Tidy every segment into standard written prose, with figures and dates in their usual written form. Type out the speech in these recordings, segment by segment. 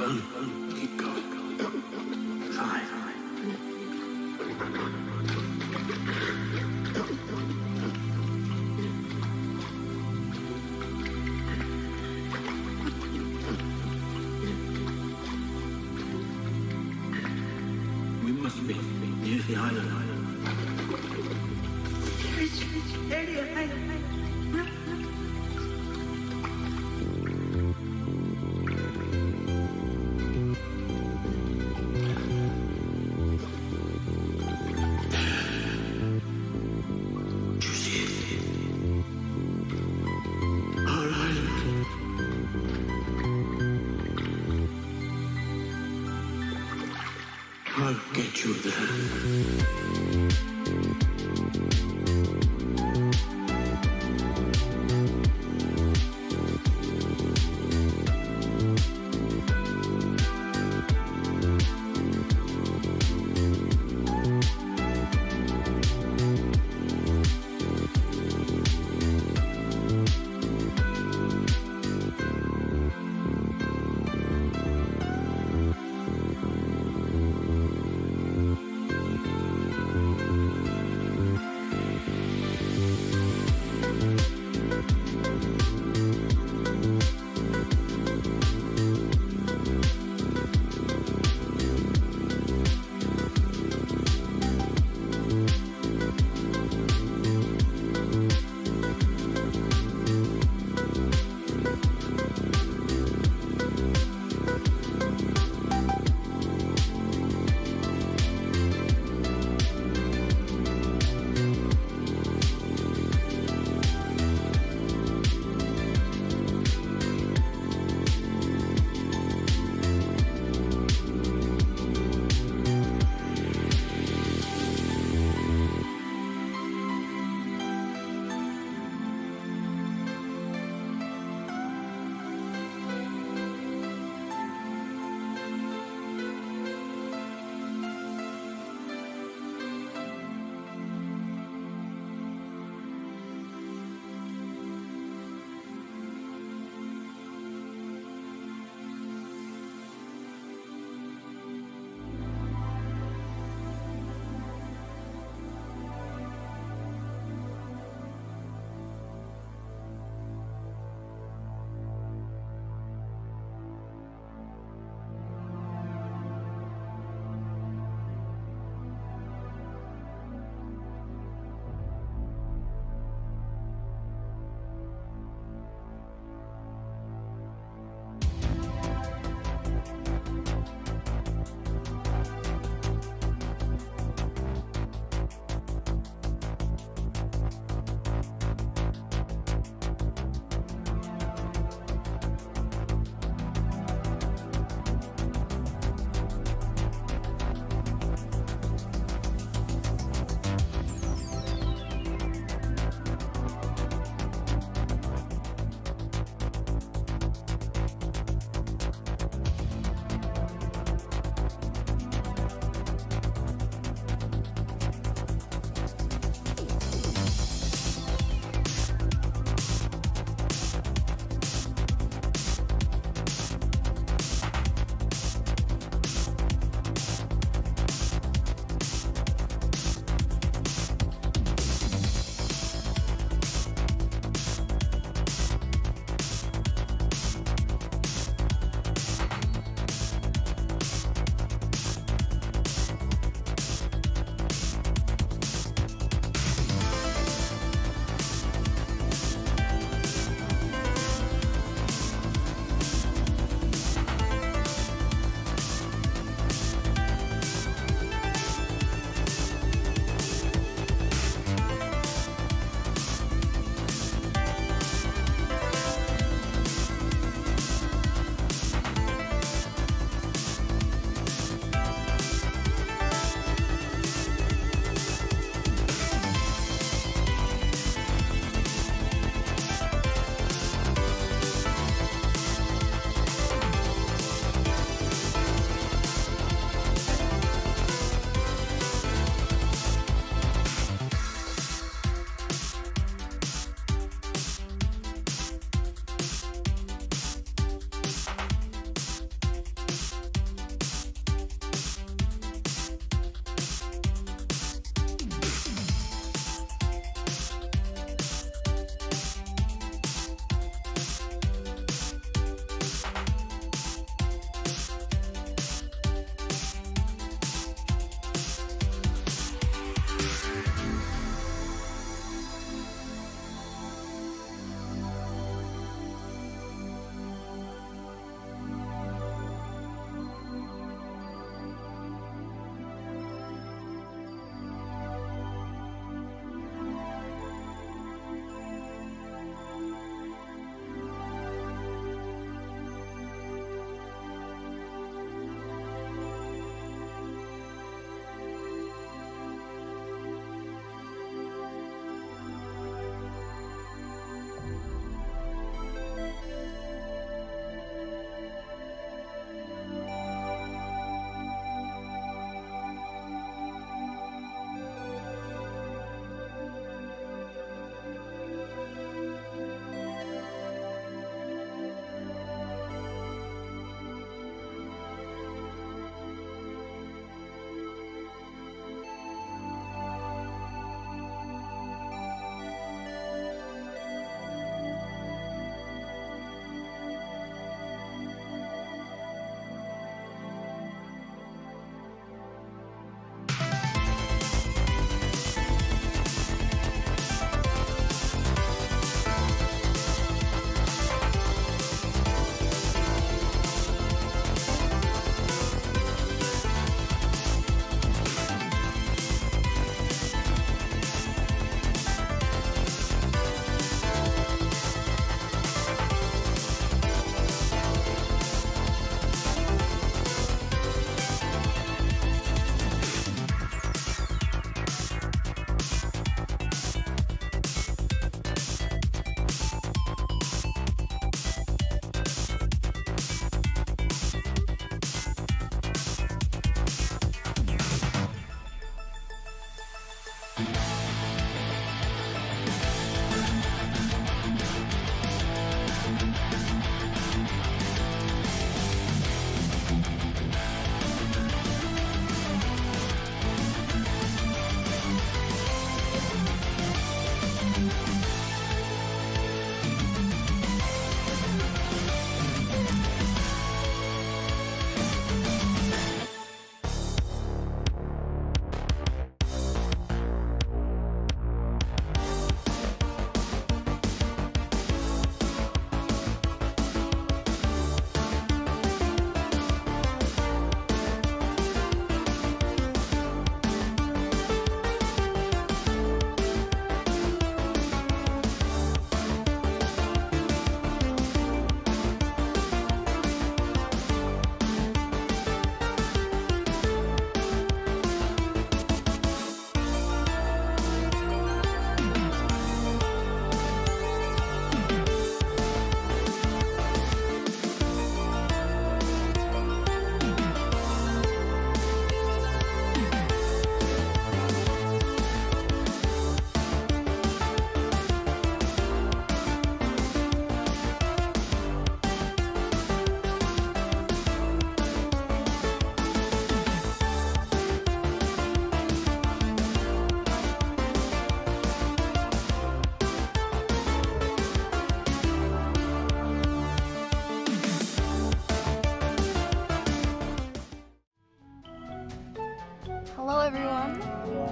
Keep going. Try. We must be near the island. I'll get you there.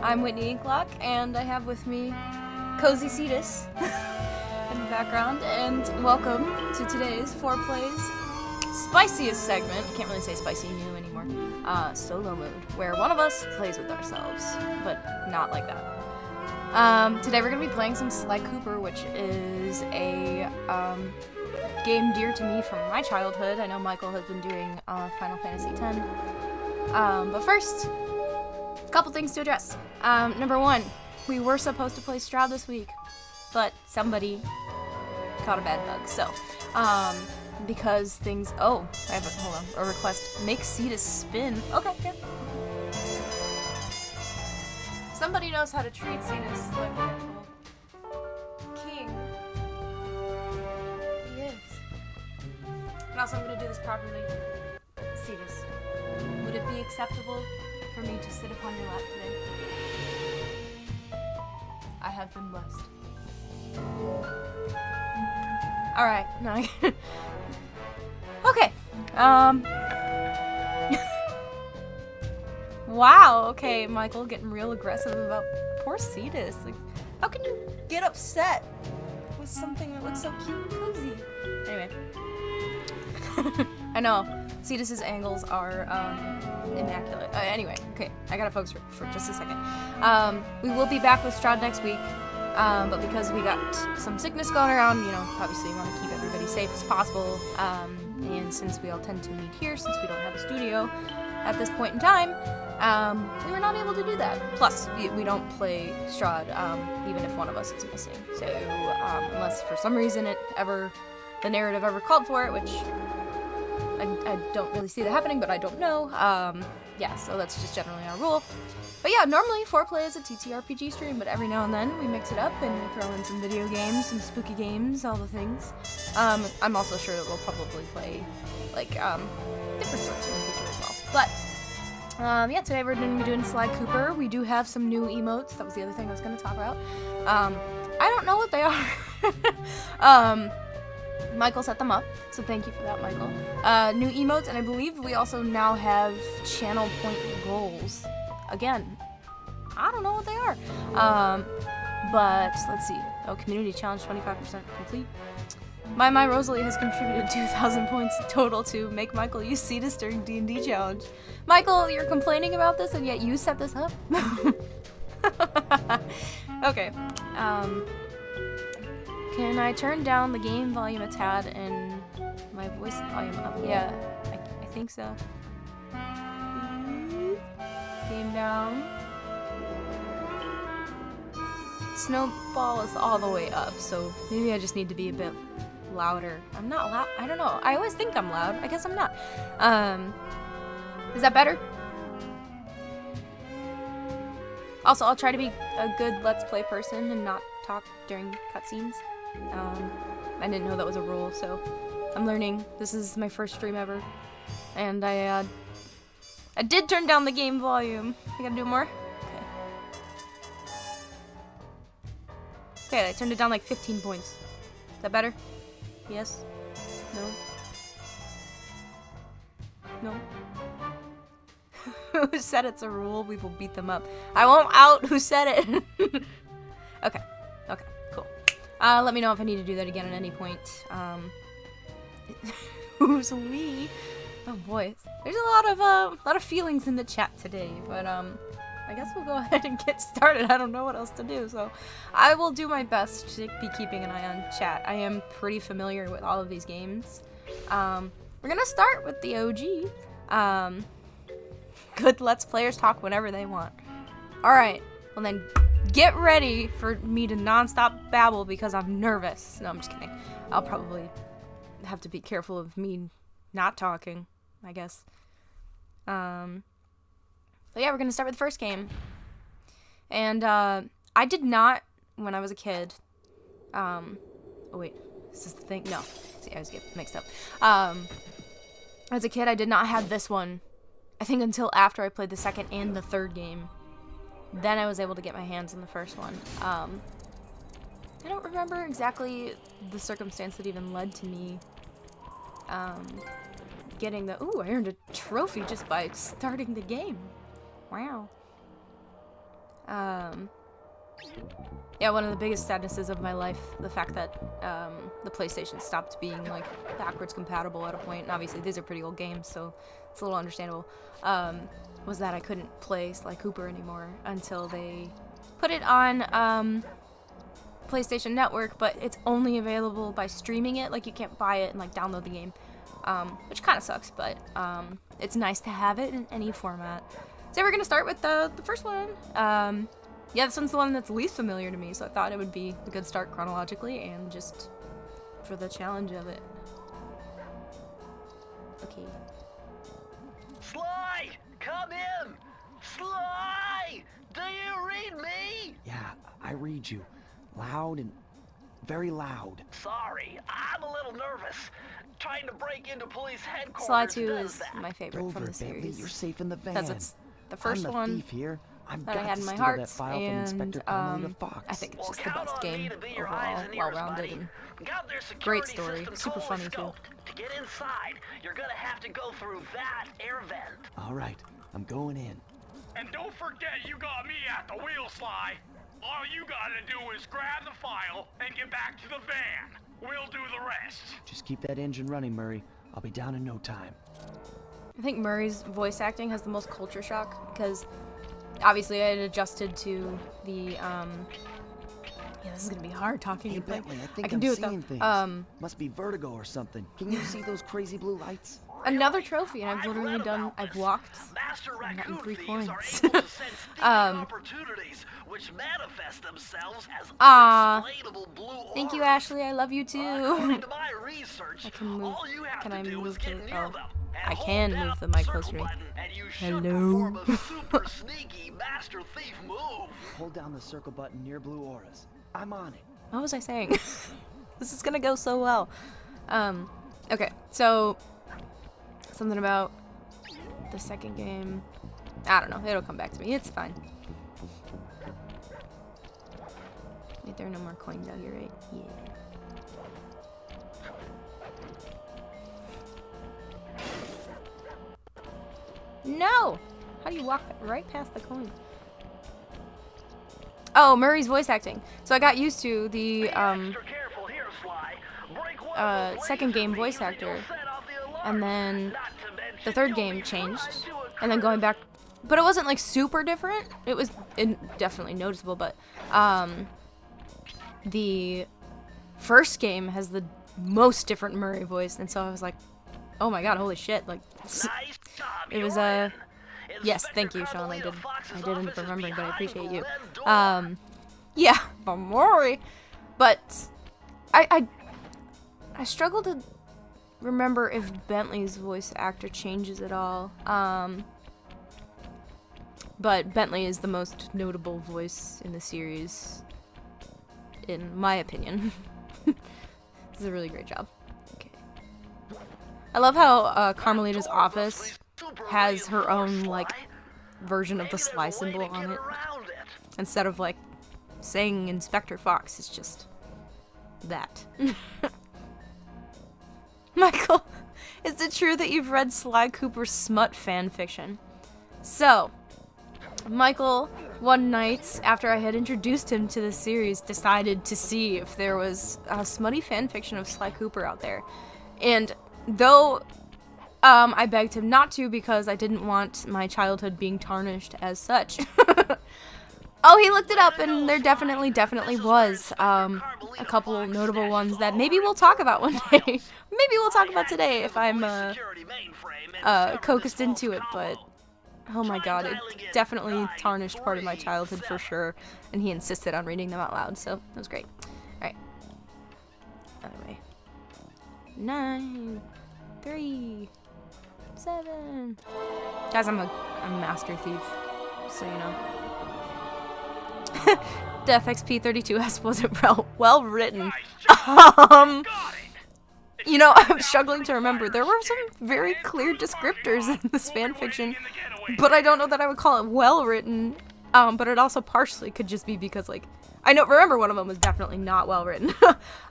I'm Whitney Inklock, and I have with me Cozy Cetus in the background, and welcome to today's Fourplay's spiciest segment. Can't really say spicy new anymore. Solo mode, where one of us plays with ourselves, but not like that. Today we're going to be playing some Sly Cooper, which is a game dear to me from my childhood. I know Michael has been doing Final Fantasy X. But first, a couple things to address. Number one, we were supposed to play Stroud this week, but somebody caught a bad bug. So, because things... Oh, I have hold on. A request. Make Cetus spin. Okay, yeah. Somebody knows how to treat Cetus like a rightful king. He is. And also, I'm going to do this properly. Cetus, would it be acceptable for me to sit upon your lap today? I have been blessed. Alright, now I can... Okay, wow, okay, Michael getting real aggressive about poor Cetus. Like, how can you get upset with something that looks so cute and cozy? Anyway. I know, Cetus's angles are, immaculate. Anyway, okay, I gotta focus for just a second. We will be back with Stroud next week, but because we got some sickness going around, you know, obviously we want to keep everybody safe as possible, and since we all tend to meet here, since we don't have a studio at this point in time, we were not able to do that. Plus, we don't play Stroud, even if one of us is missing. So, unless for some reason the narrative ever called for it, which I don't really see that happening, but I don't know. Yeah, so that's just generally our rule. But yeah, normally Fourplay is a TTRPG stream, but every now and then we mix it up and we throw in some video games, some spooky games, all the things. I'm also sure that we'll probably play, like, different sorts in the future as well. But, yeah, today we're going to be doing Sly Cooper. We do have some new emotes. That was the other thing I was going to talk about. I don't know what they are. Michael set them up, so thank you for that, Michael. New emotes, and I believe we also now have channel point goals. Again, I don't know what they are. But let's see. Oh, community challenge 25% complete. My Rosalie has contributed 2,000 points total to make Michael use Cetus during D&D challenge. Michael, you're complaining about this, and yet you set this up? Okay. Can I turn down the game volume a tad and my voice volume up? Yeah, I think so. Game down. Snowball is all the way up, so maybe I just need to be a bit louder. I'm not loud. I don't know. I always think I'm loud. I guess I'm not. Is that better? Also, I'll try to be a good Let's Play person and not talk during cutscenes. I didn't know that was a rule, so I'm learning. This is my first stream ever, and I did turn down the game volume. I gotta do more? Okay. Okay, I turned it down like 15 points. Is that better? Yes? No? No? Who said it's a rule? We will beat them up. I won't out who said it! Okay. Okay, cool. Let me know if I need to do that again at any point. Who's we? Oh boy, there's a lot of feelings in the chat today, but I guess we'll go ahead and get started. I don't know what else to do, so I will do my best to be keeping an eye on chat. I am pretty familiar with all of these games. We're gonna start with the OG. Good Let's Players talk whenever they want. All right, well then. Get ready for me to non-stop babble because I'm nervous. No, I'm just kidding. I'll probably have to be careful of me not talking, I guess. But yeah, we're gonna start with the first game. And I did not, when I was a kid, oh wait, is this the thing? No, see, I always get mixed up. As a kid, I did not have this one, I think until after I played the second and the third game. Then I was able to get my hands on the first one. I don't remember exactly the circumstance that even led to me getting the... Ooh, I earned a trophy just by starting the game. Wow. Yeah, one of the biggest sadnesses of my life, the fact that the PlayStation stopped being like backwards compatible at a point, and obviously these are pretty old games, so it's a little understandable, was that I couldn't play Sly Cooper anymore until they put it on PlayStation Network, but it's only available by streaming it. Like, you can't buy it and like download the game, which kind of sucks, but it's nice to have it in any format. So we're gonna start with the first one. Yeah, this one's the one that's least familiar to me, so I thought it would be a good start chronologically and just for the challenge of it. Okay. Sly! Come in! Sly! Do you read me? Yeah, I read you. Loud and very loud. Sorry, I'm a little nervous. Trying to break into police headquarters. Sly 2 does is that. my favorite from the series. You're safe in the van. Because it's the first I'm the one thief here. I've that got I had to in my steal heart, that file from and Inspector Carmelita Fox. I think it's Well, just the count best on me game to be your eyes overall, and ears, well-rounded, buddy. and Got their great security story, system super totally funny too. scoped. To get inside, you're gonna have to go through that air vent. All right, I'm going in. And don't forget you got me at the wheel, Sly. All you gotta do is grab the file and get back to the van. We'll do the rest. Just keep that engine running, Murray. I'll be down in no time. I think Murray's voice acting has the most culture shock, because obviously I had adjusted to the, yeah, this is gonna be hard talking. Hey, to play. Bentley, I think I can I'm do it seeing though. things. Must be vertigo or something. Can you see those crazy blue lights? Another trophy, and I've literally done, I've walked, Master I've gotten raccoon 3 thieves coins. are able to sense thieving opportunities, which manifest themselves as Aw. unexplainable blue Thank you, auras. Ashley, I love you too. According to my research, I can move, all you have can to I do move is get the, near oh, them and I hold can down move the the mic circle closer to me. button, and you should Hello. perform a super sneaky master thief move. Hold down the circle button near blue auras. I'm on it. What was I saying? This is gonna go so well. Okay, so something about the second game. I don't know, it'll come back to me. It's fine. Wait, there are no more coins out here, right? Yeah. No! How do you walk right past the coin? Oh, Murray's voice acting. So I got used to the Extra careful here, Sly. Break one of those second game laser voice beams actor, and you'll set off the alarm. and then Not to mention the third you'll game be changed, trying to and then going back, but it wasn't like super different. It was definitely noticeable, but the first game has the most different Murray voice, and so I was like, oh my god, holy shit, like Nice job, it was you're in. yes, Inspector thank you, Sean. I Carmelita did Fox's end up office is remembering, but I behind appreciate the you. red door. Yeah, but Murray, but I struggle to remember if Bentley's voice actor changes at all. But Bentley is the most notable voice in the series, in my opinion. This is a really great job. Okay. I love how Carmelita's office has her own like version of the Sly symbol on it. Instead of like saying Inspector Fox, it's just that. Michael, is it true that you've read Sly Cooper's smut fan fiction? So, Michael, one night after I had introduced him to the series, decided to see if there was a smutty fan fiction of Sly Cooper out there. And though I begged him not to because I didn't want my childhood being tarnished as such. Oh, he looked it up, and there definitely was a couple notable ones that maybe we'll talk about one day. Maybe we'll talk about today if I'm coaxed into it, but oh my god, it definitely tarnished part of my childhood for sure, and he insisted on reading them out loud, so that was great. Alright. Other way. 9, 3, 7. Guys, I'm a master thief, so you know. Death XP32S wasn't well written. You know, I'm struggling to remember. There were some very clear descriptors in this fanfiction, but I don't know that I would call it well written. But it also partially could just be because, like, remember one of them was definitely not well written.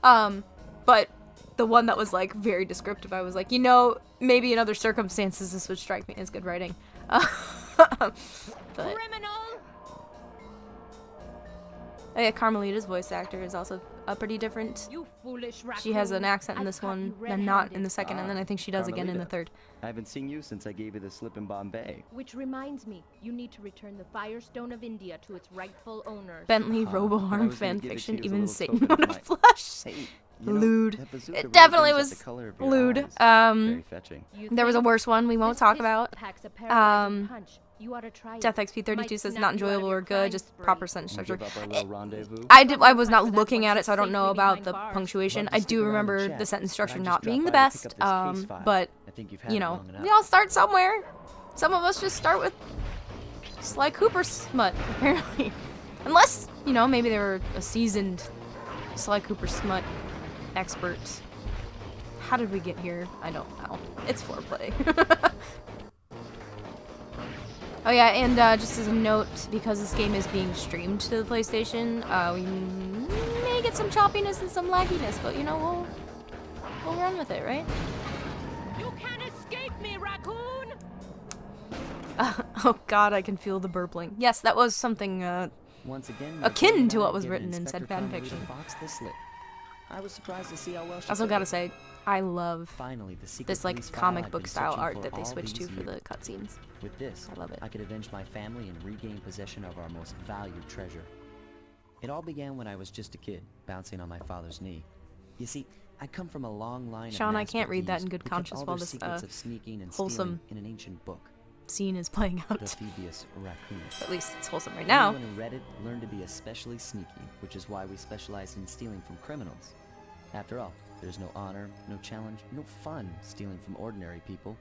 But the one that was like very descriptive, I was like, you know, maybe in other circumstances this would strike me as good writing. But Oh yeah, Carmelita's voice actor is also pretty different. You foolish raccoon. She has an accent in this I caught one, you and not in red-handed. the second, and then I think she does again in the third. I haven't seen you since I gave you the slip in Bombay. Which reminds me, you need to return the Firestone of India to its rightful owners. Bentley I Robo-Arm was gonna give it to fanfiction, you as a even little Satan token of on a my- flush. Hey, you know, Lewd. that bazooka It really definitely brings out was the color of your lewd. eyes. Very fetching. You There was a think worse one we won't this talk pistol about. packs a paralyzing punch. You ought to try Death it. XP32 Might says snap not you out of enjoyable your or good, crime just spree. proper sentence Wanna structure. give up our little rendezvous? I was not But that's looking what at it, so I don't sits know safely about behind the bars. punctuation. Love to I stick do around and remember chat, the sentence but structure I just not dropped being the by to pick best, up this case file. but, I think you've had you it know, long enough. we all start somewhere. Some of us just start with Sly Cooper smut, apparently. Unless, you know, maybe they were a seasoned Sly Cooper smut expert. How did we get here? I don't know. It's foreplay. Oh yeah, and just as a note, because this game is being streamed to the PlayStation, we may get some choppiness and some lagginess, but you know, we'll run with it, right? You can't escape me, raccoon! Oh god, I can feel the burpling. Yes, that was something Once again, akin to what was gave written in said Inspector Carmelita fanfiction. Fox the slip. I was surprised to see how well she Also took gotta it. say, I love Finally, the secret this like police file comic I'd book been style searching art for that they all switched to these for the years. cutscenes. With this, I love it. I could avenge my family and regain possession of our most valued treasure. It all began when I was just a kid, bouncing on my father's knee. You see, I come from a long line Sean, of I master can't read that thieves in good who kept conscience all while their this, secrets of sneaking and wholesome stealing in an ancient book, Scene is playing the out. Thievius Raccoonus. At least it's wholesome right now. Anyone who read it learned to be especially sneaky, which is why we specialize in stealing from criminals. After all, there's no honor, no challenge, no fun stealing from ordinary people.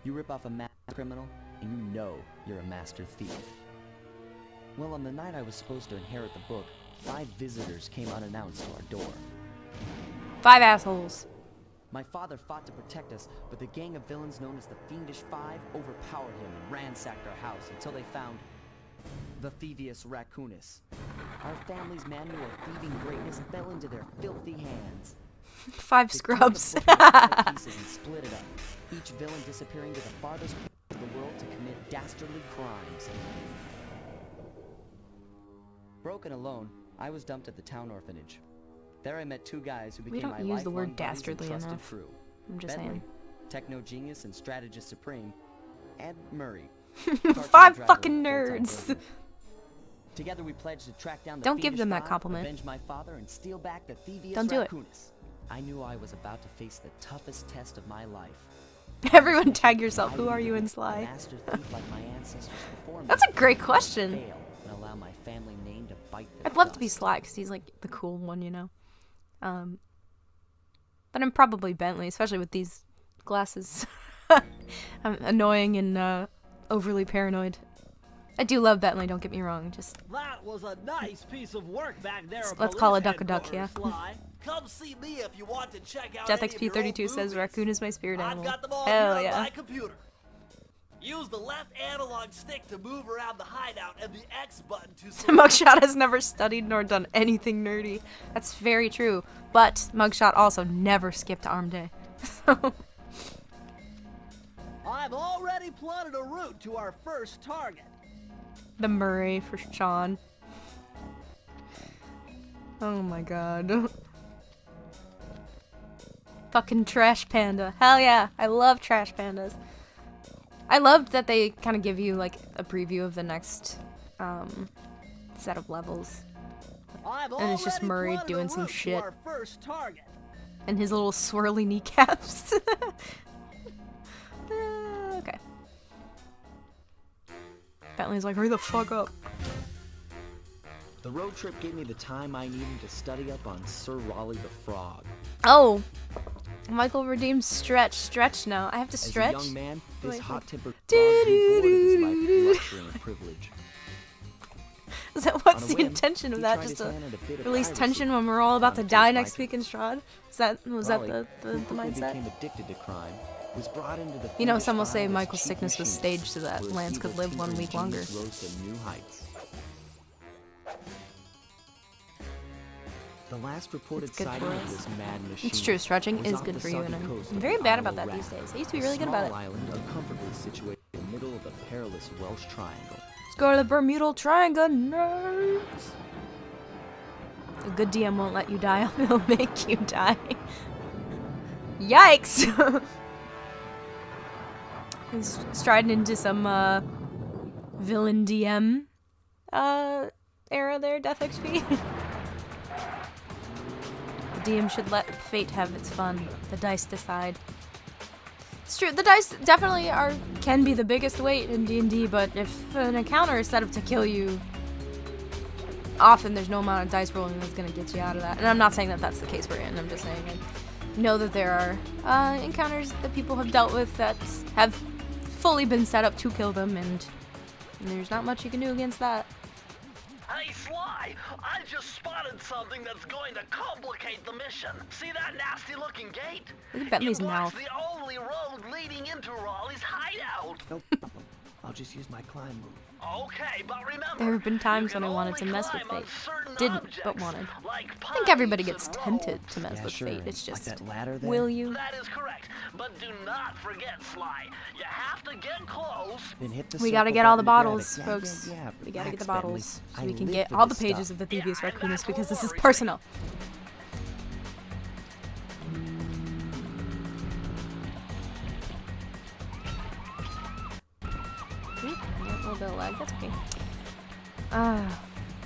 You rip off a master criminal, and you know you're a master thief. Well, on the night I was supposed to inherit the book, 5 visitors came unannounced to our door. 5 assholes. My father fought to protect us, but the gang of villains known as the Fiendish Five overpowered him and ransacked our house until they found the Thievius Raccoonus. Our family's manual of thieving greatness fell into their filthy hands. 5 They scrubs. tore the book into 5 pieces and split it up, each villain disappearing to the farthest corner of the world to commit dastardly crimes. Broken alone, I was dumped at the town orphanage. There I met 2 guys who We became don't my use the word lifelong buddies and dastardly trusted enough. crew. I'm just Bentley, saying. techno genius and strategist supreme, and Murray. 5 fucking nerds. Together we pledged to track down the Don't give Fiendish them that Five, compliment. avenge my father, and steal back the Thievius Don't do it. Raccoonus. I knew I was about to face the toughest test of my life. Everyone tag yourself. Who are you in Sly? Master thief like my ancestors before me. That's a great question. Fail and allow my family name to bite the I'd love to be dust. Sly because he's like the cool one, you know. But I'm probably Bentley, especially with these glasses. I'm annoying and overly paranoid. I do love Bentley, don't get me wrong. Just That was a nice piece of work back there. Let's call it Duck a Duck, yeah. Sly. Come see me if you want to check out Death any of your old XP32 says movies. Raccoon is my spirit I've animal. got them all Hell here yeah. on my computer. Use the left analog stick to move around the hideout and the X button to select. Mugshot has never studied nor done anything nerdy. That's very true. But Mugshot also never skipped arm day. I've already plotted a route to our first target. The Murray for Sean. Oh my god. Fucking Trash Panda. Hell yeah. I love Trash Pandas. I loved that they kind of give you like a preview of the next set of levels. I've And it's just already Murray plotted a doing some route to shit. our first target. And his little swirly kneecaps. Okay. Bentley's like, hurry the fuck up. The road trip gave me the time I needed to study up on Sir Raleigh the Frog. Oh! Michael redeemed stretch now. I have to stretch? As a young man, this Wait, hot-tempered frog grew bored of his life of luxury and privilege. Is that what's On a the whim, intention of he that? tried Just his to hand at a bit of release piracy. tension when we're all about to Found die his next life. week in Strahd? Was Raleigh, that the who quickly mindset? became addicted to crime, was brought into the You know, Fiendish some will Five say as Michael's chief sickness was machinist, staged so that where his Lance could evil live 1 tinkering week longer. genius rose to new heights. The last reported It's good sighting for of us. this mad machine. It's true, stretching was is off good the for you, and sunken I'm coast of very the bad Isle about that of these Rath, days. I used to be a really good about it. small island uncomfortably situated in the middle of the perilous Welsh Triangle. Let's go to the Bermuda Triangle, nerds! A good DM won't let you die, he'll make you die. Yikes! He's striding into some, villain DM, era there, Death XP. The DM should let fate have its fun. The dice decide. It's true, the dice definitely can be the biggest weight in D&D, but if an encounter is set up to kill you, often there's no amount of dice rolling that's gonna get you out of that. And I'm not saying that that's the case we're in, I'm just saying I know that there are encounters that people have dealt with that have fully been set up to kill them, and there's not much you can do against that. Hey, Sly! I just spotted something that's going to complicate the mission. See that nasty-looking gate? Look at Bentley's It blocks mouth. the only road leading into Raleigh's hideout. No problem. I'll just use my climb move. Okay, but remember, There have been times you when I can wanted to only mess with climb on fate. certain Didn't, but objects, wanted. like I think everybody pipes gets and tempted ropes. to mess Yeah, with sure. fate. It's Like just, that ladder there? will you? That is correct, but do not forget, Sly. You have to get close. Then hit the We gotta circle get all the button to grab bottles, it. folks. Yeah, We gotta get the relax, Bentley. bottles so I we can live get for all the this pages stuff. of the Thievius Yeah, Raccoonus that's because this is worries me. personal. Yeah, a little bit of lag, that's okay. Trying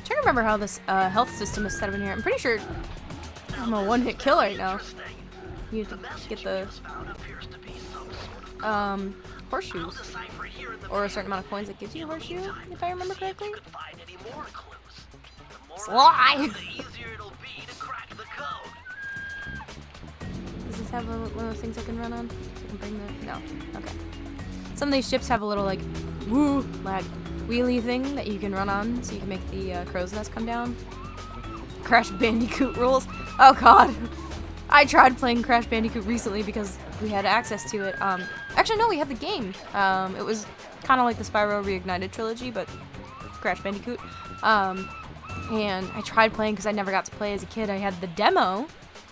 to remember how this health system is set up in here. I'm pretty sure I'm a one-hit kill right now. You have to get the horseshoes, or a certain amount of coins that gives you a horseshoe, if I remember correctly. Sly! Does this have one of those things I can run on? So I can bring the... No. Okay. Some of these ships have a little, like, lag, wheelie thing that you can run on, so you can make the crow's nest come down. Crash Bandicoot rules. Oh god. I tried playing Crash Bandicoot recently because we had access to it. Actually, no, we had the game. It was kind of like the Spyro Reignited trilogy, but Crash Bandicoot. And I tried playing because I never got to play as a kid. I had the demo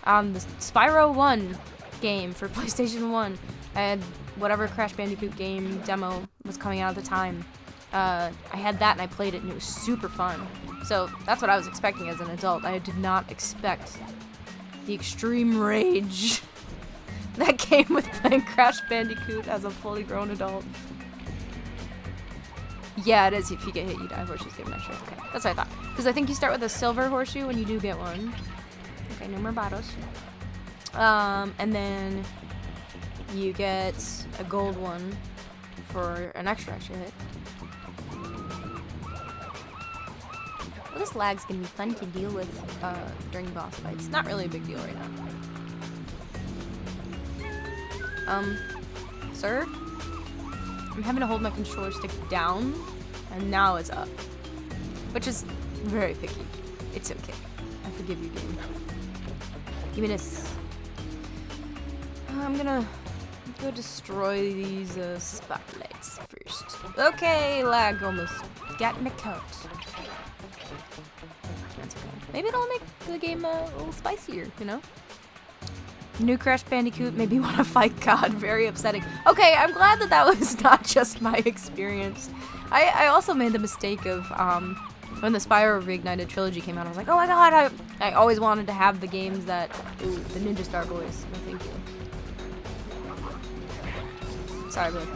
on the Spyro 1 game for PlayStation 1. I had whatever Crash Bandicoot game demo was coming out at the time. I had that and I played it and it was super fun. So that's what I was expecting as an adult. I did not expect the extreme rage that came with playing Crash Bandicoot as a fully grown adult. Yeah, it is. If you get hit, you die. Horseshoes give an extra. Okay, that's what I thought. Because I think you start with a silver horseshoe when you do get one. Okay, no more bottles. And then you get a gold one for an extra hit. Well, this lag's gonna be fun to deal with during boss fights. Not really a big deal right now. Sir? I'm having to hold my controller stick down, and now it's up. Which is very picky. It's okay. I forgive you, game. Give me this. I'm gonna go destroy these spotlights first. Okay, lag almost got me caught. That's okay. Maybe it'll make the game a little spicier, you know? New Crash Bandicoot made me want to fight God. Very upsetting. Okay, I'm glad that that was not just my experience. I also made the mistake of, when the Spyro Reignited trilogy came out, I was like, oh my god, I always wanted to have the games that... Ooh, the Ninja Star Boys. No, thank you. Sorry, bud.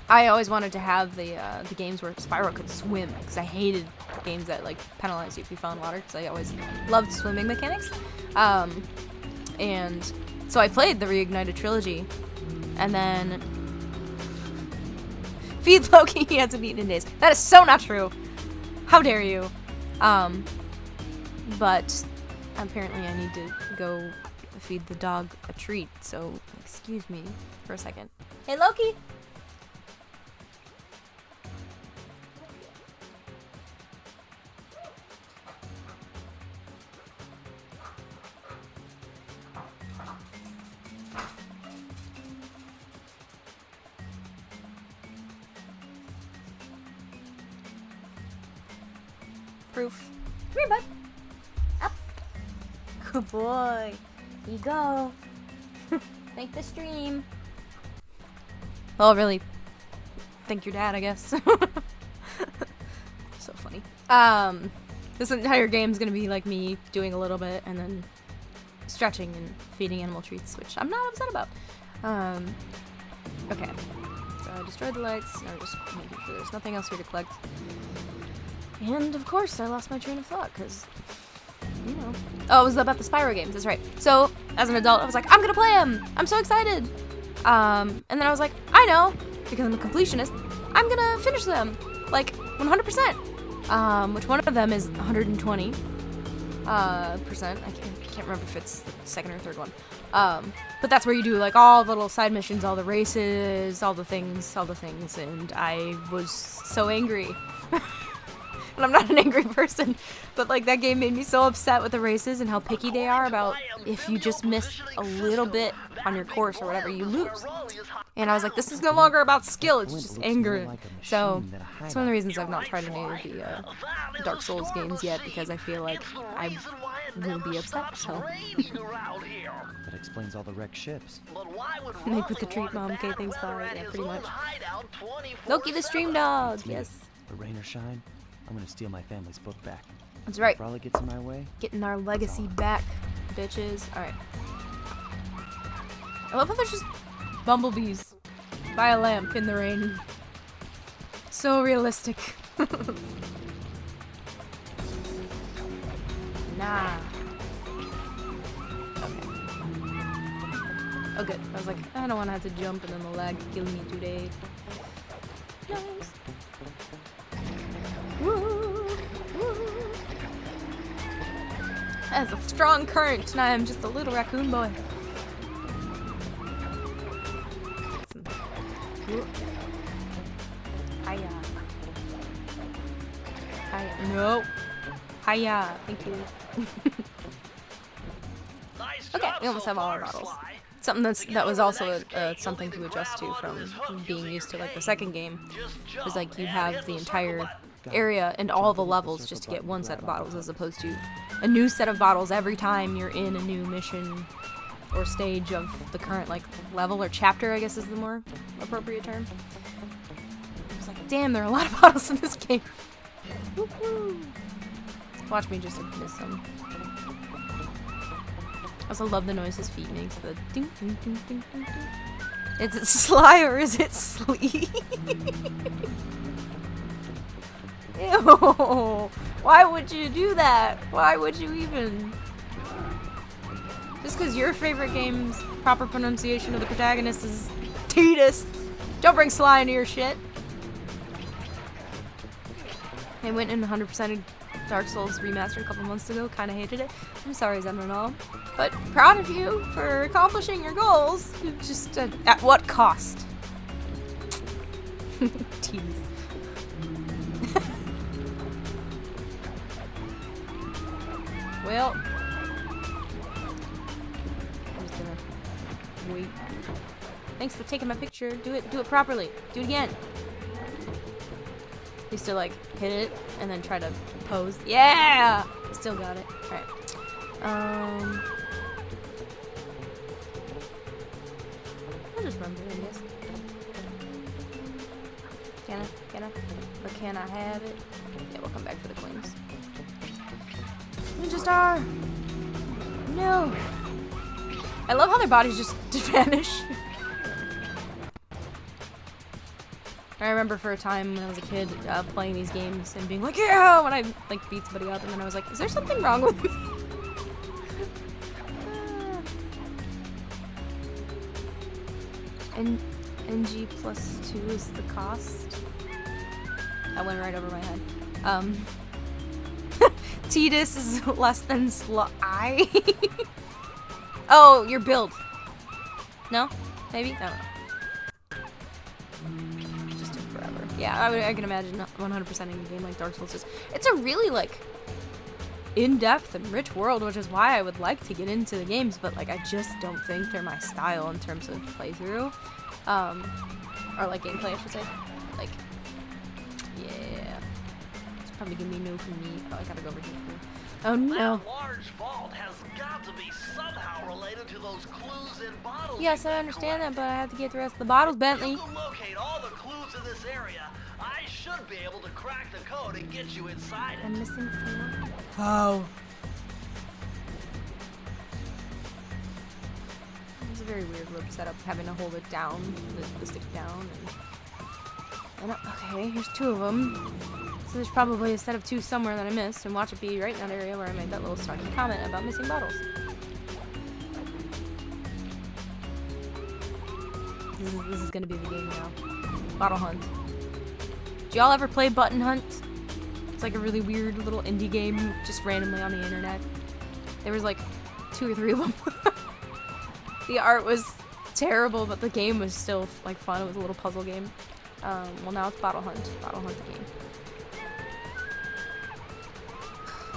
I always wanted to have the games where Spyro could swim, because I hated games that, like, penalize you if you fell in water, because I always loved swimming mechanics. And so I played the Reignited trilogy, and then... Feed Loki, he hasn't eaten in days. That is so not true. How dare you? But apparently I need to go feed the dog a treat, so excuse me for a second. Hey, Loki! Proof. Come here, bud. Up. Good boy. Here you go. Thank the stream. Well, really, thank your dad, I guess. So funny. This entire game's gonna be like me doing a little bit and then stretching and feeding animal treats, which I'm not upset about. Okay. So I destroyed the lights. Now we're just making sure there's nothing else here to collect. And of course, I lost my train of thought because, you know. Oh, it was about the Spyro games. That's right. So as an adult, I was like, I'm gonna play them. I'm so excited. And then I was like, I know, because I'm a completionist, I'm gonna finish them like 100%. Which one of them is 120 percent. I can't remember if it's the second or third one. But that's where you do like all the little side missions, all the races, all the things, and I was so angry. And I'm not an angry person, but like that game made me so upset with the races and how picky they are about if you just miss a little bit on your course or whatever, you lose. And I was like, this is no longer about skill, it's just anger. So it's one of the reasons I've not tried any of the Dark Souls games yet, because I feel like I will be upset. So That explains all the wrecked ships. make with the treat, Mom. Okay, thanks, bye. Yeah, pretty much. Loki the stream dog, yes. But rain or shine, I'm gonna steal my family's book back. That's right. If Raleigh gets in my way, Getting our legacy back, bitches. Alright. I love how there's just bumblebees by a lamp in the rain. So realistic. Nah. Okay. Oh good. I was like, I don't want to have to jump and then the lag kill me today. Nice. Woo! Woo! That's a strong current, and I am just a little raccoon boy. Hiya. Hiya. No. Hiya. Thank you. Okay, we almost have all our bottles. Something that was also something to adjust to from being used to like the second game. Was like you have the entire area and all the levels just to get one set of bottles, as opposed to a new set of bottles every time you're in a new mission or stage of the current like level or chapter, I guess is the more appropriate term. I was like, damn, there are a lot of bottles in this game. Woo-hoo. Watch me just miss some. I also love the noise his feet makes. The ding ding ding ding ding ding. Is it Sly or is it Slee? Ew! Why would you do that? Why would you even? Just because your favorite game's proper pronunciation of the protagonist is Tidus. Don't bring Sly into your shit. I went and 100%ed Dark Souls Remastered a couple months ago. Kinda hated it. I'm sorry, Zenranol. But proud of you for accomplishing your goals. Just at what cost? Tidus. Well, I'm just gonna wait. Thanks for taking my picture. Do it properly. Do it again. Used to like hit it and then try to pose. Yeah! Still got it. Alright. I'll just run through, I guess. Can I? Or can I have it? Yeah, we'll come back for the coins. Ninja Star! No! I love how their bodies just vanish. I remember for a time when I was a kid playing these games and being like, yeah! When I like beat somebody up, and then I was like, is there something wrong with me? NG plus 2 is the cost? That went right over my head. Tidus is less than Sly. Oh, your build. No? Maybe? I don't know. Just took forever. Yeah, I can imagine 100%ing a game like Dark Souls is. It's a really, like, in-depth and rich world, which is why I would like to get into the games, but, like, I just don't think they're my style in terms of playthrough. Or, like, gameplay, I should say. Like, yeah. It's probably gonna be no for me. Oh, I gotta go over here. Oh, no. That large vault has got to be somehow related to those clues in bottles. Yes, I understand that, but I have to get the rest of the bottles, Bentley. You can locate all the clues in this area. I should be able to crack the code and get you inside I'm it. missing 4. How? It's a very weird rope setup, having to hold it down, the stick down, and okay, here's 2 of them. So there's probably a set of 2 somewhere that I missed, and watch it be right in that area where I made that little snarky comment about missing bottles. This is gonna be the game now. Bottle Hunt. Do y'all ever play Button Hunt? It's like a really weird little indie game, just randomly on the internet. There was like 2 or 3 of them. The art was terrible, but the game was still like fun. It was a little puzzle game. Well, now it's Bottle Hunt. Bottle Hunt the game.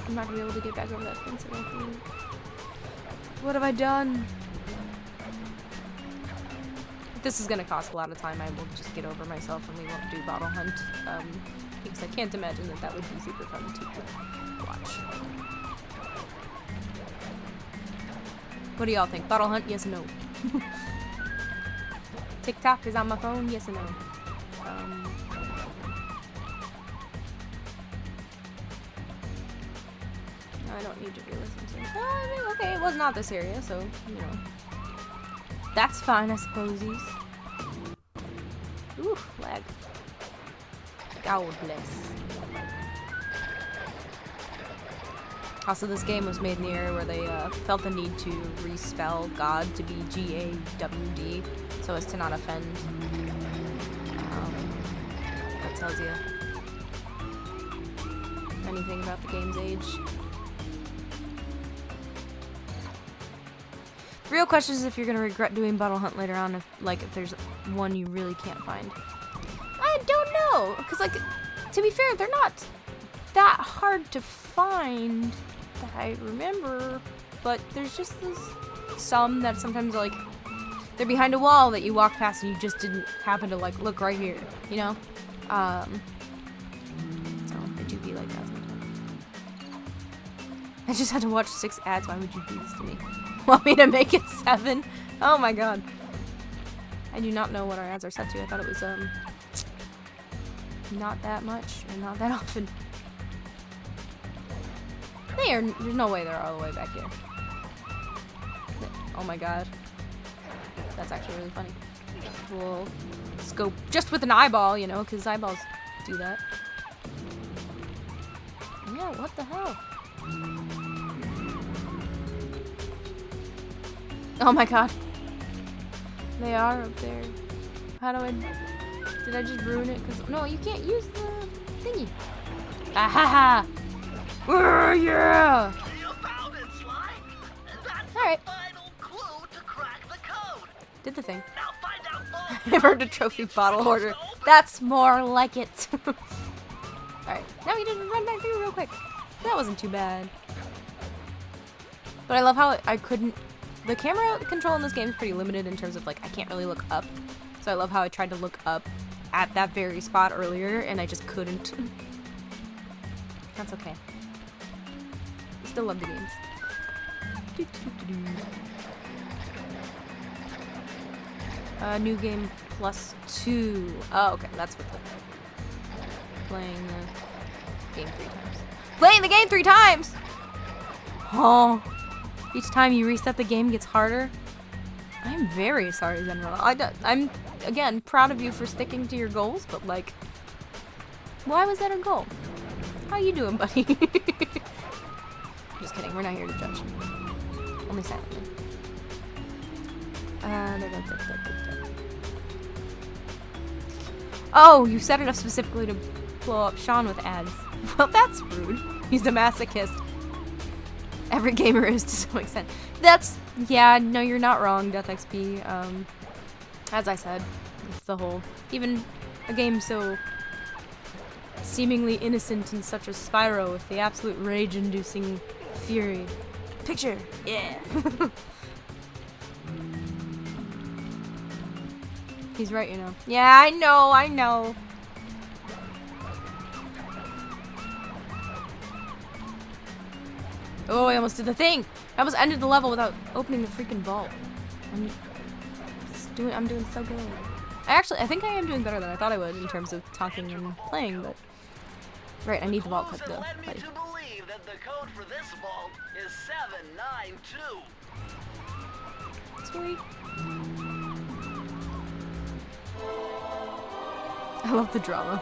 I'm not gonna be able to get back over that fence, I don't think. What have I done? If this is gonna cost a lot of time, I will just get over myself and we won't do Bottle Hunt. Because I can't imagine that would be super fun to watch. What do y'all think? Bottle Hunt, yes or no? TikTok is on my phone, yes or no? I don't need to re-listen to it. I mean, okay, it was not this area, so, you know. That's fine, I suppose. Ooh, lag. God bless. Also, this game was made in the area where they felt the need to respell God to be G-A-W-D, so as to not offend. That tells you anything about the game's age. The real question is if you're gonna regret doing Bottle Hunt later on, if there's one you really can't find. I don't know, because to be fair, they're not that hard to find that I remember, but there's just some that sometimes they're behind a wall that you walk past and you just didn't happen to look right here, you know? So they do be like that sometimes. I just had to watch 6 ads. Why would you do this to me? Want me to make it 7? Oh my god. I do not know what our ads are set to. I thought it was not that much and not that often. There's no way they're all the way back here. Oh my god. That's actually really funny. We'll scope just with an eyeball, you know, because eyeballs do that. Yeah, what the hell? Oh my god. They are up there. How do I... Did I just ruin it? Cause no, you can't use the thingy. Ahaha! Yeah! You found it, Sly. That's Alright. the final clue to crack the code. Did the thing. Now find out both. I've earned a trophy bottle holder. That's more like it. Alright, now we just run back through real quick. That wasn't too bad. But I love how I couldn't... The camera control in this game is pretty limited in terms of, I can't really look up. So I love how I tried to look up at that very spot earlier, and I just couldn't. That's okay. I still love the games. New game +2. Oh, okay, that's what the... Playing the game 3 times. Playing the game 3 times! Oh. Each time you reset the game gets harder. I'm very sorry, General. I'm, again, proud of you for sticking to your goals, but why was that a goal? How you doing, buddy? Just kidding, we're not here to judge. Only silently. Oh, you set it up specifically to blow up Sean with ads. Well, that's rude. He's a masochist. Every gamer is to some extent. Yeah, no, you're not wrong, Death XP. As I said, with the whole, even a game so seemingly innocent in such a Spyro with the absolute rage-inducing fury. Picture, yeah. He's right, you know. Yeah, I know. Oh, I almost did the thing! I almost ended the level without opening the freaking vault. I'm doing so good. I think I am doing better than I thought I would in terms of talking and playing, but... Right, I need the vault Clues code though. have led me to believe that the code for this vault is 792. Sweet. I love the drama.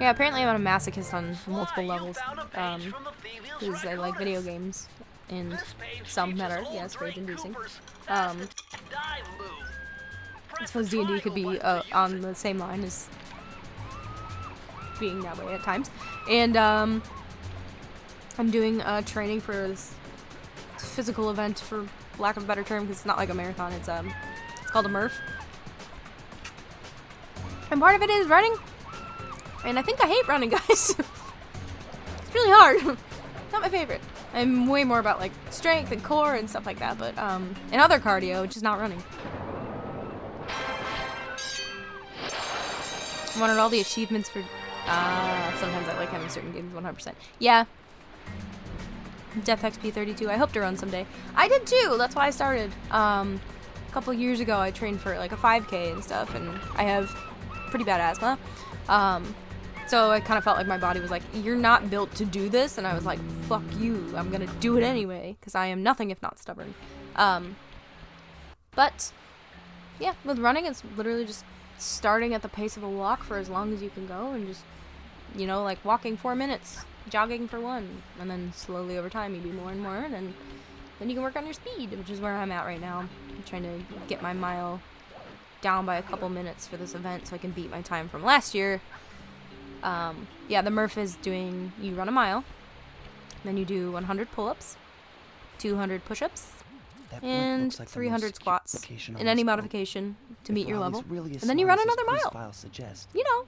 Yeah, apparently I'm a masochist on multiple levels. Because I like video games. And some that are, yes, rage-inducing. I suppose D&D could be on the same line as being that way at times. And I'm doing training for this physical event, for lack of a better term, because it's not like a marathon. It's called a Murph. And part of it is running. And I think I hate running, guys. It's really hard. Not my favorite. I'm way more about like strength and core and stuff like that, but and other cardio, which is not running. I wanted all the achievements for sometimes I like having certain games 100%. Yeah. Death XP 32. I hope to run someday. I did too. That's why I started. A couple years ago I trained for like a 5K and stuff, and I have pretty bad asthma. So I kind of felt like my body was like, you're not built to do this, and I was like, fuck you, I'm gonna do it anyway, because I am nothing if not stubborn. But, yeah, with running, it's literally just starting at the pace of a walk for as long as you can go, and just, you know, like walking 4 minutes, jogging for 1, and then slowly over time you do more and more, and then you can work on your speed, which is where I'm at right now. I'm trying to get my mile down by a couple minutes for this event so I can beat my time from last year. Yeah, the Murph is doing, you run a mile, then you do 100 pull-ups, 200 push-ups, and 300 squats in any modification to meet your level, and then you run another mile, you know,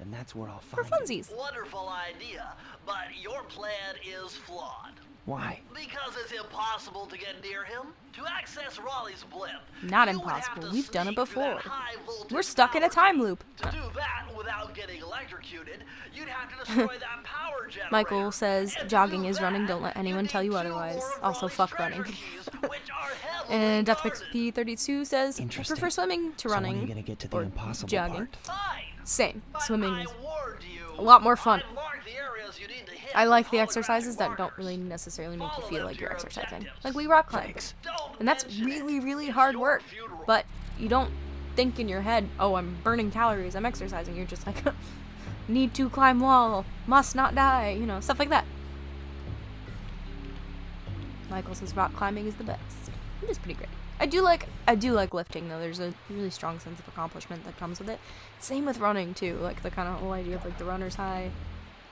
for funsies. Wonderful idea, but your plan is flawed. Why? Because it's impossible to get near him. To access Raleigh's blimp, Not you would have impossible. to We've done it sneak through that before. high-voltage We're stuck in a power time loop. To do that without getting electrocuted, you'd have to destroy that power generator. Michael says And to jogging do is running, that, don't let anyone you tell you need 2 otherwise. more of Also, Raleigh's fuck treasure running. keys, which are heavily And guarded. DeathXP32 says, I Interesting. prefer swimming to So when are running, you gonna get to the or impossible jogging. part? Fine, Same. but Swimming I is warned you. a lot more fun. I marked the areas you need to hit I like the with exercises that holographic don't really markers. necessarily make you Follow feel them like to you're your exercising. objectives. Like we rock climb. Thanks. Don't And that's mention really, it. really It's hard your work. funeral. But you don't think in your head, oh, I'm burning calories, I'm exercising. You're just like, need to climb wall, must not die, you know, stuff like that. Michael says rock climbing is the best. It is pretty great. I do like lifting though. There's a really strong sense of accomplishment that comes with it. Same with running too. Like the kind of whole idea of like the runner's high.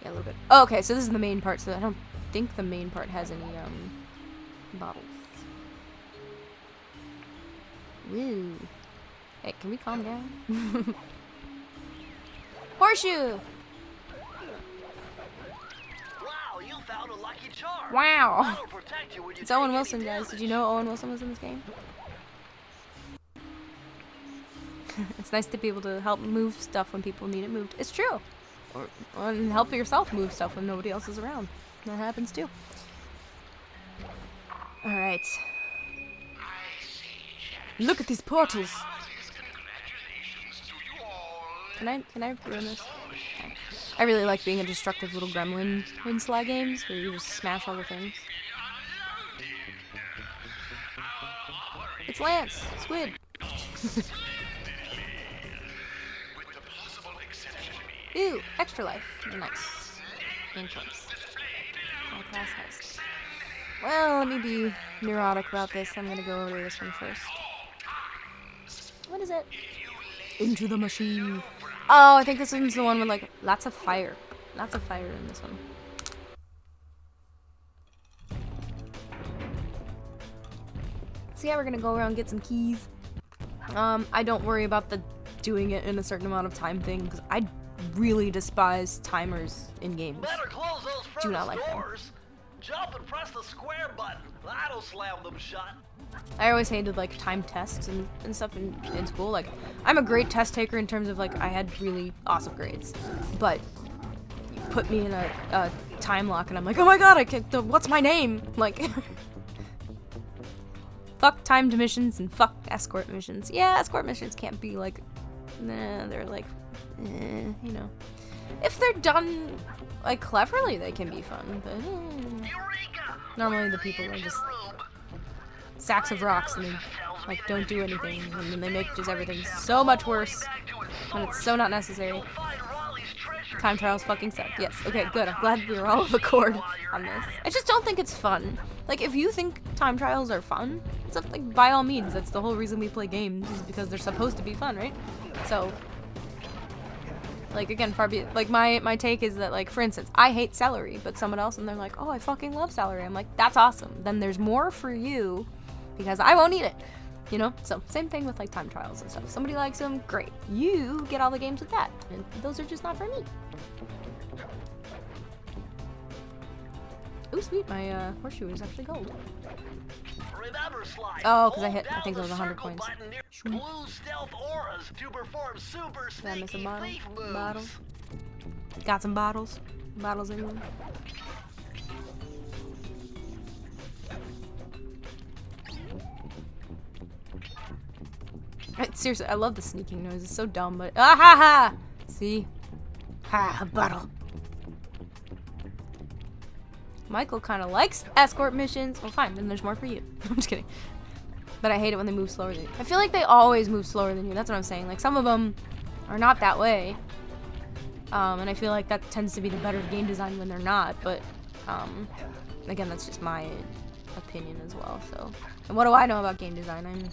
Yeah, a little bit. Oh, okay, so this is the main part. So I don't think the main part has any bottles. Woo. Hey, can we calm down? Horseshoe. Wow, you found a lucky charm. Wow. That'll protect you when you It's Owen take Wilson, any guys. Did damage. you know Owen Wilson was in this game? It's nice to be able to help move stuff when people need it moved. It's true. Or and help yourself move stuff when nobody else is around. That happens too. Alright. Look at these portals. Can I ruin this? Okay. I really like being a destructive little gremlin in Sly games where you just smash all the things. It's Lance! Squid! Ooh, extra life. Nice. And choice. High class heist. Well, let me be neurotic about this. I'm gonna go over to this one first. What is it? Into the machine. Oh, I think this one's the one with like lots of fire. Lots of fire in this one. So yeah, we're gonna go around and get some keys. I don't worry about the doing it in a certain amount of time thing because I really despise timers in games. Better close those Do not furnace like them. doors. Jump and press the square button. That'll slam them shut. I always hated like time tests and stuff in school. Like I'm a great test taker in terms of like I had really awesome grades, but you put me in a time lock and I'm like, oh my god, I can't. What's my name? Like fuck timed missions and fuck escort missions. Yeah, escort missions can't be like, nah, they're like, you know. If they're done like cleverly, they can be fun, but normally the people are just sacks of rocks and they like don't do anything, and then they make just everything so much worse when it's so not necessary. Time trials fucking suck. Yes, okay, good. I'm glad we were all of accord on this. I just don't think it's fun. Like, if you think time trials are fun, it's like, by all means, that's the whole reason we play games, is because they're supposed to be fun, right? So, like, again, far be like, my take is that, like, for instance, I hate celery, but someone else, and they're like, oh, I fucking love celery. I'm like, that's awesome. Then there's more for you, because I won't eat it. You know? So, same thing with, like, time trials and stuff. If somebody likes them, great. You get all the games with that. And those are just not for me. Ooh, sweet. My, horseshoe is actually gold. Remember, Sly, oh, because I think there was 100 coins. Blue stealth auras to perform super Did I miss a sneaky bottle? thief moves. Bottle. Got some bottles. Bottles in one. Seriously, I love the sneaking noise. It's so dumb, but ah ha ha! See? Ha, a bottle. Michael kind of likes escort missions. Well, fine, then there's more for you. I'm just kidding. But I hate it when they move slower than you. I feel like they always move slower than you. That's what I'm saying. Like, some of them are not that way. And I feel like that tends to be the better game design when they're not. But, again, that's just my opinion as well. So, and what do I know about game design?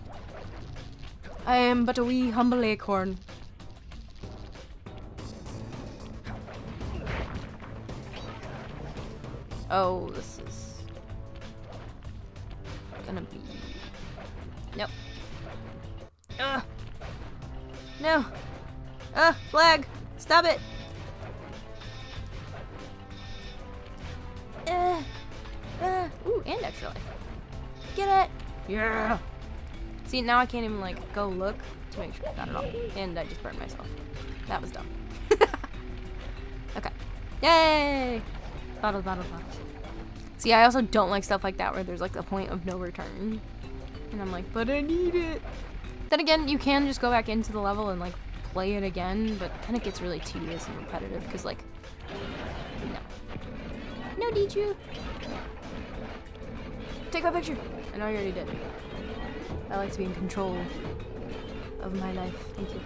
I am but a wee humble acorn. Oh, this is gonna be... Nope. No. Flag! Stop it! Ooh, and extra life. Get it! Yeah! See, now I can't even, like, go look to make sure I got it all. And I just burned myself. That was dumb. Okay. Yay! Bottles, bottles, bottles. See, I also don't like stuff like that where there's, like, a point of no return. And I'm like, but I need it. Then again, you can just go back into the level and, like, play it again, but then it gets really tedious and repetitive, because, like, no. No, did you? Take my picture. I know you already did. I like to be in control of my life. Thank you.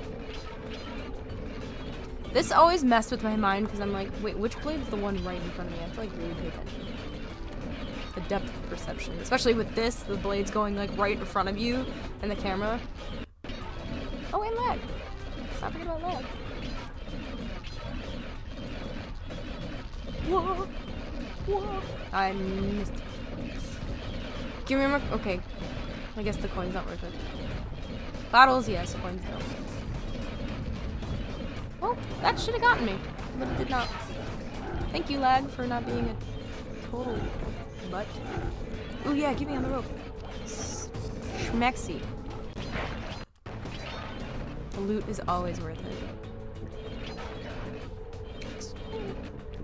This always messed with my mind because I'm like, wait, which blade's the one right in front of me? I have to like really pay attention. The depth of perception. Especially with this, the blade's going like right in front of you and the camera. Oh, and lag. Stop thinking about lag. Whoa. Whoa. I missed it. Do you remember? Okay. I guess the coin's not worth it. Bottles, yes, coins no. Well, that should have gotten me, but it did not. Thank you, lag, for not being a total butt. Ooh, yeah, get me on the rope. Schmexy. The loot is always worth it.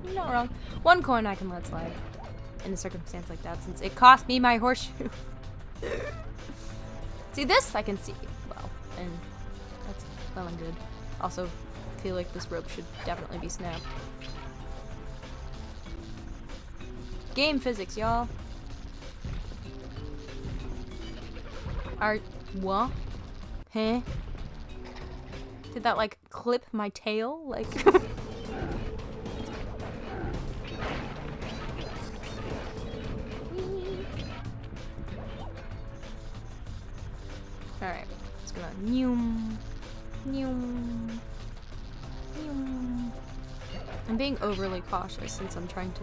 You're not wrong. One coin I can let slide in a circumstance like that, since it cost me my horseshoe. See, this I can see well, and that's well and good. Also, feel like this rope should definitely be snapped. Game physics, y'all. What? Huh? Did that, like, clip my tail? Like... Alright, it's gonna noom, noom, noom. I'm being overly cautious since I'm trying to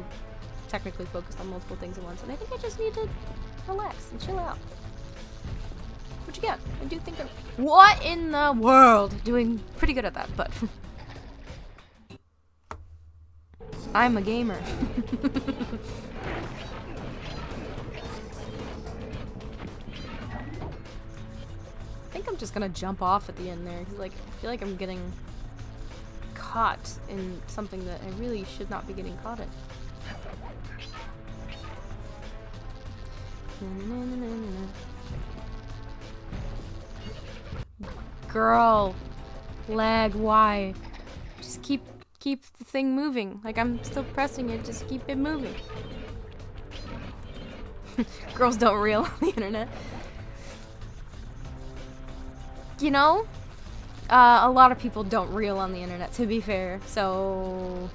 technically focus on multiple things at once, and I think I just need to relax and chill out. Which again, I do think I'm... What in the world? Doing pretty good at that, but... I'm a gamer. I think I'm just gonna jump off at the end there, because like, I feel like I'm getting caught in something that I really should not be getting caught in. Girl. Lag, why? Just keep the thing moving. Like, I'm still pressing it, just keep it moving. Girls don't reel on the internet. You know, a lot of people don't reel on the internet, to be fair, so...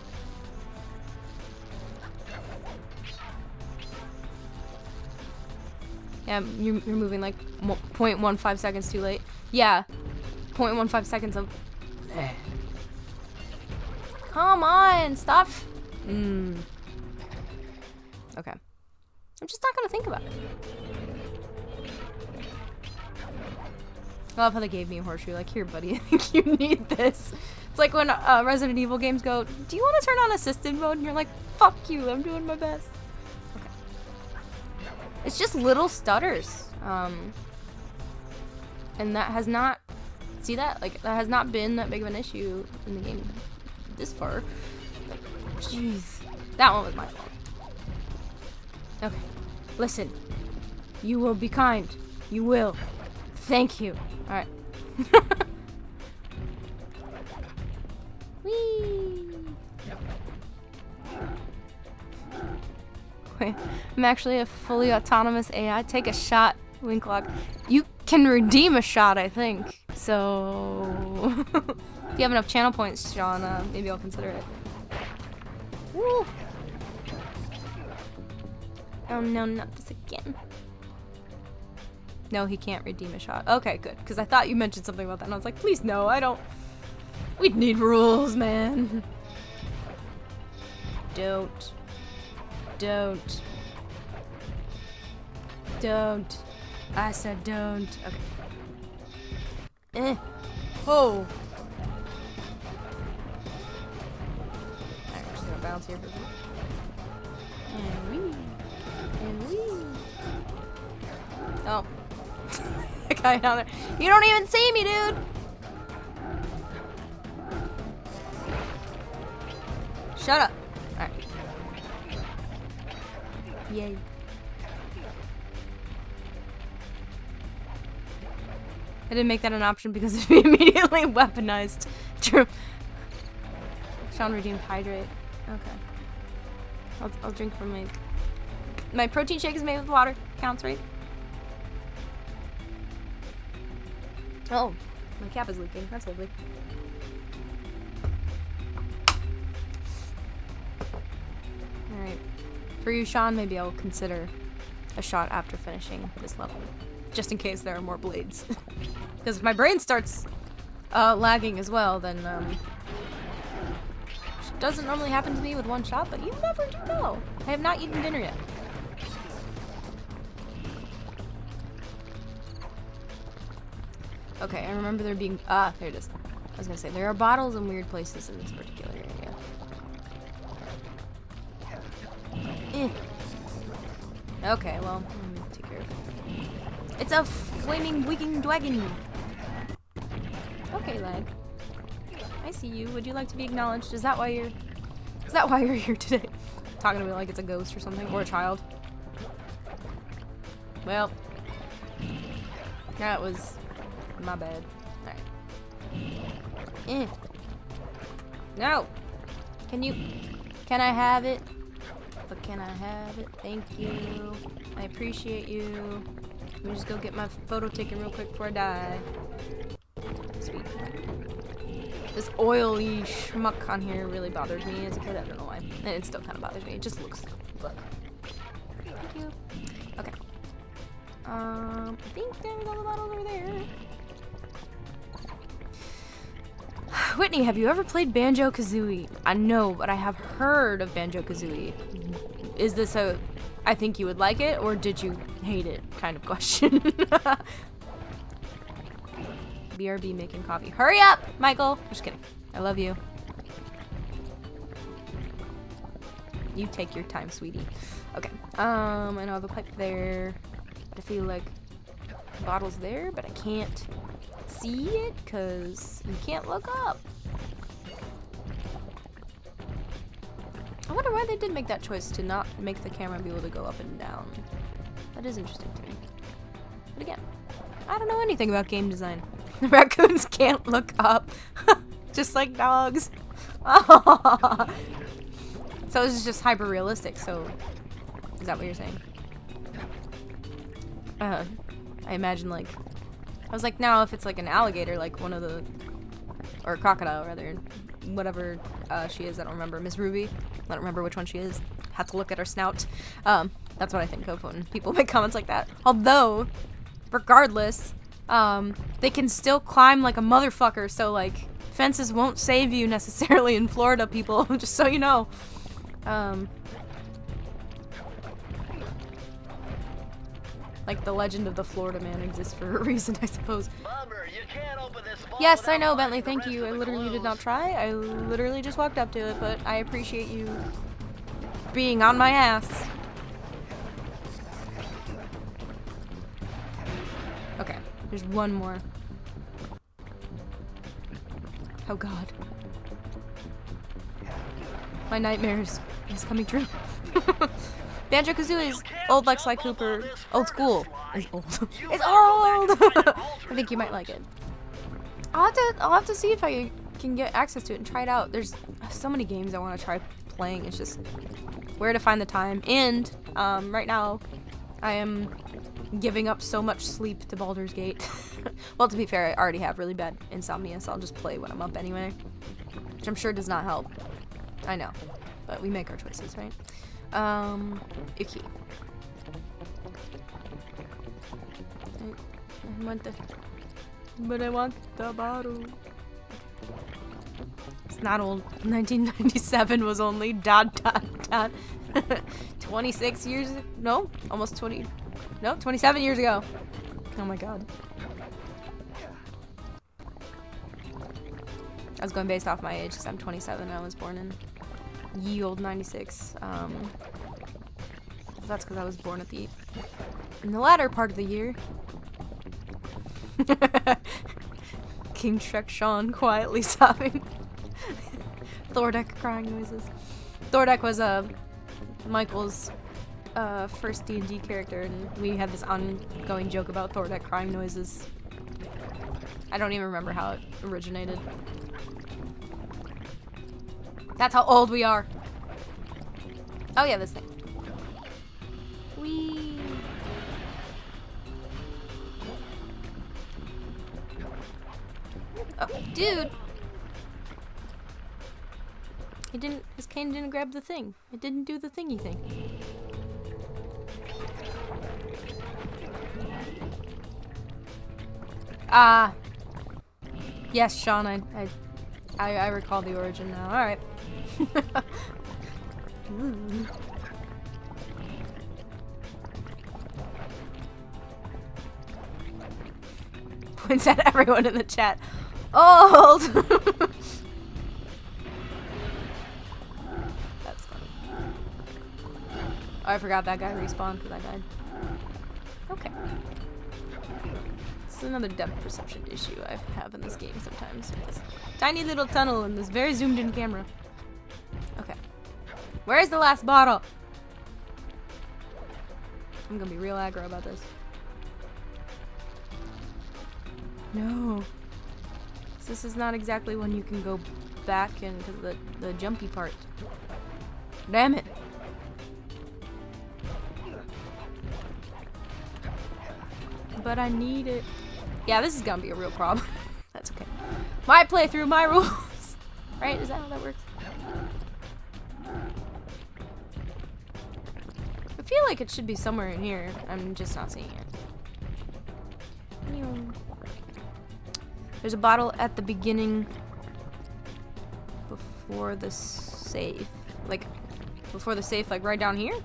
Yeah, you're moving like 0.15 seconds too late. Yeah, 0.15 seconds of... Come on, stop! Okay. I'm just not gonna think about it. I love how they gave me a horseshoe. Like, here, buddy, I think you need this. It's like when Resident Evil games go, do you want to turn on assisted mode? And you're like, fuck you, I'm doing my best. Okay. It's just little stutters. And that has not... See that? Like, that has not been that big of an issue in the game this far. Like, jeez. That one was my fault. Okay. Listen. You will be kind. You will. Thank you. Alright. Whee! Wait, I'm actually a fully autonomous AI. Take a shot, Winklock. You can redeem a shot, I think. So... if you have enough channel points, Sean, maybe I'll consider it. Woo! Oh no, not this again. No, he can't redeem a shot. Okay, good. Because I thought you mentioned something about that, and I was like, please no, I don't... We need rules, man. Don't. Don't. Don't. I said don't. Okay. Oh. Alright, we're just gonna bounce here for a bit. And wee. And wee. Oh. That guy down there. You don't even see me, dude! Shut up. Alright. Yay. I didn't make that an option because it'd be immediately weaponized. True. Sean redeemed hydrate. Okay. I'll drink from my protein shake is made with water. Counts, right? Oh, my cap is leaking. That's lovely. Alright. For you, Sean, maybe I'll consider a shot after finishing this level. Just in case there are more blades. Because if my brain starts lagging as well, then which doesn't normally happen to me with one shot, but you never do know. I have not eaten dinner yet. Okay, I remember there being... Ah, there it is. I was gonna say, there are bottles in weird places in this particular area. Okay, well, let me take care of it. It's a flaming wigging dragon! Okay, lag. I see you. Would you like to be acknowledged? Is that why you're here today? Talking to me like it's a ghost or something, or a child. Well, that was my bad. Alright. No! Can I have it? But can I have it? Thank you. I appreciate you. Let me just go get my photo taken real quick before I die. Sweet. This oily schmuck on here really bothered me as a kid. I don't know why. And it still kind of bothers me. It just looks... Look. Thank you. Okay. I think there's all the bottles over there. Whitney, have you ever played Banjo-Kazooie? I know, but I have heard of Banjo-Kazooie. Is this a I think you would like it, or did you hate it kind of question? BRB making coffee. Hurry up, Michael! Just kidding. I love you. You take your time, sweetie. Okay. I know I have a pipe there. But I feel like the bottle's there, but I can't see it because you can't look up. I wonder why they did make that choice to not make the camera be able to go up and down. That is interesting to me. But again, I don't know anything about game design. Raccoons can't look up. Just like dogs. So this is just hyper realistic, so is that what you're saying? I imagine like I was like, now if it's like an alligator, like one of the or a crocodile rather, whatever she is, I don't remember. Miss Ruby. I don't remember which one she is. Have to look at her snout. That's what I think of when people make comments like that. Although, regardless, they can still climb like a motherfucker, so like fences won't save you necessarily in Florida, people, just so you know. Like the legend of the Florida man exists for a reason, I suppose. Bummer, you can't open this vault Yes, I without know, finding Bentley, the thank rest you. of I the literally did not clues. try. I literally just walked up to it, but I appreciate you being on my ass. Okay, there's one more. Oh god. My nightmare is coming true. Banjo-Kazooie is old like Sly Cooper. Old school. Is old. It's old! I think you might like it. I'll have to see if I can get access to it and try it out. There's so many games I want to try playing. It's just where to find the time. And right now, I am giving up so much sleep to Baldur's Gate. Well, to be fair, I already have really bad insomnia, so I'll just play when I'm up anyway. Which I'm sure does not help. I know. But we make our choices, right? Icky. I want the... But I want the bottle. It's not old. 1997 was only ... 26 years... No? Almost 20... No, 27 years ago. Oh my god. I was going based off my age because I'm 27. I was born in ye old 96. That's because I was born at in the latter part of the year. King Shrek Sean quietly sobbing. Thordeck crying noises. Thordeck was Michael's first D&D character, and we had this ongoing joke about Thordeck crying noises. I don't even remember how it originated. That's how old we are. Oh yeah, this thing. Whee! Oh, dude! His cane didn't grab the thing. It didn't do the thingy thing. Ah. Yes, Sean, I recall the origin now. Alright. Points at everyone in the chat. Old! That's funny. Oh, I forgot that guy respawned because I died. Okay. This is another depth perception issue I have in this game sometimes. This tiny little tunnel and this very zoomed in camera. Okay. Where's the last bottle? I'm gonna be real aggro about this. No. This is not exactly one you can go back in because of the jumpy part. Damn it. But I need it. Yeah, this is gonna be a real problem. That's okay. My playthrough, my rules. Right? Is that how that works? I feel like it should be somewhere in here. I'm just not seeing it. There's a bottle at the beginning before the safe. Like, before the safe, like right down here?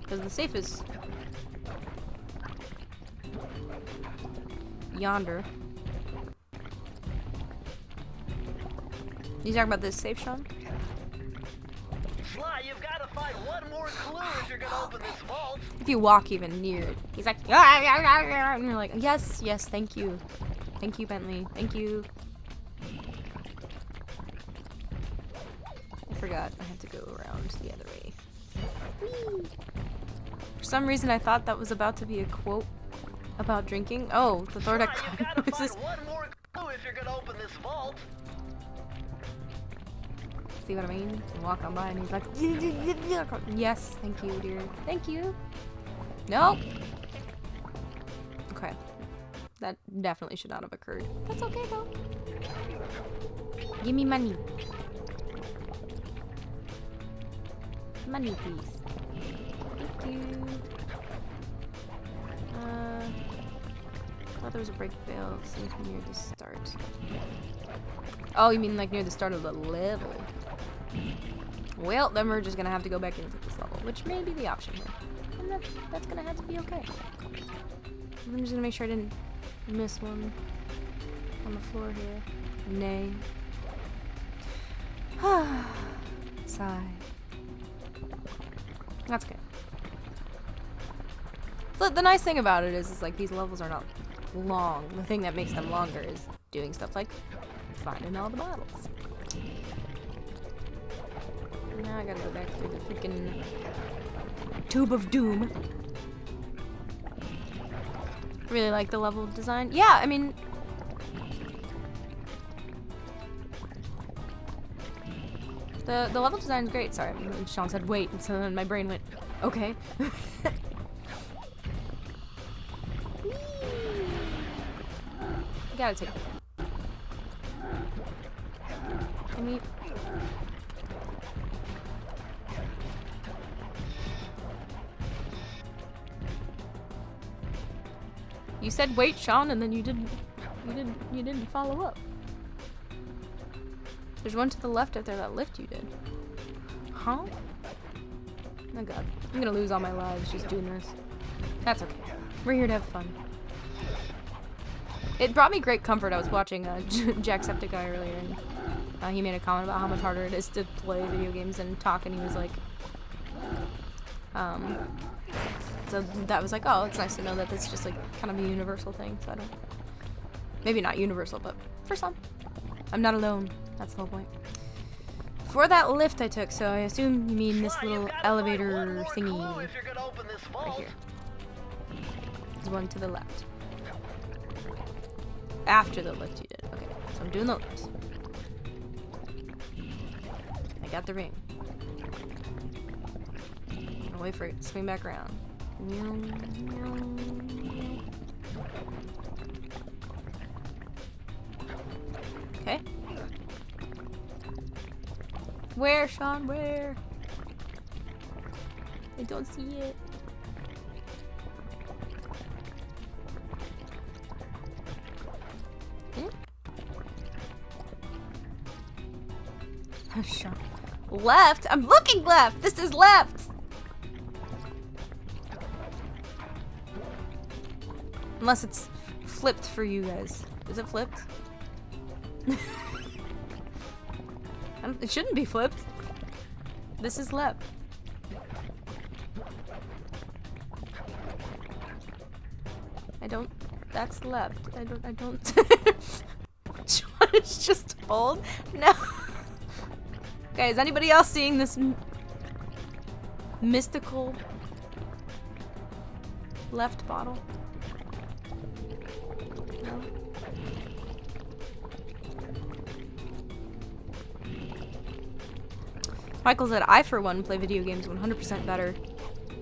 Because the safe is yonder. You talking about this safe, Sean? Sly, you've got to find one more clue if you're gonna open this vault. If you walk even near it. He's like, and you're like, yes, yes, thank you. Thank you, Bentley. Thank you. I forgot. I had to go around the other way. Whee! For some reason, I thought that was about to be a quote. About drinking? Oh, the Thordak Sure, card. you've got to Is this- find one more clue if you're gonna open this vault. See what I mean? And walk on by and he's like, yes, thank you, dear. Thank you. Nope. Okay. That definitely should not have occurred. That's okay though. Give me money. Money, please. Thank you. I thought there was a break fail safe near the start. Oh, you mean like near the start of the level? Well, then we're just gonna have to go back into this level, which may be the option here. And that's gonna have to be okay. I'm just gonna make sure I didn't miss one on the floor here. Nay. Sigh. That's good. So the nice thing about it is like these levels are not long. The thing that makes them longer is doing stuff like finding all the bottles. Now I gotta go back through the freaking Tube of Doom. Really like the level design. Yeah, I mean, the level design is great. Sorry, Sean said wait, and so then my brain went, okay. Gotta take it. I mean, you said wait, Sean, and then you didn't follow up. There's one to the left out there, that lift you did. Huh? Oh god. I'm gonna lose all my lives just doing this. That's okay. We're here to have fun. It brought me great comfort. I was watching Jacksepticeye earlier, and he made a comment about how much harder it is to play video games and talk, and he was like, so that was like, oh, it's nice to know that that's just like kind of a universal thing. So I don't, maybe not universal, but for some, I'm not alone. That's the whole point. For that lift I took, so I assume you mean this little elevator thingy right here. There's one to the left. After the lift you did. Okay, so I'm doing the lift. I got the ring. I'll wait for it to swing back around. Okay. Where, Sean? Where? I don't see it. Sean. Left? I'm looking left! This is left! Unless it's flipped for you guys. Is it flipped? It shouldn't be flipped. This is left. That's left. I don't. Sean is just old? No. Okay, is anybody else seeing this mystical left bottle? No? Michael said, I for one play video games 100% better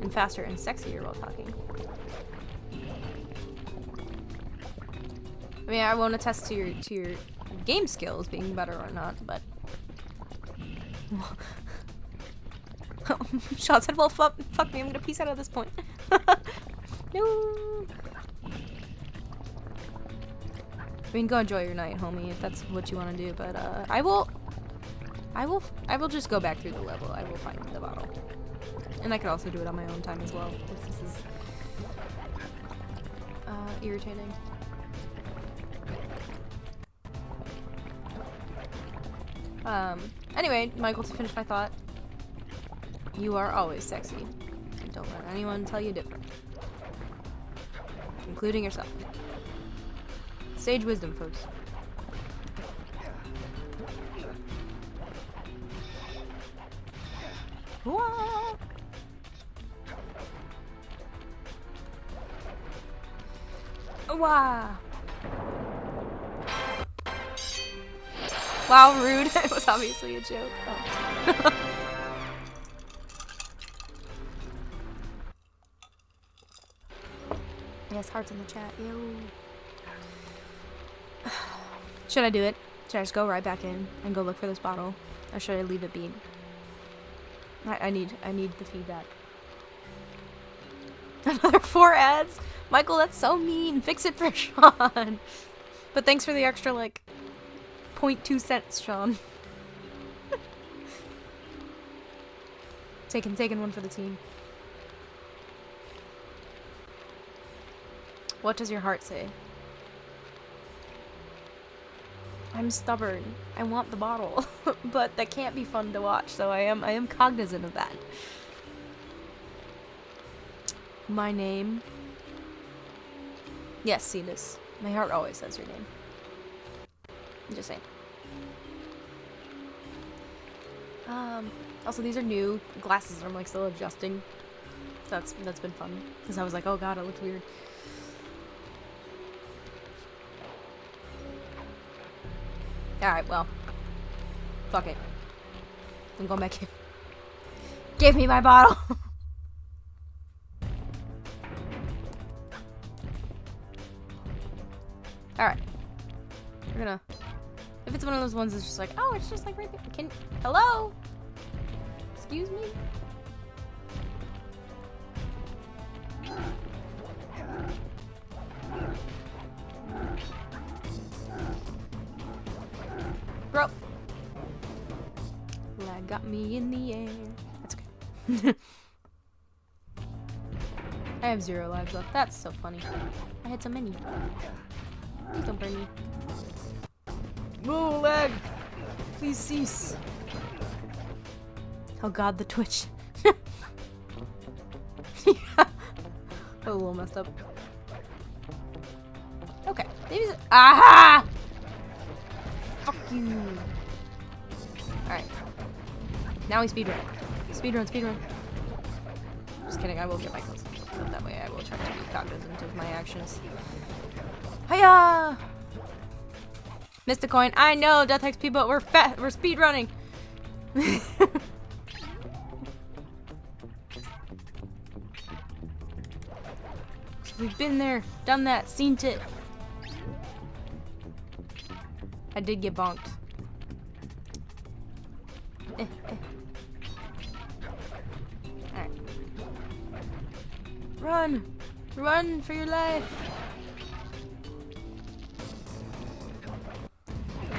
and faster and sexier while talking. I mean, I won't attest to your game skills being better or not, but Sean said, well, fuck me, I'm gonna peace out at this point. No. I mean, go enjoy your night, homie, if that's what you want to do, but I will just go back through the level. I will find the bottle. And I could also do it on my own time as well, if this is irritating. Anyway, Michael, to finish my thought, you are always sexy. And don't let anyone tell you different. Including yourself. Sage wisdom, folks. Whoa! Wow. Wow, rude. It was obviously a joke. Oh. Yes, hearts in the chat. Yo. Should I do it? Should I just go right back in and go look for this bottle? Or should I leave it be? I need the feedback. Another 4 ads? Michael, that's so mean. Fix it for Sean. But thanks for the extra, like, 0.2 cents, Sean. Taking one for the team. What does your heart say? I'm stubborn. I want the bottle. But that can't be fun to watch, so I am cognizant of that. My name? Yes, Cetus. My heart always says your name. I'm just saying. Also these are new glasses. I'm like still adjusting. So that's been fun. Because I was like, oh god, it looks weird. Alright, well. Fuck it. I'm going back in. Give me my bottle! Alright. We're gonna... If it's one of those ones that's just like, oh, it's just like right there. Hello? Excuse me? Bro. Lag got me in the air. That's okay. I have 0 lives left. That's so funny. I had so many. Please don't burn me. Whoa, lag! Please cease. Oh god, the Twitch. Yeah. A little messed up. Okay. Maybe. Aha! Fuck you. Alright. Now we speedrun. Speedrun. Just kidding, I will get my clothes up that way. I will try to be cognizant of my actions. Hiya! Missed a coin. I know, Death XP, but we're speedrunning. We've been there, done that, seen it. I did get bonked. Alright. Run! Run for your life!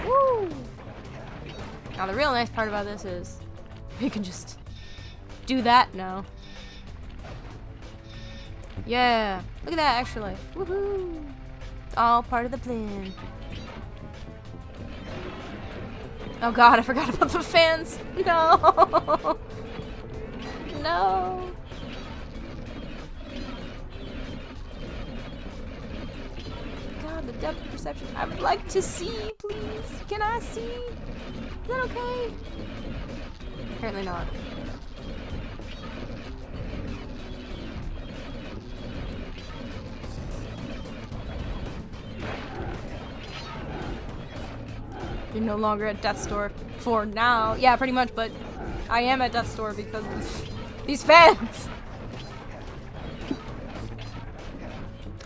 Woo! Now the real nice part about this is we can just do that now. Yeah! Look at that extra life. Woohoo! All part of the plan. Oh god, I forgot about the fans! No! No! God, the depth of perception. I would like to see, please. Can I see? Is that okay? Apparently not. You're no longer at Death's Door for now. Yeah, pretty much, but I am at Death's Door because of these fans!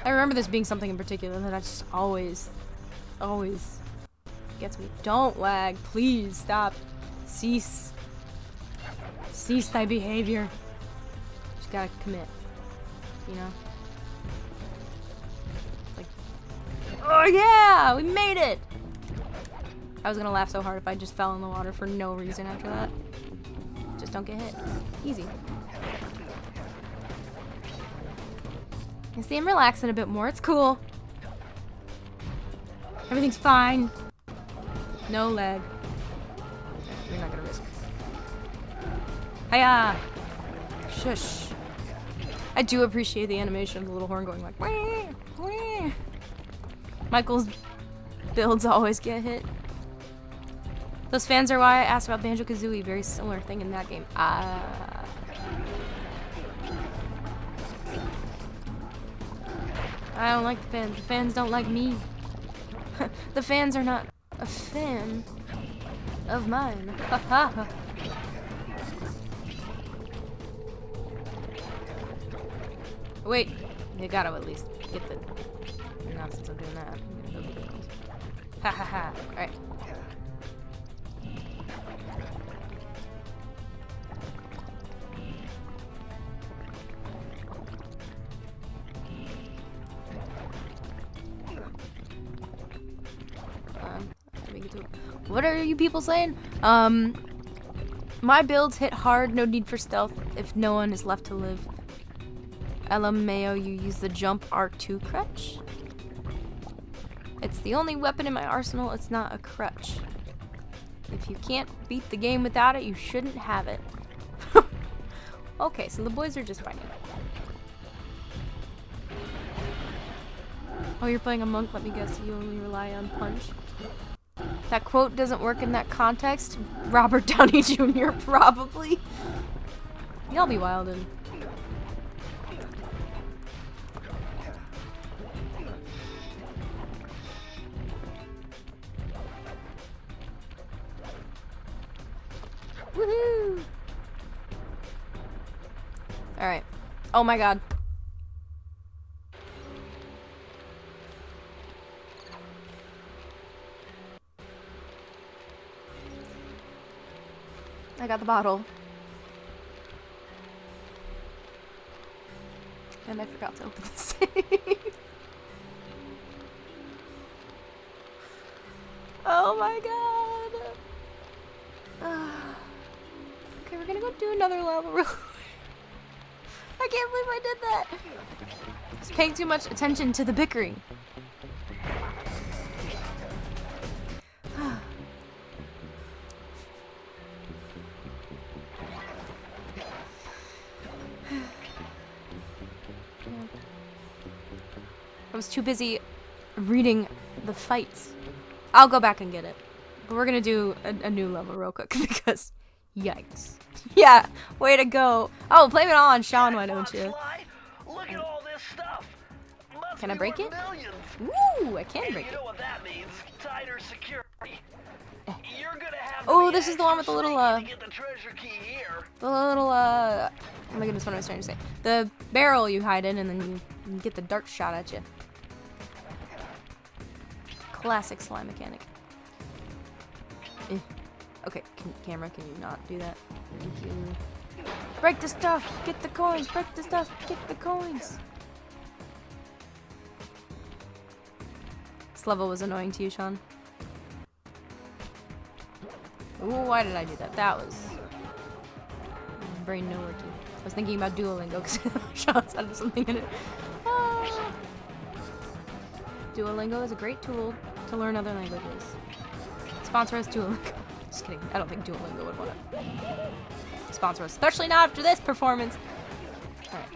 I remember this being something in particular that I just always gets me. Don't lag. Please stop. Cease. Cease thy behavior. Just gotta commit. You know? It's like, oh yeah! We made it! I was gonna laugh so hard if I just fell in the water for no reason after that. Just don't get hit. Easy. I see I'm relaxing a bit more. It's cool. Everything's fine. No lag. You're not gonna risk. Hiya! Shush. I do appreciate the animation of the little horn going like wah, wah. Michael's builds always get hit. Those fans are why I asked about Banjo-Kazooie. Very similar thing in that game. I don't like the fans. The fans don't like me. The fans are not a fan of mine. Haha. Wait, you gotta at least get the. Now since I'm doing that, I'm gonna go get those. Ha ha ha. Alright. What are you people saying? My builds hit hard, no need for stealth if no one is left to live. LMAO, you use the jump R2 crutch? It's the only weapon in my arsenal, it's not a crutch. If you can't beat the game without it, you shouldn't have it. Okay, so the boys are just fighting. Oh, you're playing a monk? Let me guess, you only rely on punch. That quote doesn't work in that context. Robert Downey Jr. probably. Y'all be wildin'. Woohoo! Alright. Oh my god. I got the bottle. And I forgot to open the safe. Oh my god. Okay, we're gonna go do another level real quick. I can't believe I did that. I was paying too much attention to the bickering. I was too busy reading the fights. I'll go back and get it. But we're gonna do a new level real quick because yikes. Yeah, way to go. Oh, blame it all on Sean, why don't you? Look at all this stuff. Can I break it? Millions. Ooh, I can break You it. know what that means? Tighter security. You're gonna have Oh, this is the one with the little to get the treasure key here. the little oh my goodness, what am I trying to say? The barrel you hide in and then you get the dart shot at you. Classic slime mechanic. Okay, camera, can you not do that? Thank you. Break the stuff! Get the coins! Break the stuff! Get the coins! This level was annoying to you, Sean? Ooh, why did I do that? That was... my brain no working. I was thinking about Duolingo because Sean said something in it. Ah. Duolingo is a great tool to learn other languages. Sponsor us, Duolingo. Just kidding. I don't think Duolingo would want to sponsor us, especially not after this performance. Alright.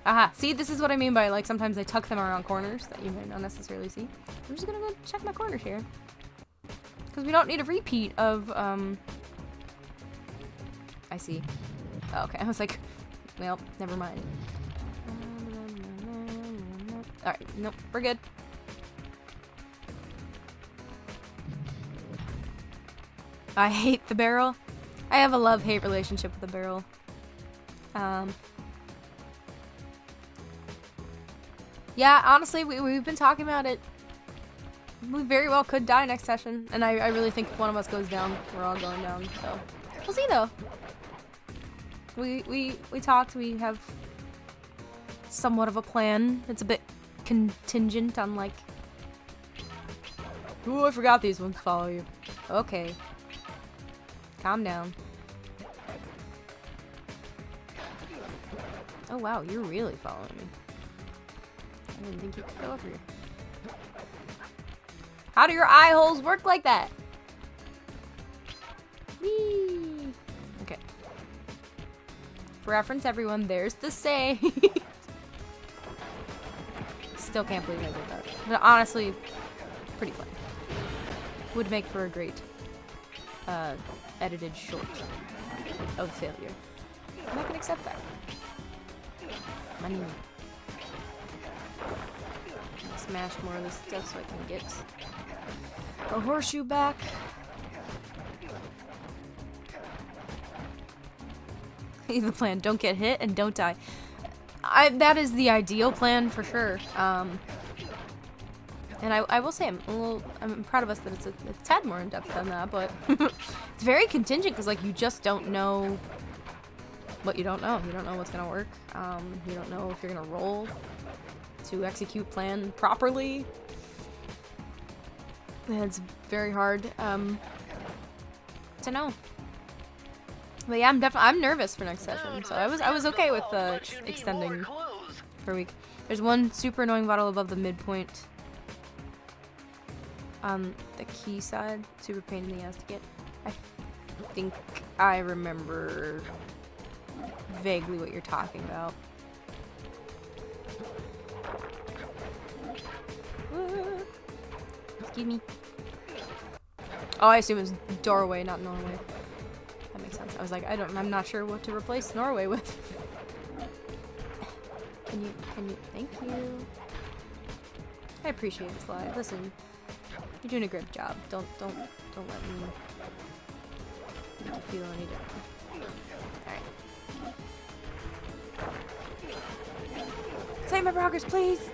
Aha. See, this is what I mean by, like, sometimes I tuck them around corners that you might not necessarily see. I'm just gonna go check my corners here. Because we don't need a repeat of, I see. Oh, okay, I was like, well, never mind. Alright, nope, we're good. I hate the barrel. I have a love-hate relationship with the barrel. Yeah, honestly, we've been talking about it. We very well could die next session, and I really think if one of us goes down, we're all going down, so. We'll see, though. We talked, we have somewhat of a plan. It's a bit contingent on, like... Ooh, I forgot these ones follow you. Okay. Calm down. Oh wow, you're really following me. I didn't think you could go up here. How do your eye holes work like that? Whee! Okay. For reference, everyone, there's the save. Still can't believe I did that. But honestly, pretty fun. Would make for a great edited short of failure. And I can accept that. Money. smash more of this stuff so I can get a horseshoe back. The plan, don't get hit and don't die. That is the ideal plan for sure. And I will say I'm proud of us that it's a tad more in depth than that, but it's very contingent because like you just don't know what you don't know. You don't know what's gonna work. You don't know if you're gonna roll to execute plan properly. And it's very hard to know. But yeah, I'm nervous for next session, so I was okay with extending for a week. There's one super annoying bottle above the midpoint on the key side. Super pain in the ass to get. I think I remember vaguely what you're talking about. Excuse me. Oh, I assume it's doorway, not Norway. That makes sense. I was like, I'm not sure what to replace Norway with. Can you, thank you. I appreciate it, Sly. Listen, you're doing a great job. Don't let me make you feel any different. Alright. Save my progress, please!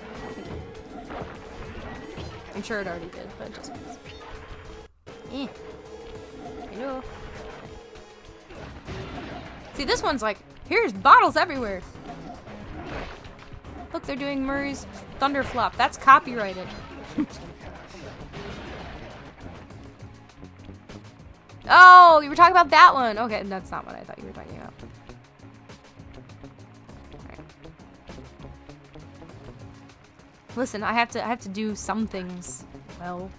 I'm sure it already did, but just please. I know. See, this one's like, here's bottles everywhere. Look, they're doing Murray's Thunderflop. That's copyrighted. Oh, you were talking about that one. Okay, that's not what I thought you were talking about. Right. Listen, I have to do some things. Well,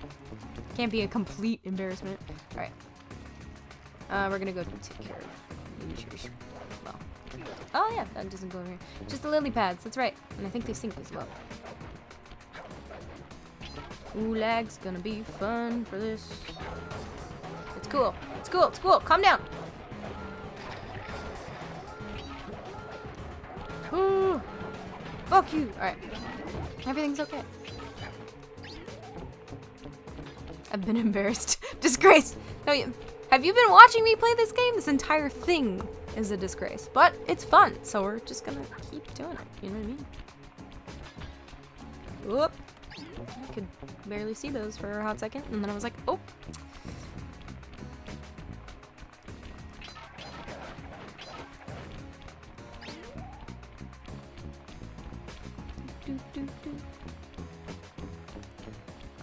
can't be a complete embarrassment. All right. We're gonna go take care of leisures. Well, oh yeah, that doesn't go over here. Just the lily pads. That's right, and I think they sink as well. Ooh, lag's gonna be fun for this. It's cool. It's cool. It's cool. Calm down. Ooh. Fuck you. Alright. Everything's okay. I've been embarrassed. Disgraced. No, have you been watching me play this game? This entire thing is a disgrace. But it's fun, so we're just gonna keep doing it. You know what I mean? Whoop. I could barely see those for a hot second, and then I was like, oh.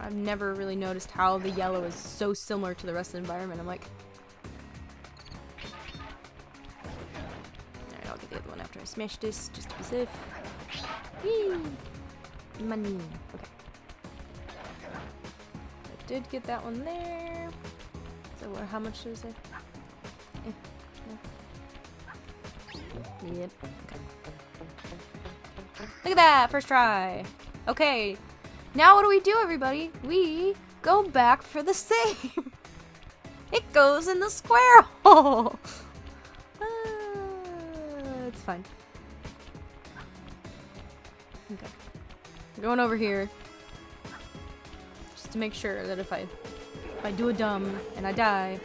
I've never really noticed how the yellow is so similar to the rest of the environment. I'm like, alright, I'll get the other one after I smash this, just to be safe. Whee! Money. Okay. I did get that one there. So how much did I say? Yep. Okay. Look at that! First try! Okay. Now what do we do, everybody? We go back for the save. It goes in the square hole. It's fine. Okay. We're going over here. Just to make sure that if I do a dumb and I die.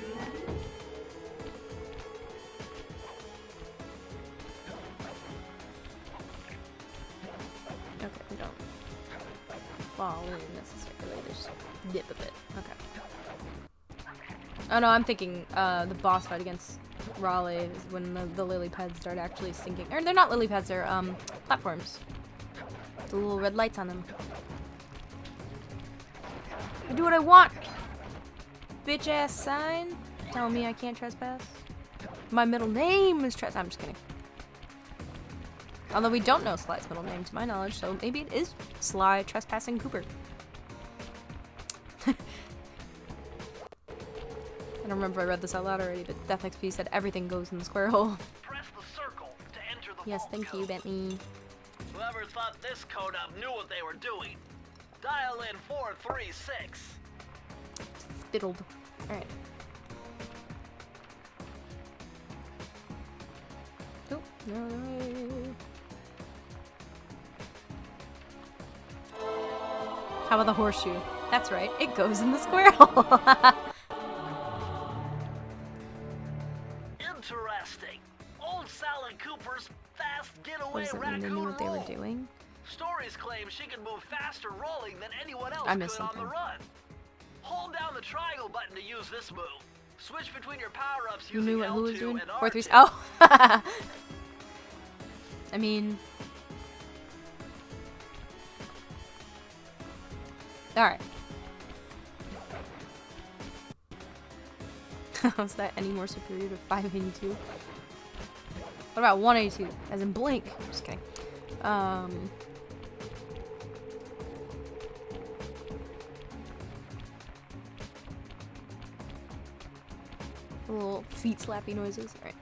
Okay, we don't fall in necessarily, just dip a bit. Okay. Oh no, I'm thinking the boss fight against Raleigh is when the lily pads start actually sinking. Or they're not lily pads, they're platforms. The little red lights on them. I do what I want! Bitch ass sign. Tell me I can't trespass. My middle name is I'm just kidding. Although we don't know Sly's middle name to my knowledge, so maybe it is Sly Trespassing Cooper. I don't remember if I read this out loud already, but Death XP said everything goes in the square hole. Press the circle to enter the Yes, vault thank you, code. Bentley. Whoever thought this code up knew what they were doing. Dial in 436. Spittled. Alright. Oh, no. How about the horseshoe? That's right, it goes in the square hole. Interesting. Old Sally Cooper's fast What getaway does it mean? They knew what they were doing? Stories claim she can move faster rolling than anyone else I could missed on the something. run. Hold down the triangle button to use this move. Switch between your power-ups Who using knew what who was L2 doing? and 4 3. R2. Oh. I mean. All right. Was that any more superior to 582? What about 182? As in blink. Just kidding. Little feet slappy noises. Alright.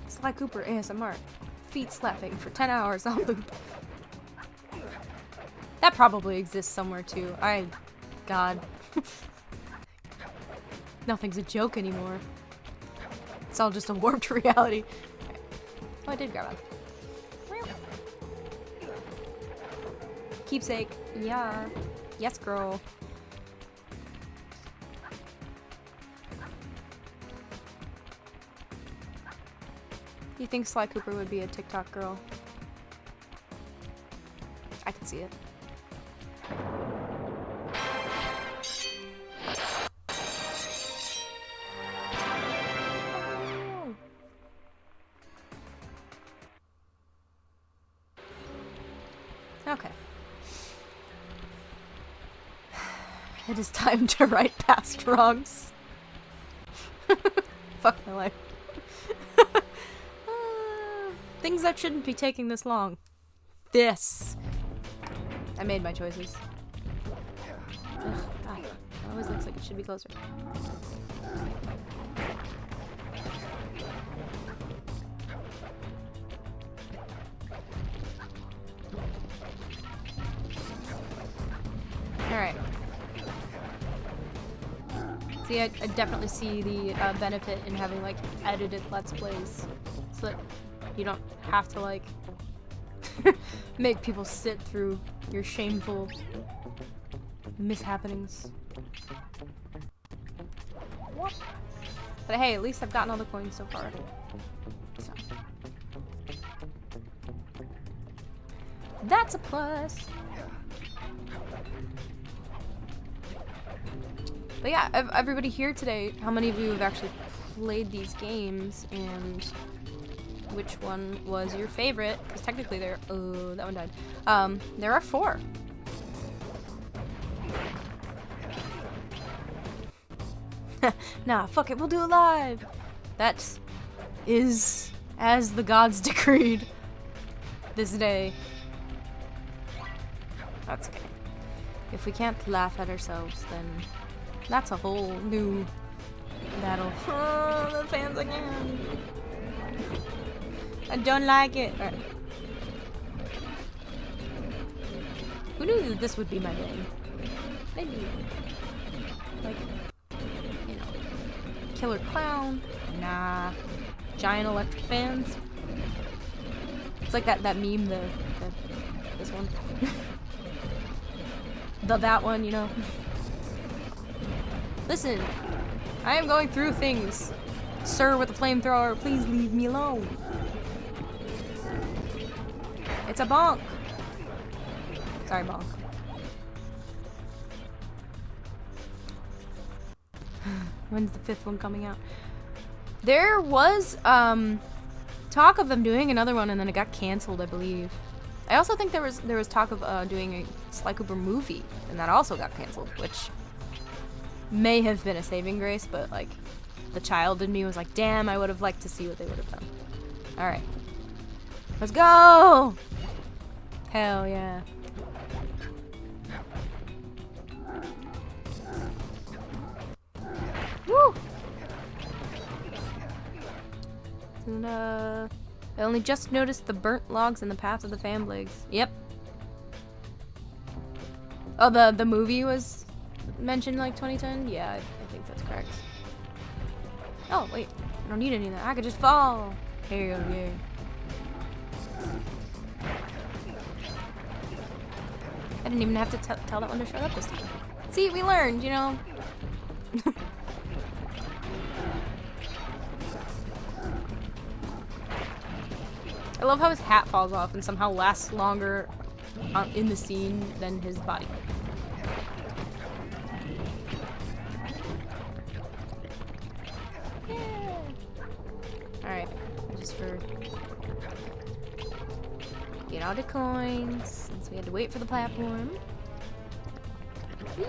Sly Cooper ASMR. Feet slapping for 10 hours on loop. That probably exists somewhere too. God. Nothing's a joke anymore. It's all just a warped reality. Right. Oh, I did grab one. Keepsake. Yeah. Yes, girl. Do you think Sly Cooper would be a TikTok girl? I can see it. Okay. It is time to right past wrongs. Fuck my life. Things that shouldn't be taking this long. This. I made my choices. Ugh, God. It always looks like it should be closer. Alright. See, I definitely see the benefit in having, like, edited Let's Plays. So that you don't have to, like, make people sit through your shameful mishappenings. But hey, at least I've gotten all the coins so far. So. That's a plus! But yeah, everybody here today, how many of you have actually played these games, and which one was your favorite? Because technically there, oh, that one died. There are 4. Nah, fuck it, we'll do it live! That is as the gods decreed this day. That's okay. If we can't laugh at ourselves, then that's a whole new battle. Oh, the fans again. I don't like it. Right. Who knew that this would be my day? Maybe. Like, you know, killer clown. Nah. Giant electric fans. It's like that meme, this one. That one, you know. Listen, I am going through things. Sir with the flamethrower, please leave me alone. It's a bonk. Sorry, bonk. When's the 5th one coming out? There was talk of them doing another one, and then it got canceled, I believe. I also think there was talk of doing a Sly Cooper movie, and that also got canceled, which may have been a saving grace, but like the child in me was like, damn, I would have liked to see what they would have done. Alright. Let's go! Hell yeah. Woo! And I only just noticed the burnt logs in the path of the fan blades. Yep. Oh, the movie was mentioned like 2010? Yeah, I think that's correct. Oh, wait. I don't need any of that. I could just fall. Hell yeah. I didn't even have to tell that one to shut up this time. See, we learned, you know. I love how his hat falls off and somehow lasts longer in the scene than his body. Yeah. Alright, just for... Get all the coins, since we had to wait for the platform. Whee!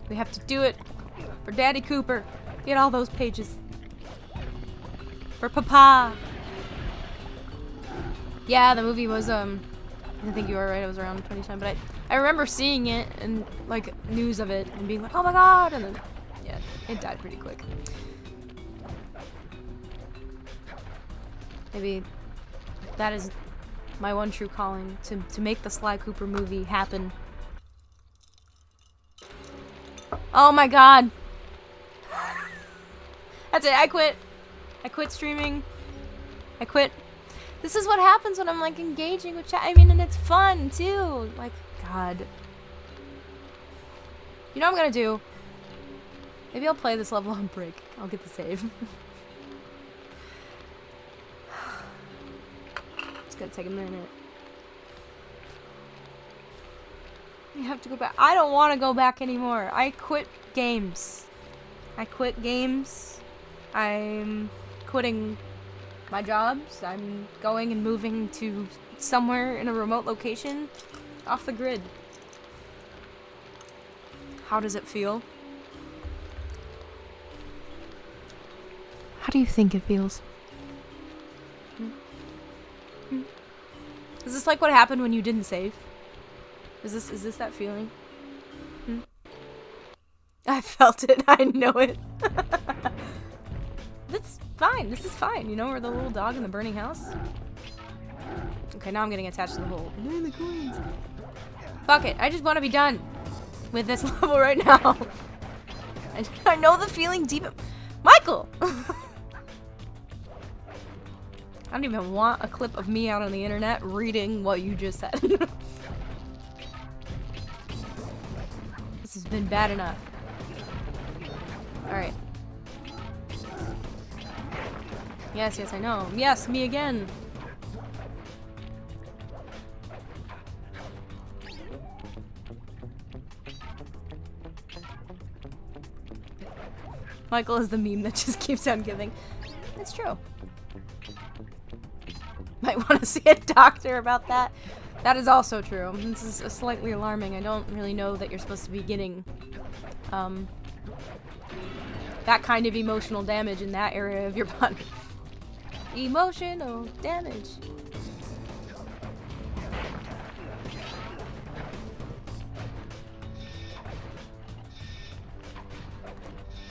We have to do it for Daddy Cooper. Get all those pages. For Papa. Yeah, the movie was, I think you were right, it was around 2010, but I remember seeing it and, like, news of it and being like, oh my god, and then, yeah, it died pretty quick. Maybe that is my one true calling, to make the Sly Cooper movie happen. Oh my god. That's it, I quit. I quit streaming. I quit. This is what happens when I'm like engaging with chat. I mean, and it's fun too. Like, god. You know what I'm gonna do? Maybe I'll play this level on break. I'll get the save. It's gonna take a minute. You have to go back. I don't want to go back anymore. I quit games. I quit games. I'm quitting my jobs. I'm going and moving to somewhere in a remote location off the grid. How does it feel? How do you think it feels? Is this like what happened when you didn't save? Is this that feeling? I felt it. I know it. That's fine. This is fine. You know, we're the little dog in the burning house. Okay, now I'm getting attached to the hole. The coins. Fuck it. I just want to be done with this level right now. I know the feeling deep. Michael! I don't even want a clip of me out on the internet reading what you just said. This has been bad enough. Alright. Yes, I know. Yes, me again. Michael is the meme that just keeps on giving. It's true. Might want to see a doctor about that. That is also true. This is slightly alarming. I don't really know that you're supposed to be getting that kind of emotional damage in that area of your body. Emotional damage.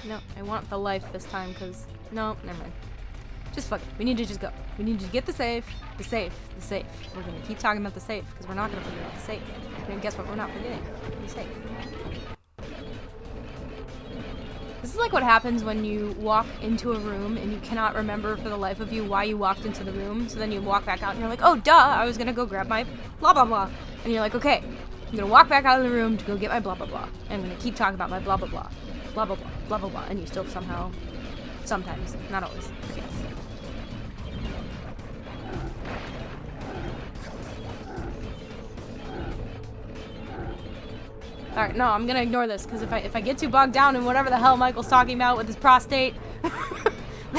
No, I want the life this time, because... No, never mind. Just fuck it. We need to just go. We need to get the safe. The safe. The safe. We're gonna keep talking about the safe, because we're not gonna forget about the safe. And guess what? We're not forgetting. The safe. This is like what happens when you walk into a room and you cannot remember for the life of you why you walked into the room. So then you walk back out and you're like, oh, duh, I was gonna go grab my blah, blah, blah. And you're like, okay, I'm gonna walk back out of the room to go get my blah, blah, blah. And I'm gonna keep talking about my blah, blah, blah. Blah, blah, blah, blah, blah, blah. And you still somehow, sometimes, not always, forget. Alright, no, I'm gonna ignore this, because if I get too bogged down in whatever the hell Michael's talking about with his prostate,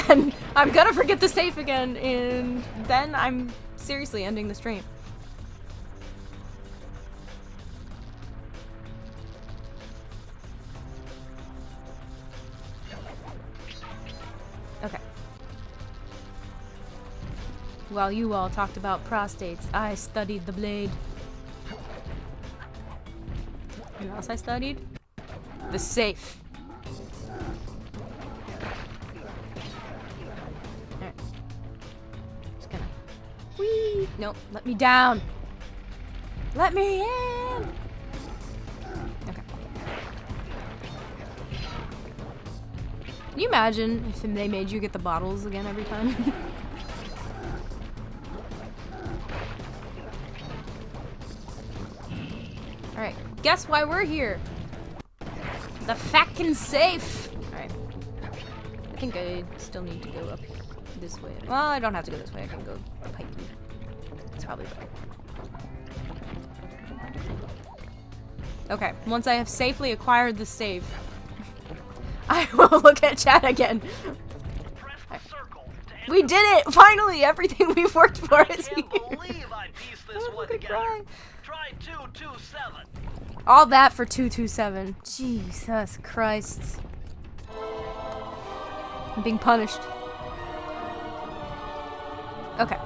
then I'm gonna forget the safe again, and then I'm seriously ending the stream. Okay. While you all talked about prostates, I studied the blade. You know what else I studied? The safe. Alright. Just gonna... Whee! Nope, let me down! Let me in! Okay. Can you imagine if they made you get the bottles again every time? Alright, guess why we're here? The fucking safe! Alright. I think I still need to go up this way. Well, I don't have to go this way. I can go up here. It's probably better. Okay, once I have safely acquired the safe, I will look at chat again. We did it! Finally! Everything we've worked for is here. I'm gonna cry. Try 227. All that for 227. Jesus Christ. I'm being punished. Okay.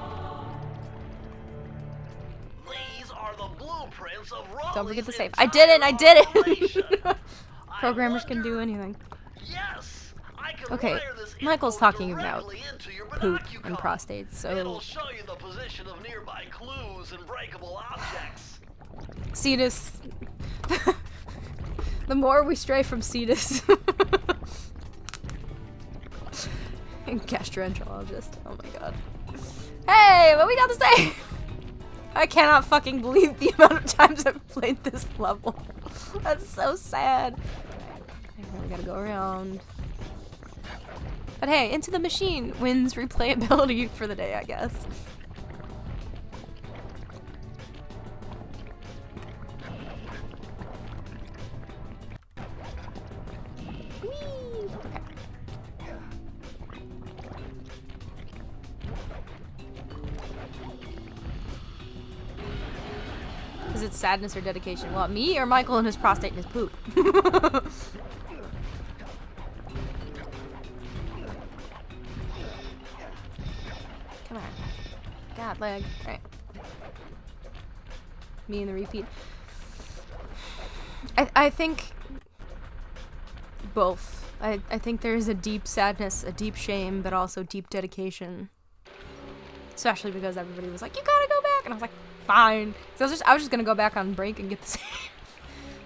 These are the blueprints of Don't forget the Raleigh's safe. I did it! I did it! operation. Programmers can do anything. Yes, I can Okay, wire this Michael's info talking about directly into your poop binocular. and prostate, so It'll show you the position of nearby clues and breakable objects. Cetus. The more we stray from Cetus. Gastroenterologist. Oh my god. Hey, what we got to say? I cannot fucking believe the amount of times I've played this level. That's so sad. I really gotta go around. But hey, Into the Machine wins replayability for the day, I guess. Whee! Okay. Is it sadness or dedication? Well, me or Michael and his prostate and his poop? Come on. God, leg. Alright. Me and the repeat. I think both. I think there's a deep sadness, a deep shame, but also deep dedication. Especially because everybody was like, you gotta go back! And I was like, fine. So I was just gonna go back on break and get the save.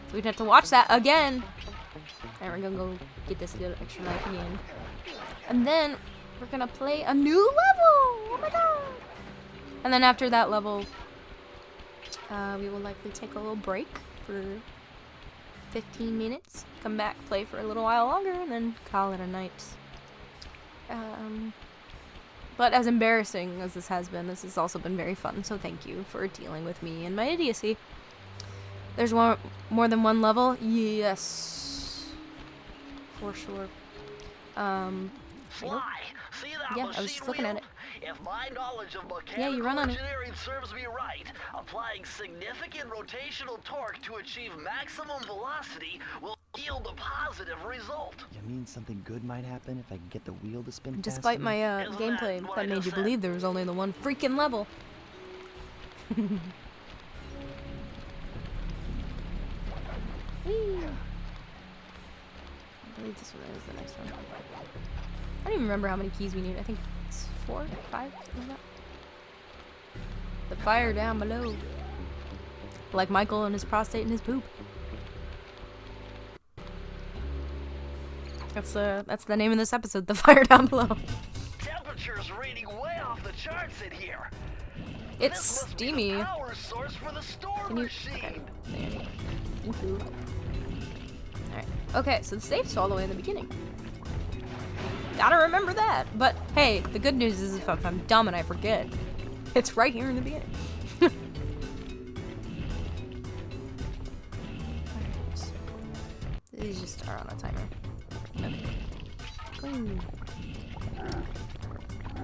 So we'd have to watch that again. And we're gonna go get this little extra life again. And then we're gonna play a new level! Oh my god! And then after that level, we will likely take a little break for 15 minutes. Come back, play for a little while longer, and then call it a night. But as embarrassing as this has been, this has also been very fun, so thank you for dealing with me and my idiocy. There's more than one level? Yes. For sure. Fly. See that yeah, I was just looking at it. If my knowledge of Yeah, you mechanical run on it. engineering serves me right, applying significant rotational torque to achieve maximum velocity will yield a positive result. You mean something good might happen if I can get the wheel to spin Despite faster? my Isn't gameplay that what I that made just you said? believe there was only the one freaking level. Whee! I believe this one is the next one. I don't even remember how many keys we need. I think it's 4, 5, something like that. The fire down below. Like Michael and his prostate and his poop. That's the name of this episode, The Fire Down Below. Temperature's reading way off the charts in here. It's This must be the steamy. power source for the storm Can you? machine. Okay. There. Thank you. Alright. Okay, so the safe's all the way in the beginning. Gotta remember that. But hey, the good news is if I'm dumb and I forget, it's right here in the beginning. These just are on a timer. Okay. Ooh. I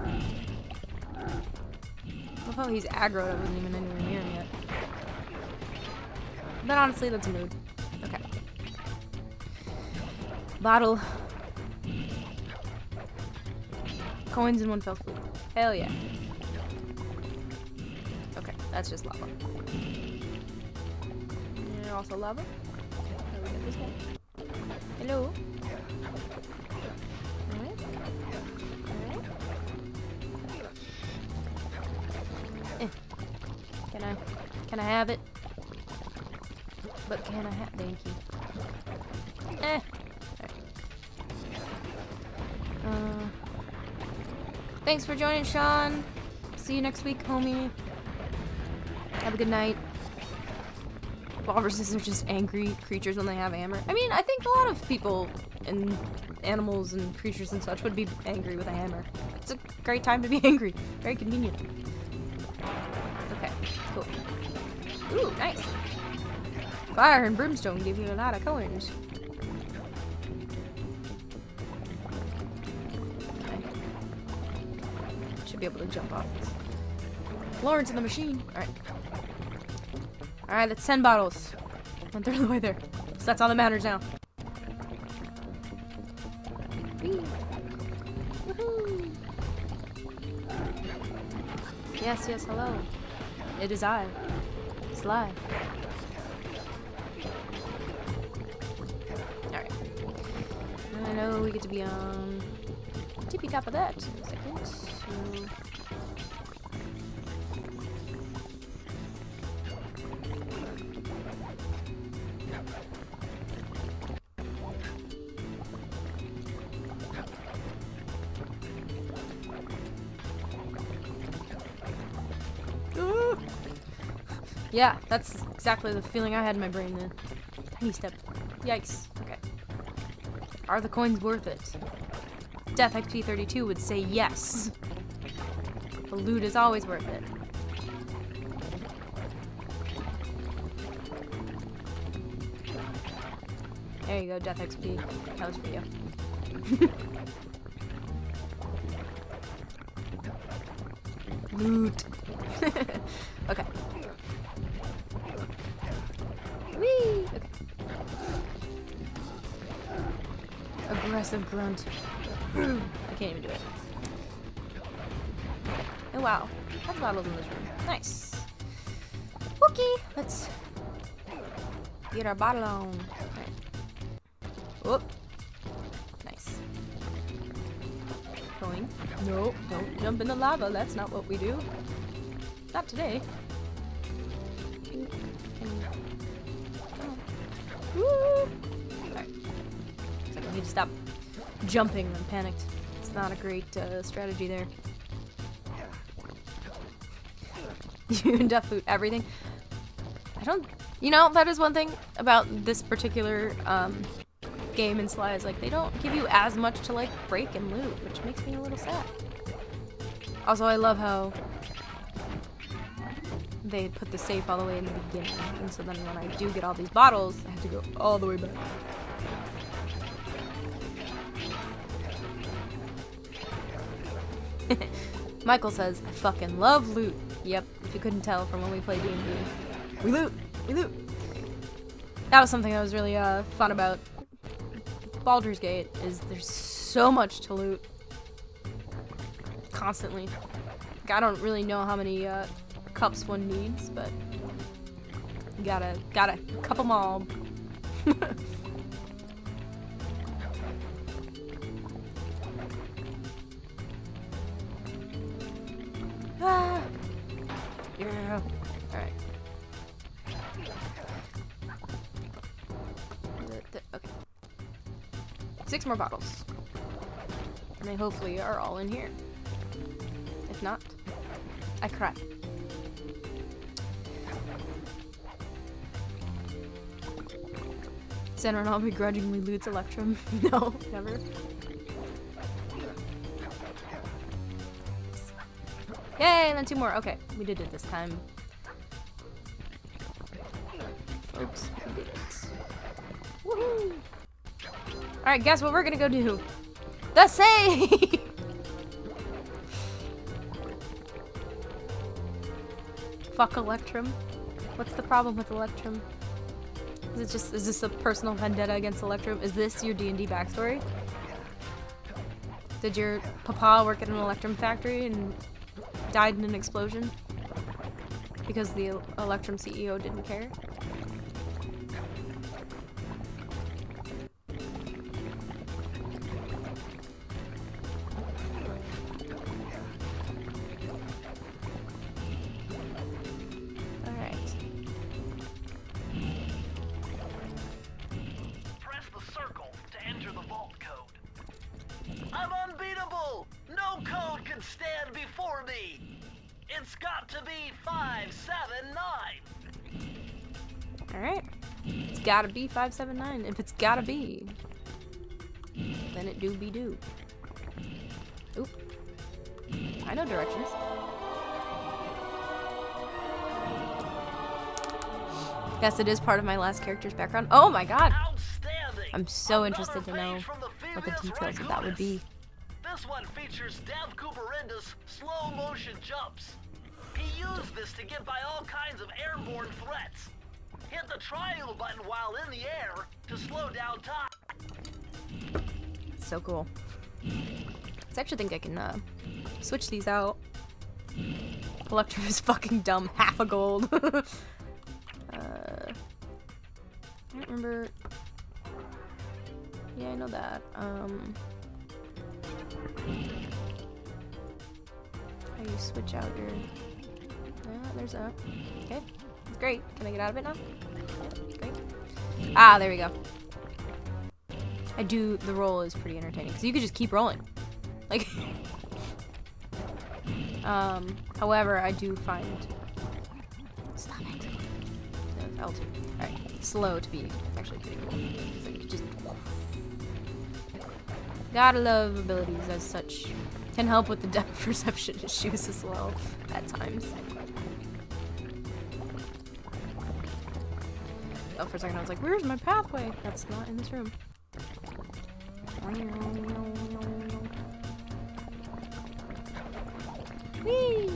love how he's aggroed. I wasn't even anywhere near him yet. But honestly, that's a mood. Okay. Bottle. Coins in one fell swoop. Hell yeah. Okay, that's just lava. And also lava. How do we get this guy? Hello? Alright. Alright. Can I have it? But can I have, thank you. Alright. Thanks for joining, Sean. See you next week, homie. Have a good night. walruses are just angry creatures when they have hammer. I mean, I think a lot of people and animals and creatures and such would be angry with a hammer. It's a great time to be angry. Very convenient. Okay, cool. Ooh, nice. Fire and brimstone give you a lot of coins. Okay. Should be able to jump off this. Florence in the machine. Alright. Alright, that's 10 bottles. Went through the way there. So that's all that matters now. Whee. Woohoo! Yes, yes, hello. It is I. Sly. Alright. I know we get to be on tippy top of that in a second. So yeah, that's exactly the feeling I had in my brain then. Tiny step. Yikes. Okay. Are the coins worth it? Death XP 32 would say yes. The loot is always worth it. There you go, Death XP. That was for you. Loot. Okay. Whee! Okay. Aggressive grunt. I can't even do it. Oh wow. Lots of bottles in this room. Nice. Okay, let's get our bottle on. Right. Whoop. Nice. Going. No, don't jump in the lava. That's not what we do. Not today. Woo! Alright. I need to stop jumping when panicked. It's not a great strategy there. You can death loot everything. I don't... You know, that is one thing about this particular game in Sly is like they don't give you as much to like break and loot, which makes me a little sad. Also, I love how they put the safe all the way in the beginning, and so then when I do get all these bottles, I have to go all the way back. Michael says, I fucking love loot. Yep, if you couldn't tell from when we played D&D. We loot! We loot! That was something that was really fun about Baldur's Gate, is there's so much to loot. Constantly. Like, I don't really know how many cups one needs, but you gotta cup them all. Ah. Yeah. Alright. Okay. 6 more bottles. And they hopefully are all in here. If not, I cry. Zenron begrudgingly loots Electrum. No, never. Yay, and then 2 more. Okay, we did it this time. Folks, we did it. Woohoo! Alright, guess what we're gonna go do? The save! Fuck Electrum. What's the problem with Electrum? Is this a personal vendetta against Electrum? Is this your D&D backstory? Did your papa work at an Electrum factory and died in an explosion? Because the Electrum CEO didn't care? Stand before me. It's got to be 579. Alright. It's gotta be 579. If it's gotta be, then it do be do. Oop. I know directions. Guess it is part of my last character's background. Oh my god! Outstanding. I'm so Another interested to know page from the what the Phoebus details of that would be. This one features Dev Cooperenda's slow motion jumps. He used this to get by all kinds of airborne threats. Hit the triangle button while in the air to slow down time. So cool. I actually think I can switch these out. Electrum is fucking dumb. Half a gold. I don't remember. Yeah, I know that. How you switch out your... Yeah, there's that. Okay, that's great. Can I get out of it now? Yeah, great. Ah, there we go. The roll is pretty entertaining, because you could just keep rolling. Like... however, I do find... Stop it. No, L2. Alright, slow to be actually pretty cool. So you could just... Gotta love abilities as such. Can help with the depth perception issues as well, at times. Oh, for a second I was like, where's my pathway? That's not in this room. Whee!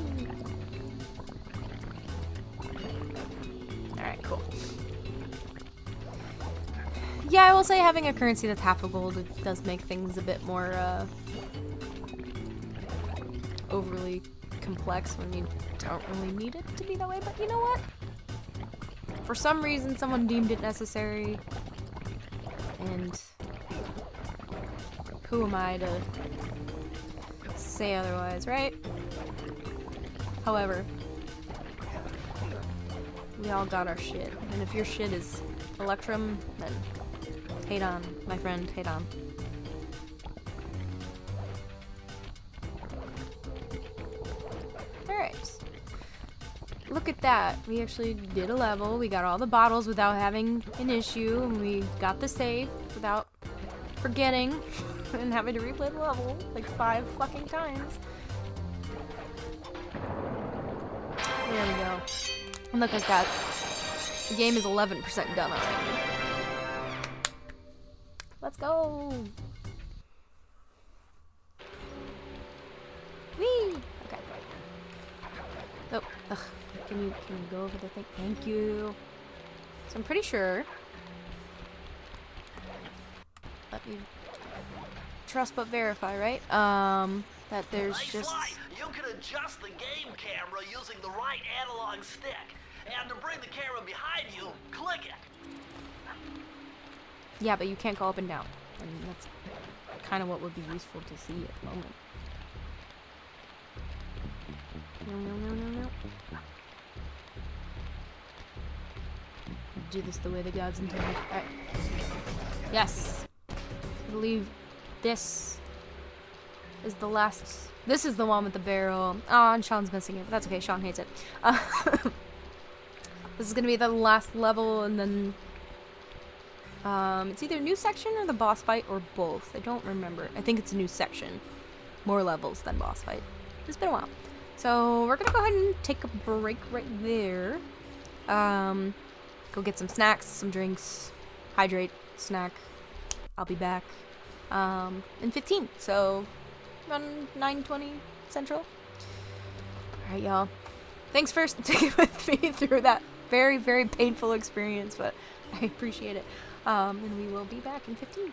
Alright, cool. Yeah, I will say having a currency that's half a gold, it does make things a bit more, overly complex when you don't really need it to be that way, but you know what? For some reason, someone deemed it necessary, and who am I to say otherwise, right? However, we all got our shit, and if your shit is Electrum, then hate on, my friend, hate on. Alright. Look at that. We actually did a level. We got all the bottles without having an issue, and we got the save without forgetting and having to replay the level like 5 fucking times. There we go. And look at that. The game is 11% done already. Let's go! Whee! Okay. Oh, ugh. Can you go over the thing? Thank you. So I'm pretty sure. Let me trust but verify, right? That there's Nice just... fly. You can adjust the game camera using the right analog stick. And to bring the camera behind you, click it. Yeah, but you can't go up and down. And that's kind of what would be useful to see at the moment. No. Do this the way the gods intended. Alright. Yes! I believe this is the last... This is the one with the barrel. Oh, and Sean's missing it, but that's okay. Sean hates it. This is gonna be the last level, and then... it's either a new section or the boss fight, or both. I don't remember. I think it's a new section. More levels than boss fight. It's been a while. So, we're gonna go ahead and take a break right there. Go get some snacks, some drinks, hydrate, snack. I'll be back, in 15. So, around 9:20 Central. Alright, y'all. Thanks for sticking with me through that very, very painful experience, but I appreciate it. And we will be back in 15.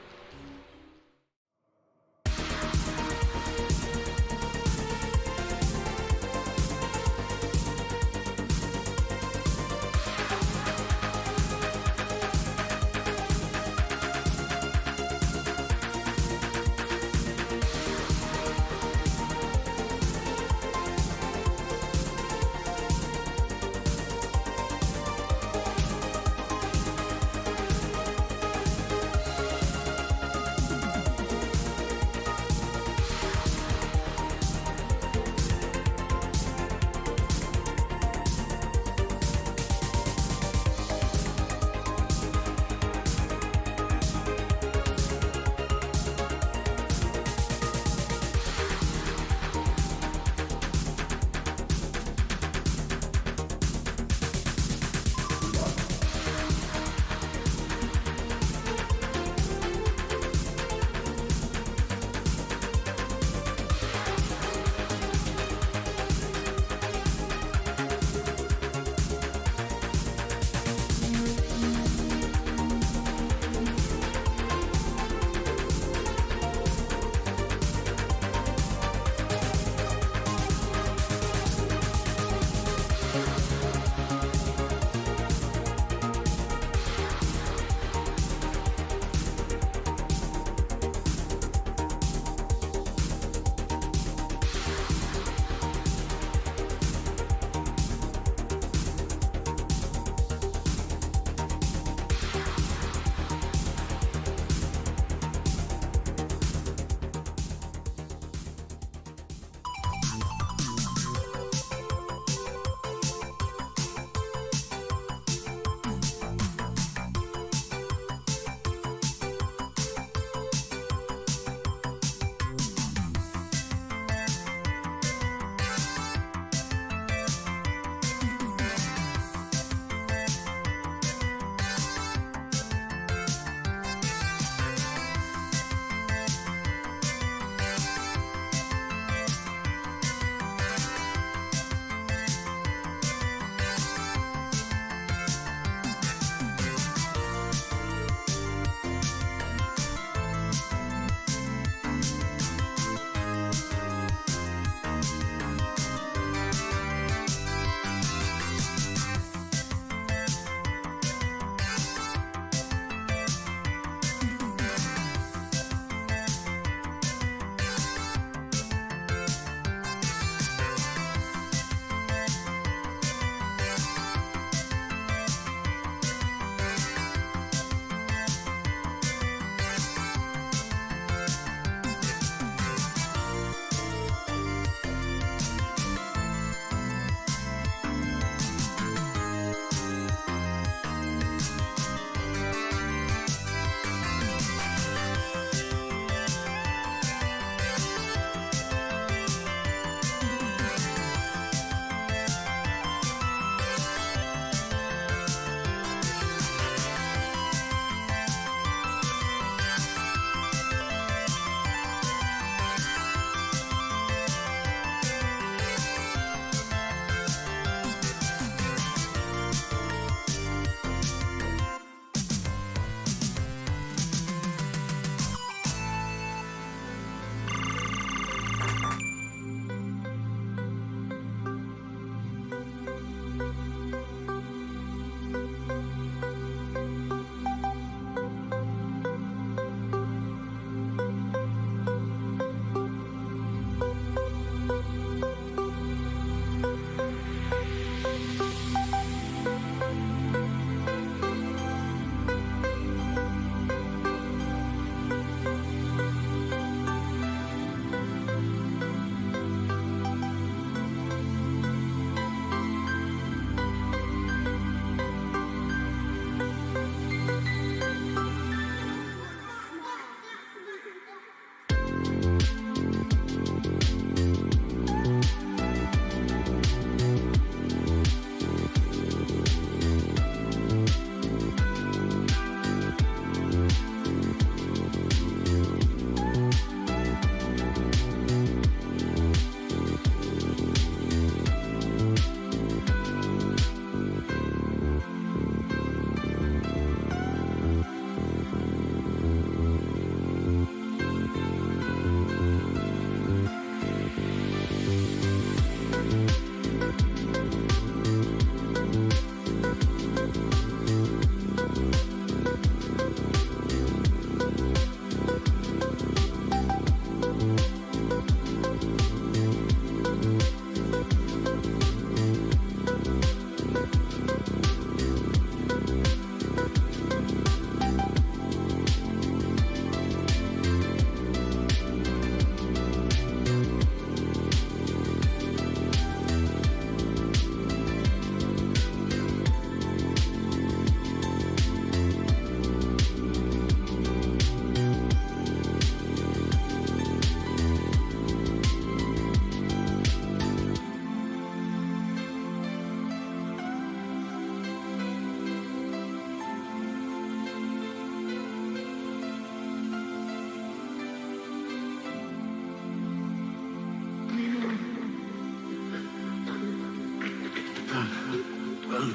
Well,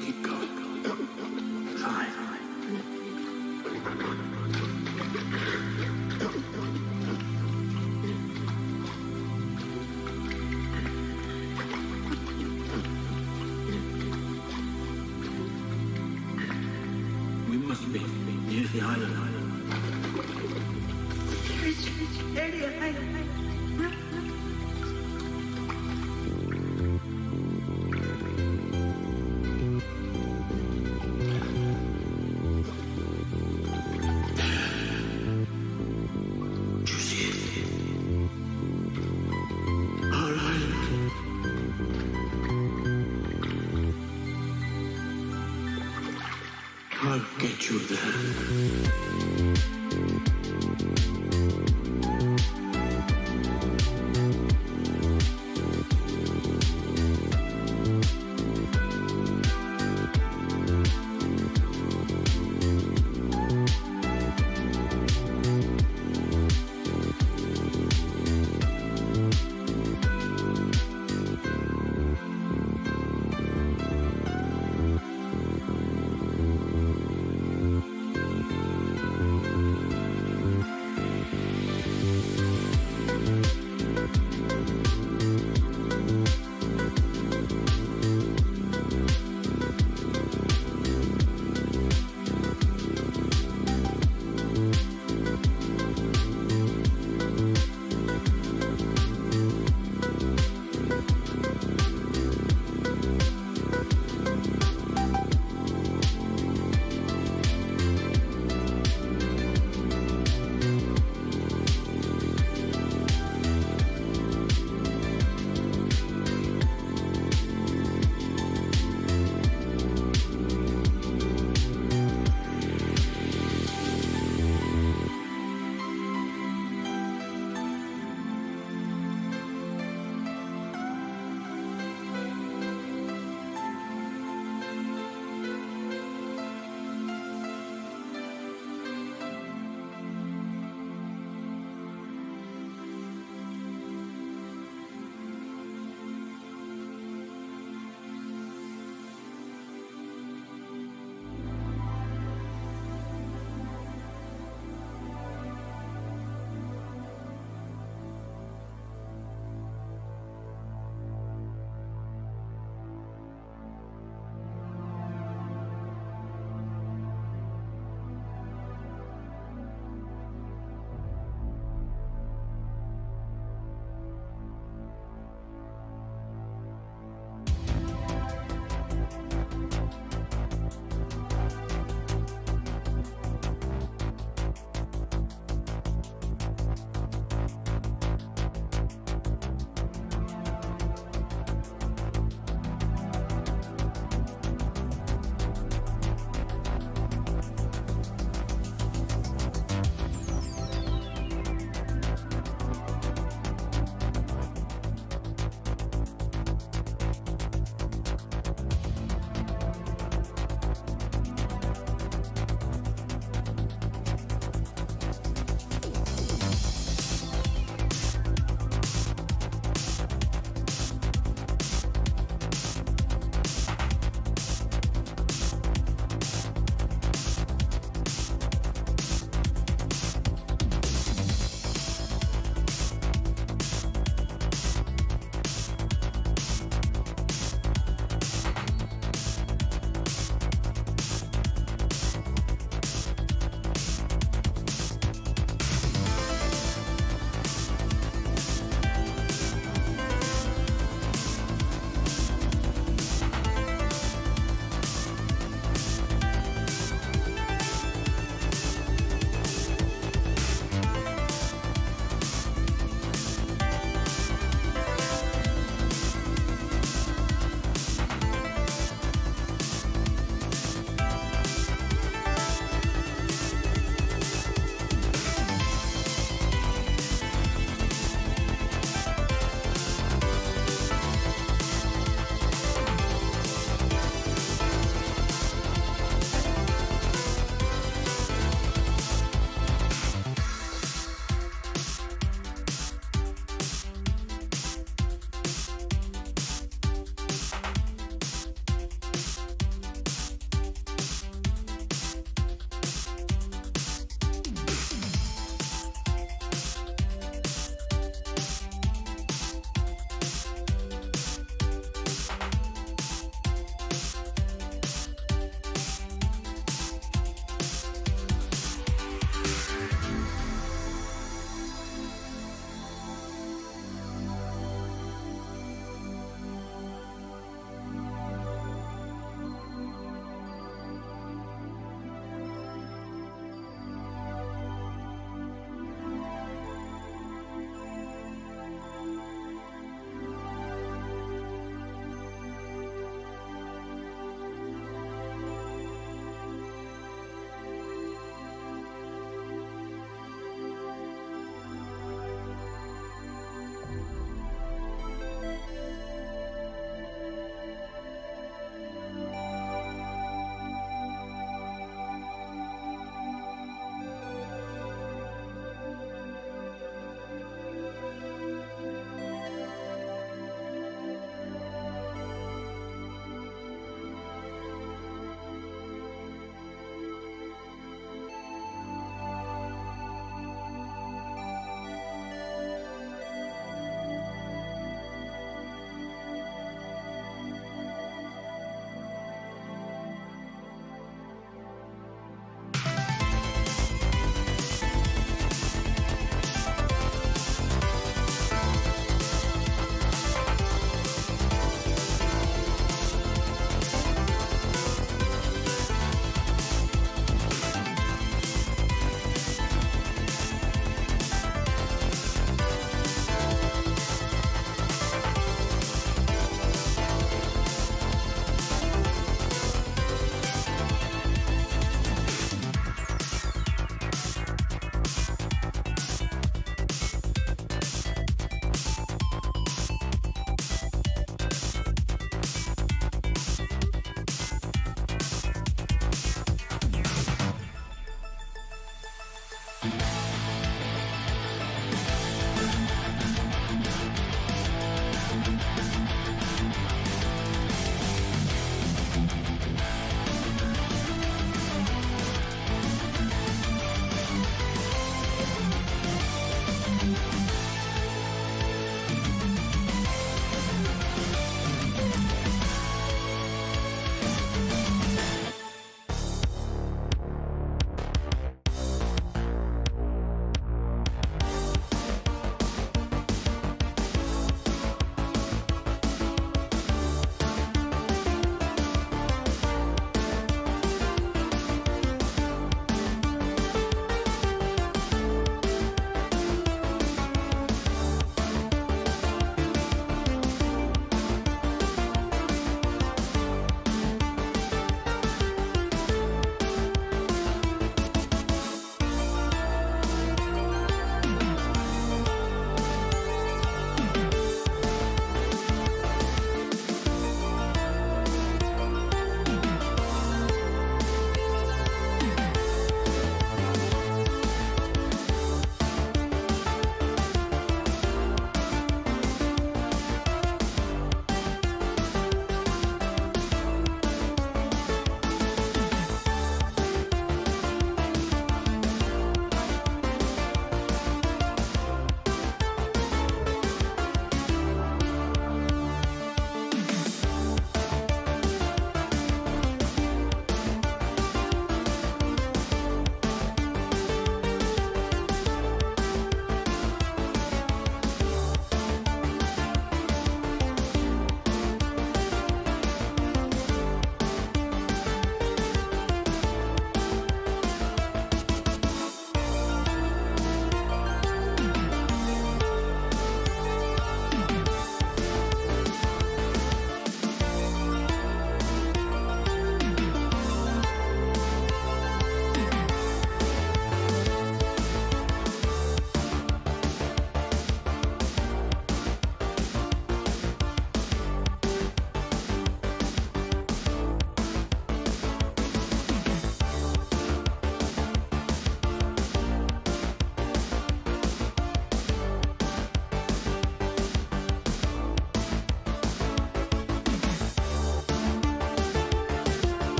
keep going. Try. We must be near the island. I'll get you there.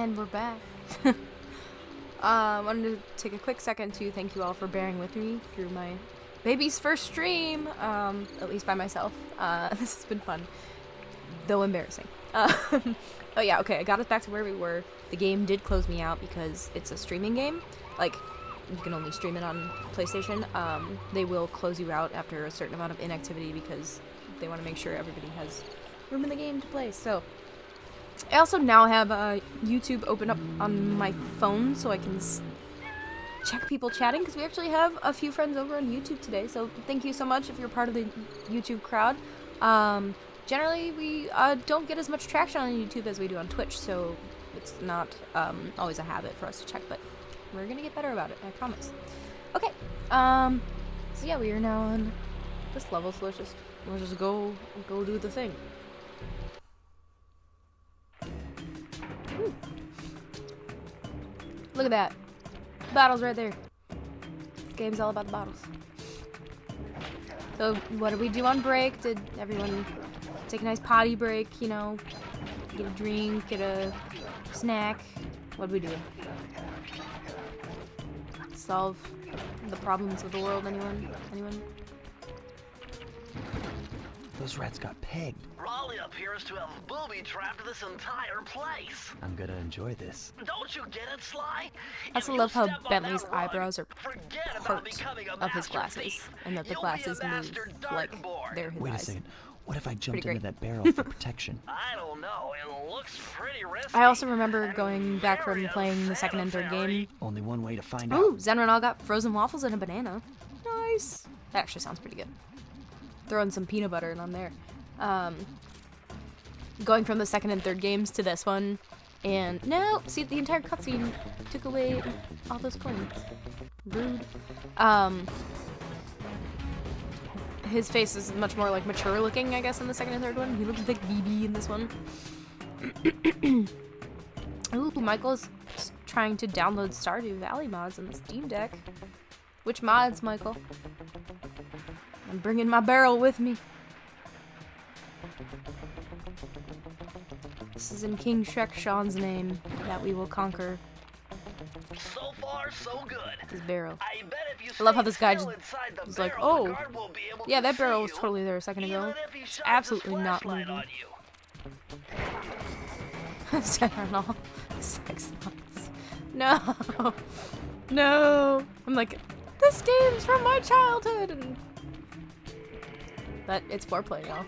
And we're back. Wanted to take a quick second to thank you all for bearing with me through my baby's first stream, at least by myself. This has been fun, though embarrassing. Oh yeah, okay, I got us back to where we were. The game did close me out because it's a streaming game. Like, you can only stream it on PlayStation. They will close you out after a certain amount of inactivity because they want to make sure everybody has room in the game to play. So, I also now have YouTube open up on my phone so I can check people chatting, because we actually have a few friends over on YouTube today. So, thank you so much if you're part of the YouTube crowd. Generally, we don't get as much traction on YouTube as we do on Twitch, so it's not always a habit for us to check, but we're gonna get better about it, I promise. Okay, so yeah, we are now on this level, so let's just go do the thing. Woo. Look at that. Bottles right there. This game's all about the bottles. So, what did we do on break? Did everyone take a nice potty break, you know? Get a drink, get a snack? What did we do? Solve the problems of the world, anyone? Anyone? Those rats got pegged. Raleigh appears to have booby-trapped this entire place. I'm gonna enjoy this. Don't you get it, Sly? I also If love you how step on Bentley's that rug, eyebrows are forget about part becoming a of his master glasses, thief. and that the You'll glasses be a move master like dartboard. they're his Wait a eyes. second. What if I jumped Pretty into great. that barrel for protection? I don't know. It looks pretty risky. I also remember and going back from very playing the second and third unsanitary. game. Only one way to find Ooh, out. Zenron got frozen waffles and a banana. Nice. That actually sounds pretty good. Throwing some peanut butter in on there. Going from the second and third games to this one, and no, see, the entire cutscene took away all those coins. Rude. His face is much more like mature looking, I guess, in the second and third one. He looks like BB in this one. Ooh, Michael's trying to download Stardew Valley mods on the Steam Deck. Which mods, Michael? I'm bringing my barrel with me. This is in King Shrek Sean's name that we will conquer So far, so good. this barrel. I bet if you I love how stay this guy still just inside the was like, barrel, oh, the guard won't be able yeah, to that see barrel was you, totally there a second ago. even if he It's shines absolutely his not flashlight moving. on you. Set on all sex mods. No. No. I'm like, this game's from my childhood. And... But it's Fourplay, y'all.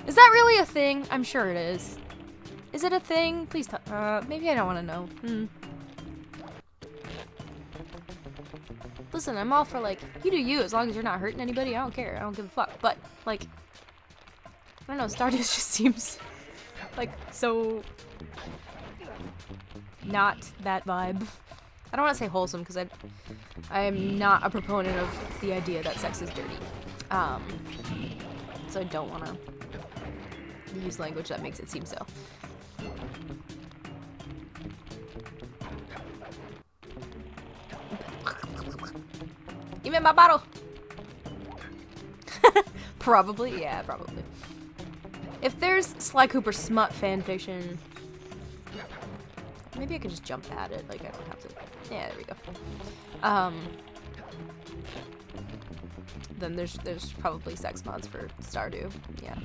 Is that really a thing? I'm sure it is. Is it a thing? Please tell. Maybe I don't want to know. Listen, I'm all for, like, you do you, as long as you're not hurting anybody. I don't care. I don't give a fuck. But, like, I don't know. Stardew just seems like so not that vibe. I don't want to say wholesome because I'm not a proponent of the idea that sex is dirty. So I don't want to use language that makes it seem so. Give me my bottle! Probably, yeah, probably. If there's Sly Cooper smut fanfiction, maybe I could just jump at it, like I don't have to. Yeah, there we go. Then there's probably sex mods for Stardew. Yeah.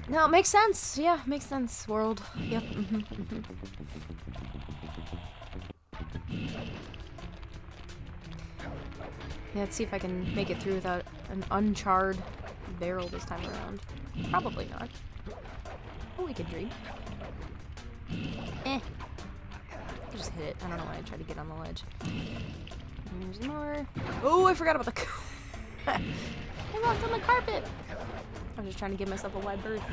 No, it makes sense. Yeah, makes sense. World. Yep. Yeah, let's see if I can make it through without an uncharred barrel this time around. Probably not. But we could dream. I just hit it. I don't know why I tried to get on the ledge. There's more. Oh, I forgot about the... I walked on the carpet! I'm just trying to give myself a wide berth.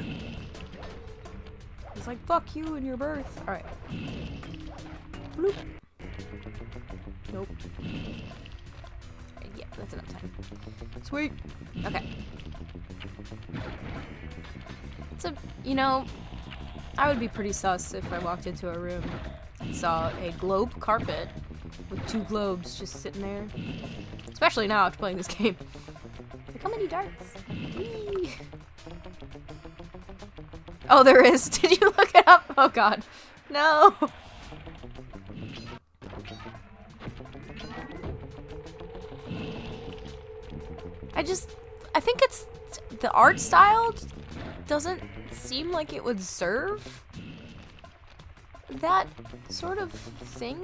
It's like, fuck you and your berth. Alright. Bloop. Nope. Yeah, that's enough time. Sweet! Okay. So, you know, I would be pretty sus if I walked into a room and saw a globe carpet with 2 globes just sitting there. Especially now after playing this game. Like, how many darts? Whee! Oh, there is. Did you look it up? Oh god. No. I think it's the art style doesn't seem like it would serve that sort of thing.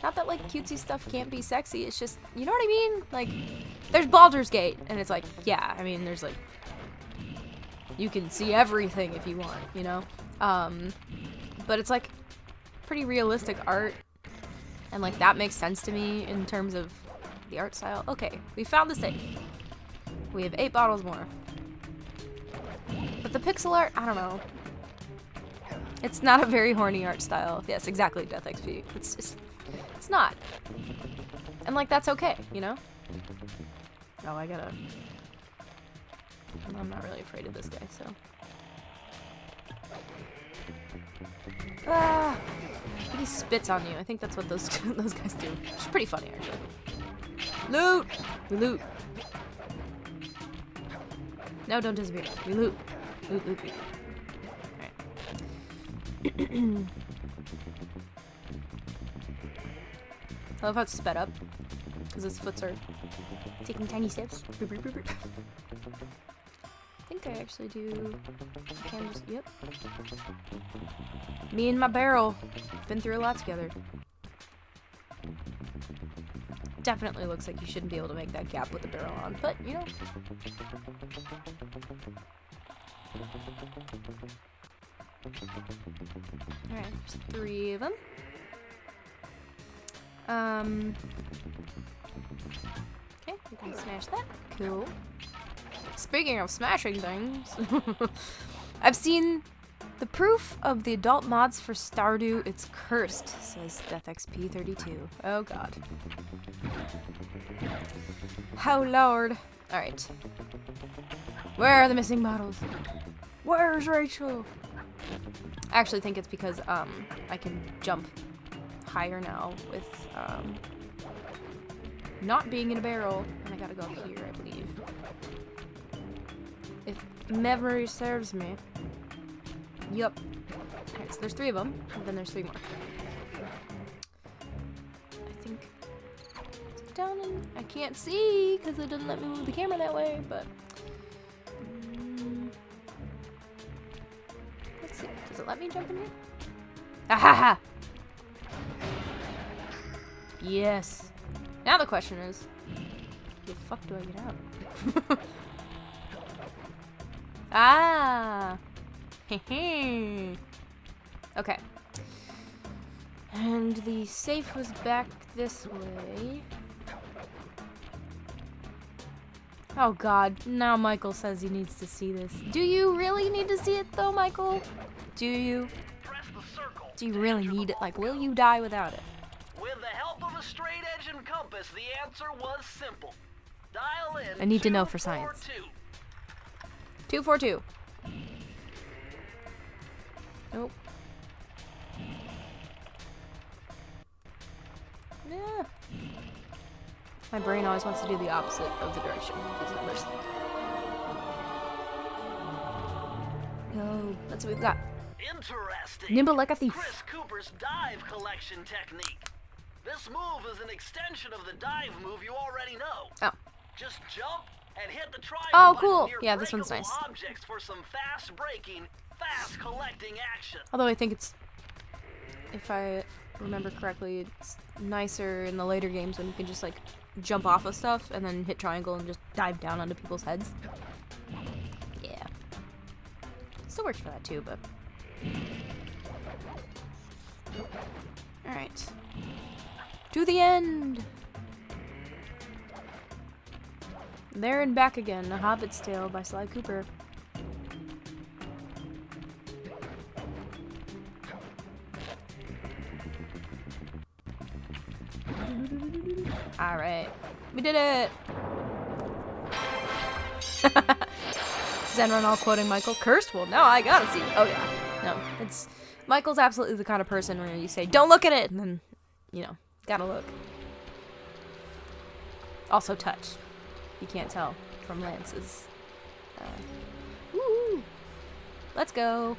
Not that like cutesy stuff can't be sexy, it's just, you know what I mean? Like, there's Baldur's Gate, and it's like, yeah, I mean, there's like, you can see everything if you want, you know? But it's like pretty realistic art, and like that makes sense to me in terms of the art style. Okay, we found the safe. We have 8 bottles more. But the pixel art, I don't know. It's not a very horny art style. Yes, exactly, Death XP. It's just, it's not. And like, that's okay, you know? Oh, I'm not really afraid of this guy, so. Ah! He spits on you. I think that's what those those guys do. It's pretty funny, actually. Loot! We loot. No, don't disappear. We loot. Loot, loot, loot. Alright. I love how it's sped up. Because his foots are taking tiny steps. I think I actually do. I can just. Yep. Me and my barrel. Been through a lot together. Definitely looks like you shouldn't be able to make that gap with the barrel on, but you know. Alright, there's 3 of them. Okay, we can smash that. Cool. Speaking of smashing things, I've seen the proof of the adult mods for Stardew. It's cursed, says DeathXP32. Oh god. Oh lord. Alright. Where are the missing bottles? Where's Rachel? I actually think it's because I can jump higher now with not being in a barrel, and I gotta go up here, I believe. If memory serves me. Yup. Alright, so there's 3 of them, and then there's 3 more. I think it's down in, I can't see because it doesn't let me move the camera that way, but let's see. Does it let me jump in here? Ahaha! Yes. Now the question is, the fuck do I get out? Ah! Hehe. Okay. And the safe was back this way. Oh god, now Michael says he needs to see this. Do you really need to see it though, Michael? Do you? Do you really need it? Like, will you die without it? With the help of a straight edge and compass, the answer was simple. Dial in. I need to know for science. 242. Nope. Yeah. My brain always wants to do the opposite of the direction of these numbers. Oh, that's what we've got. Interesting. Nimble like a thief. Chris Cooper's dive collection technique. This move is an extension of the dive move you already know. Oh. Just jump and hit the triangle Oh, button cool. near Yeah, this one's breakable nice. objects for some fast braking, fast collecting action. Although I think it's, if I remember correctly, it's nicer in the later games when you can just like jump off of stuff and then hit triangle and just dive down onto people's heads. Yeah. Still works for that too, but. Alright. To the end! There and Back Again, A Hobbit's Tale by Sly Cooper. Alright. We did it! Zenron all quoting Michael. Cursed? Well, no, I gotta see it. Oh, yeah. No, it's... Michael's absolutely the kind of person where you say, don't look at it! And then, you know, gotta look. Also touch. You can't tell from Lance's. Woo! Let's go.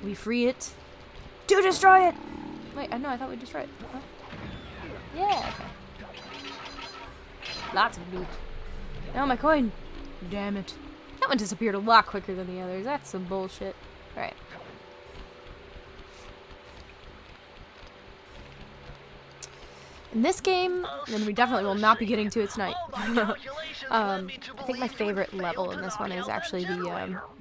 We free it. To destroy it! Wait, I know, I thought we destroyed it. Huh? Yeah, okay. Lots of loot. Oh, my coin. Damn it. That one disappeared a lot quicker than the others. That's some bullshit. Alright. In this game, and we definitely will not be getting to it tonight. I think my favorite level in this one is actually the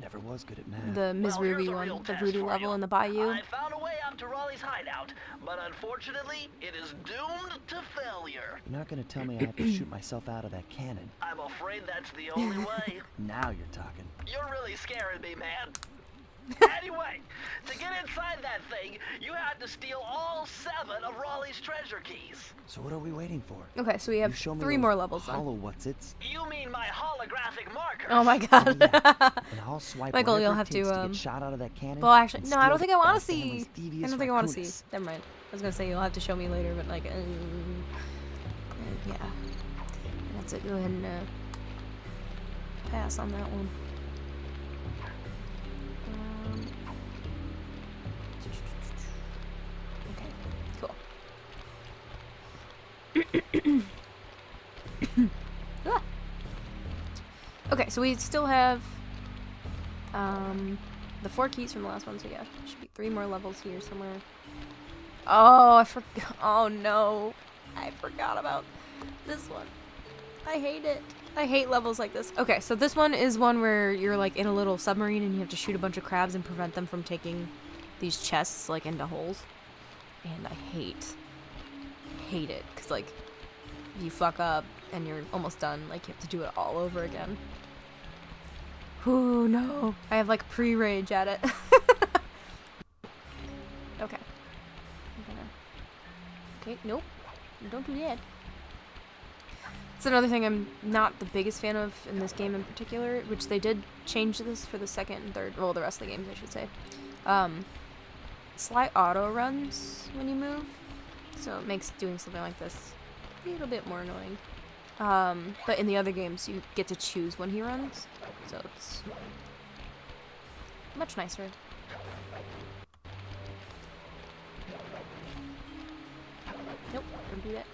Never was good at math. the Ms. Ruby one, the voodoo level in the bayou. I found a way out to Raleigh's hideout, but unfortunately, it is doomed to failure. You're not gonna tell me I have to shoot myself out of that cannon. I'm afraid that's the only way. Now you're talking. You're really scaring me, man. Anyway, to get inside that thing, you had to steal all 7 of Raleigh's treasure keys. So what are we waiting for? Okay, so we have You show me 3 those more levels hollow then. what's-its, You mean my holographic markers? Oh my god. and I'll swipe Michael, whatever you'll it have takes to, get shot out of that cannon. Well, actually, and no, I don't steal think I want that to see. family's I devious don't think I want to see. raccoonus. Never mind. I was gonna say you'll have to show me later, but like, yeah. That's it. Go ahead and pass on that one. Okay, cool. Ah. Okay, so we still have the 4 keys from the last one, so yeah, should be 3 more levels here somewhere. Oh, I forgot. Oh no, I forgot about this one. I hate it. I hate levels like this. Okay, so this one is one where you're like in a little submarine and you have to shoot a bunch of crabs and prevent them from taking these chests like into holes. And I hate it, because like you fuck up and you're almost done, like you have to do it all over again. Ooh, no. I have like pre-rage at it. Okay. Okay, nope. Don't do that. It's another thing I'm not the biggest fan of in this game in particular, which they did change this for the second and third, well, the rest of the games I should say. Slight auto runs when you move, so it makes doing something like this a little bit more annoying. But in the other games you get to choose when he runs, so it's much nicer. Nope, don't do that.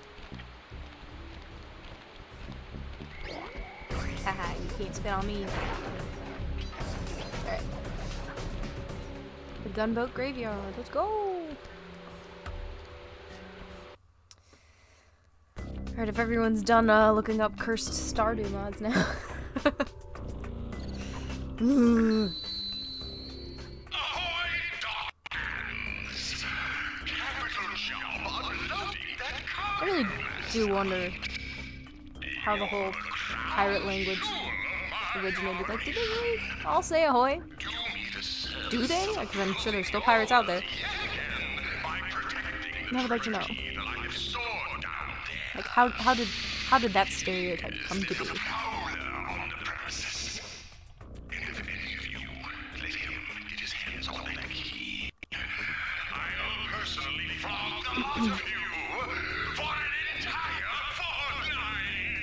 Haha, you can't spit on me. Alright. The gunboat graveyard, let's go! Alright, if everyone's done looking up cursed Stardew mods now. Ooh. I really do wonder how the whole pirate language originated. Like, did they really all say ahoy? Do they? Because I'm sure there's still pirates out there. I would like to know. Like, how did that stereotype come to be?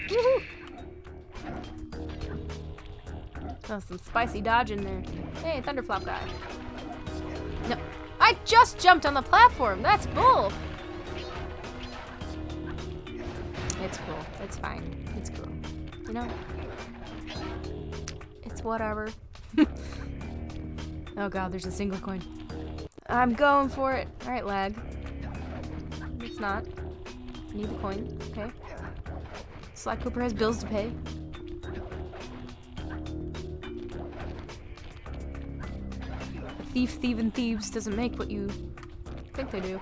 Woohoo! Oh, some spicy dodge in there. Hey, Thunderflop guy. No, I just jumped on the platform. That's bull. It's cool. It's fine. It's cool. You know? It's whatever. Oh god, there's a single coin. I'm going for it. Alright, lag. It's not. I need the coin. Okay. Sly Cooper has bills to pay. A thief thieving thieves doesn't make what you think they do.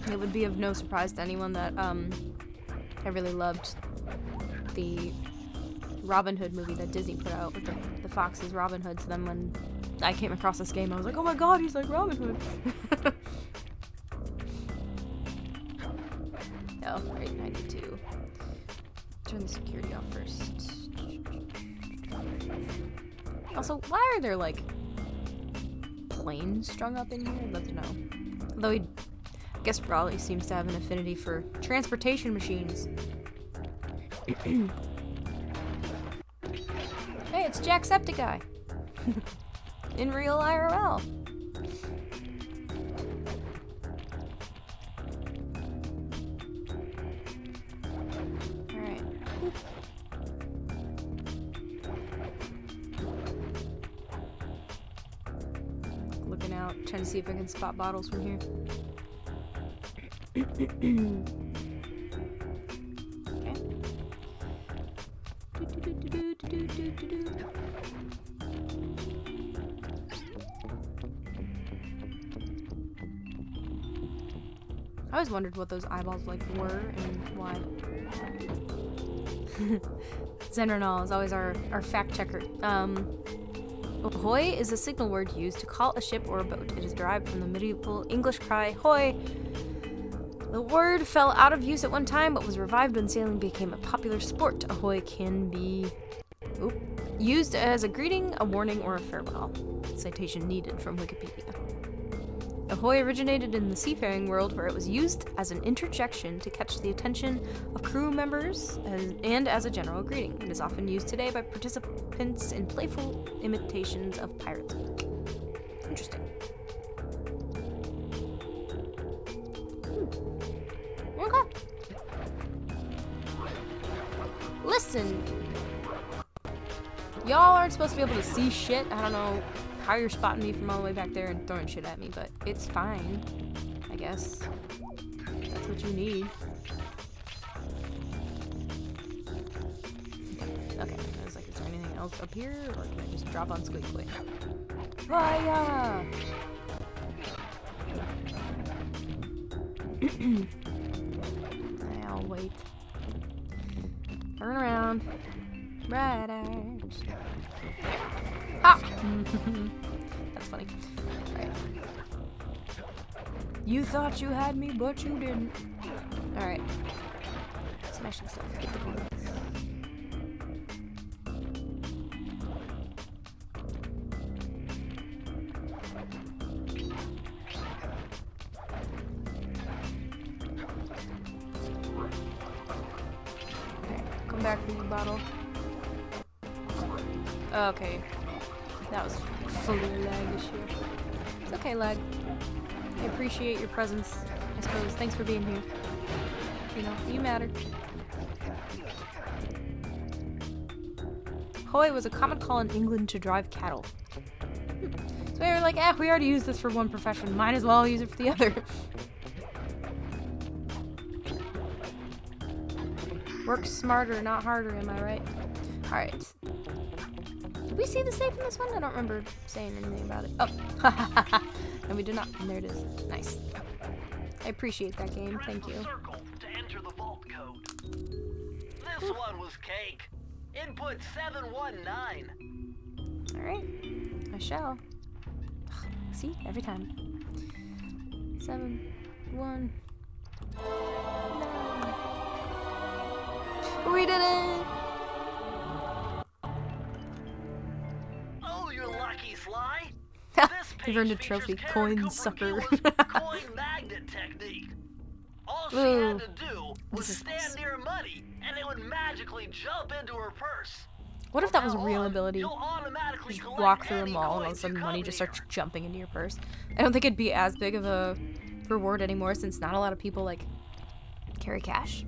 It would be of no surprise to anyone that I really loved the Robin Hood movie that Disney put out with the Fox's Robin Hood. So then when I came across this game, I was like, oh my god, he's like Robin Hood. Oh, right, I need to turn the security off first. Also, why are there like planes strung up in here? I'd love to know. Although I guess Raleigh seems to have an affinity for transportation machines. Hey, it's Jacksepticeye. In real IRL. Alright. Looking out, trying to see if I can spot bottles from here. Okay. I always wondered what those eyeballs like were and why. Zenronal is always our fact checker. Ahoy is a signal word used to call a ship or a boat. It is derived from the medieval English cry, hoy. The word fell out of use at one time, but was revived when sailing became a popular sport. Ahoy can be used as a greeting, a warning, or a farewell. Citation needed from Wikipedia. Ahoy originated in the seafaring world, where it was used as an interjection to catch the attention of crew members and as a general greeting. It is often used today by participants in playful imitations of pirates. Interesting. Okay. Listen. Y'all aren't supposed to be able to see shit. I don't know how you're spotting me from all the way back there and throwing shit at me, but it's fine. I guess. That's what you need. Okay. I was like, is there anything else up here? Or can I just drop on Squeak quick? Fire! I'll wait. Turn around. Right out. Ah! That's funny. Alright. You thought you had me, but you didn't. Alright. Smashing stuff. Get the points. Come back for you, bottle. Okay. That was fully a lag issue. It's okay, lag. I appreciate your presence, I suppose. Thanks for being here. You know, you matter. Hoy was a common call in England to drive cattle. So they were like, we already used this for one profession. Might as well use it for the other. Work smarter, not harder, am I right? Alright. Did we see the safe in this one? I don't remember saying anything about it. Oh, no, we did not. And there it is. Nice. I appreciate that game. Thank you. Circle to enter the vault code. This one was cake. Input 719. Alright. I shall. See? Every time. 7, 1, 9. We did it! Oh, you're lucky, Sly. You've earned a trophy. Coin sucker. Coin magnet technique. All she had to do was stand near money, and it would magically jump into her purse. What if that was a real ability? You'll automatically Just walk through a mall and all of a sudden coins money just you come starts jumping into your purse. I don't think it'd be as big of a reward anymore since not a lot of people, like, carry cash.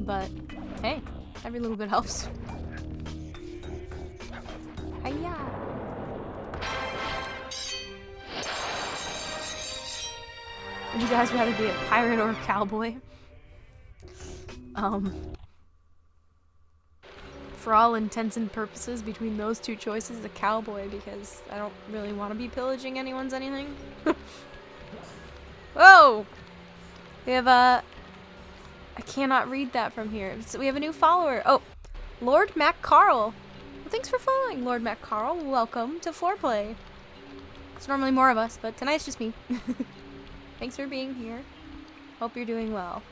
But, hey, every little bit helps. Hiya! Would you guys rather be a pirate or a cowboy? For all intents and purposes, between those two choices, a cowboy, because I don't really want to be pillaging anyone's anything. Whoa! We have I cannot read that from here. So we have a new follower. Oh, Lord Mac Carl. Well, thanks for following, Lord Mac Carl. Welcome to Fourplay. It's normally more of us, but tonight's just me. Thanks for being here. Hope you're doing well.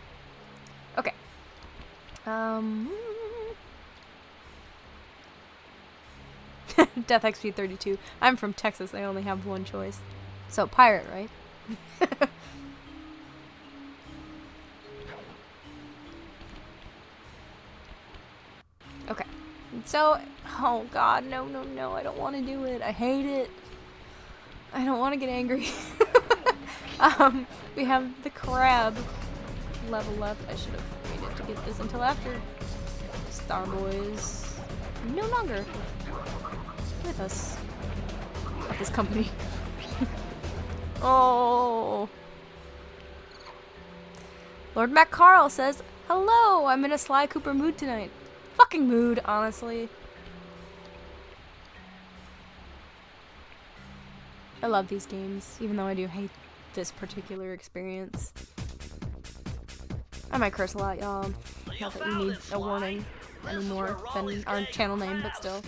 Okay. Death XP 32. I'm from Texas. I only have one choice. So, pirate, right? Okay. So, oh god, no, no, no, I don't want to do it. I hate it. I don't want to get angry. We have the crab level left. I should have waited to get this until after. Starboy is no longer with us at this company. Oh. Lord Mac Carl says, hello, I'm in a Sly Cooper mood tonight. Fucking mood, honestly. I love these games, even though I do hate this particular experience. I might curse a lot, y'all. Not that we need a warning anymore than our channel name, but still.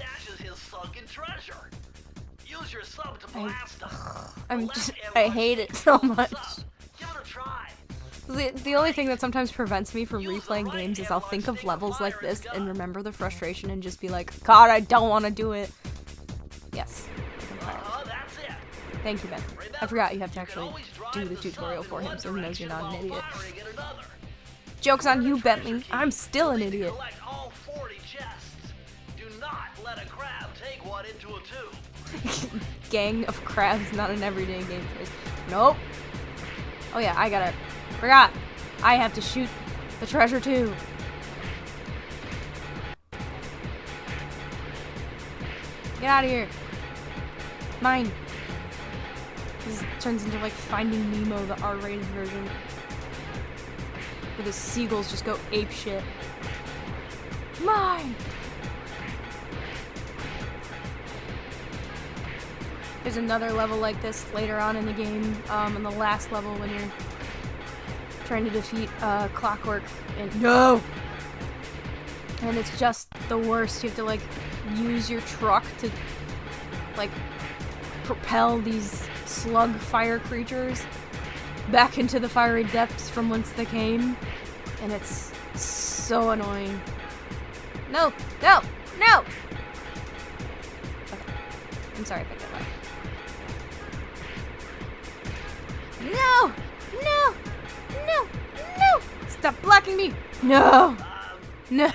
I hate it so much. The only thing that sometimes prevents me from replaying games is I'll think of levels like this and remember the frustration and just be like, God, I don't want to do it. Yes. Thank you, Ben. I forgot you have to actually do the tutorial for him so he knows you're not an idiot. Joke's on you, Bentley. I'm still an idiot. Gang of crabs, not an everyday game phrase. Nope. Oh yeah, I gotta... Forgot. I have to shoot the treasure too. Get out of here. Mine. This turns into like Finding Nemo, the R-rated version. Where the seagulls just go apeshit. Mine! There's another level like this later on in the game, in the last level when you're trying to defeat Clockwork, and no! And it's just the worst. You have to like use your truck to like propel these slug fire creatures back into the fiery depths from whence they came, and it's so annoying. No! No! No! Okay. I'm sorry if I get that. No! No! No! No! Stop blocking me! No! No!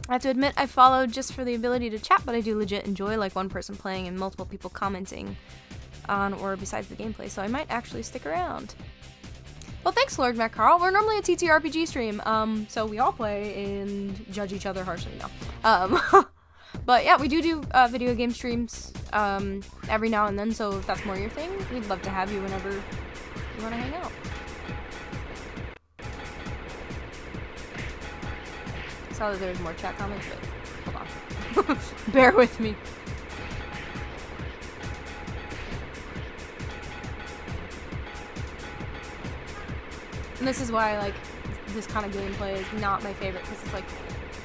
I have to admit I followed just for the ability to chat, but I do legit enjoy like one person playing and multiple people commenting on or besides the gameplay, so I might actually stick around. Well, thanks, Lord Mac Carl. We're normally a TTRPG stream, so we all play and judge each other harshly now. But yeah, we do video game streams every now and then, so if that's more your thing, we'd love to have you whenever you want to hang out. I saw that there was more chat comments, but hold on. Bear with me. And this is why, like, this kind of gameplay is not my favorite, because it's like,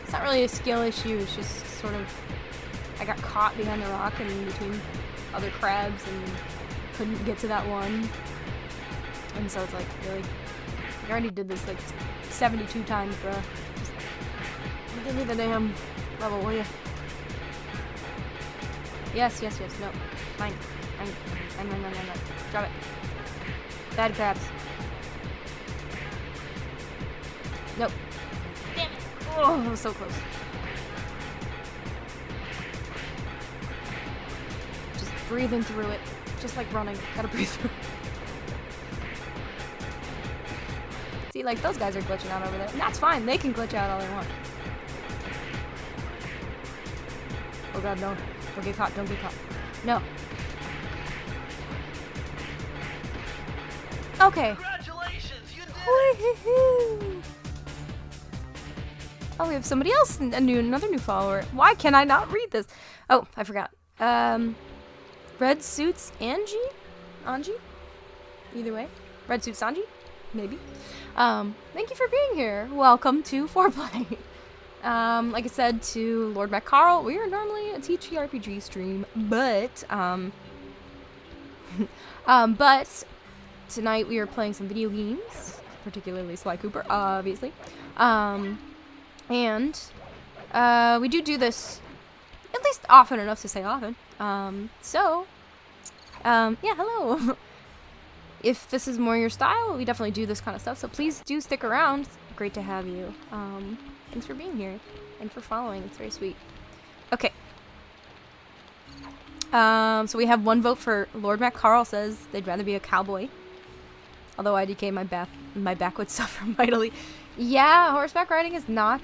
it's not really a skill issue, it's just sort of, I got caught behind the rock and between other crabs and couldn't get to that one. And so it's like, really, I already did this like 72 times, bruh. Just give me the damn level, will ya? Yes, yes, yes, no. Mine. Mine. Drop it. Bad crabs. Nope. Damn it. Oh, I was so close. Just breathing through it. Just like running. Gotta breathe through it. See, like, those guys are glitching out over there. And that's fine. They can glitch out all they want. Oh god, no. Don't get caught. Don't get caught. No. Okay. Congratulations, you did it! Oh, we have somebody else, another new follower. Why can I not read this? Oh, I forgot. Red Suits Angie? Either way. Red Suits Angie? Maybe. Thank you for being here. Welcome to Fourplay. Like I said to Lord Mac Carl, we are normally a TTRPG stream, but, but tonight we are playing some video games, particularly Sly Cooper, obviously. And we do this at least often enough to say often. Yeah, hello. If this is more your style, we definitely do this kind of stuff, so please do stick around. It's great to have you. Thanks for being here and for following. It's very sweet. Okay. So we have one vote for Lord Mac Carl says they'd rather be a cowboy. Although IDK, my back would suffer mightily. Yeah, horseback riding is not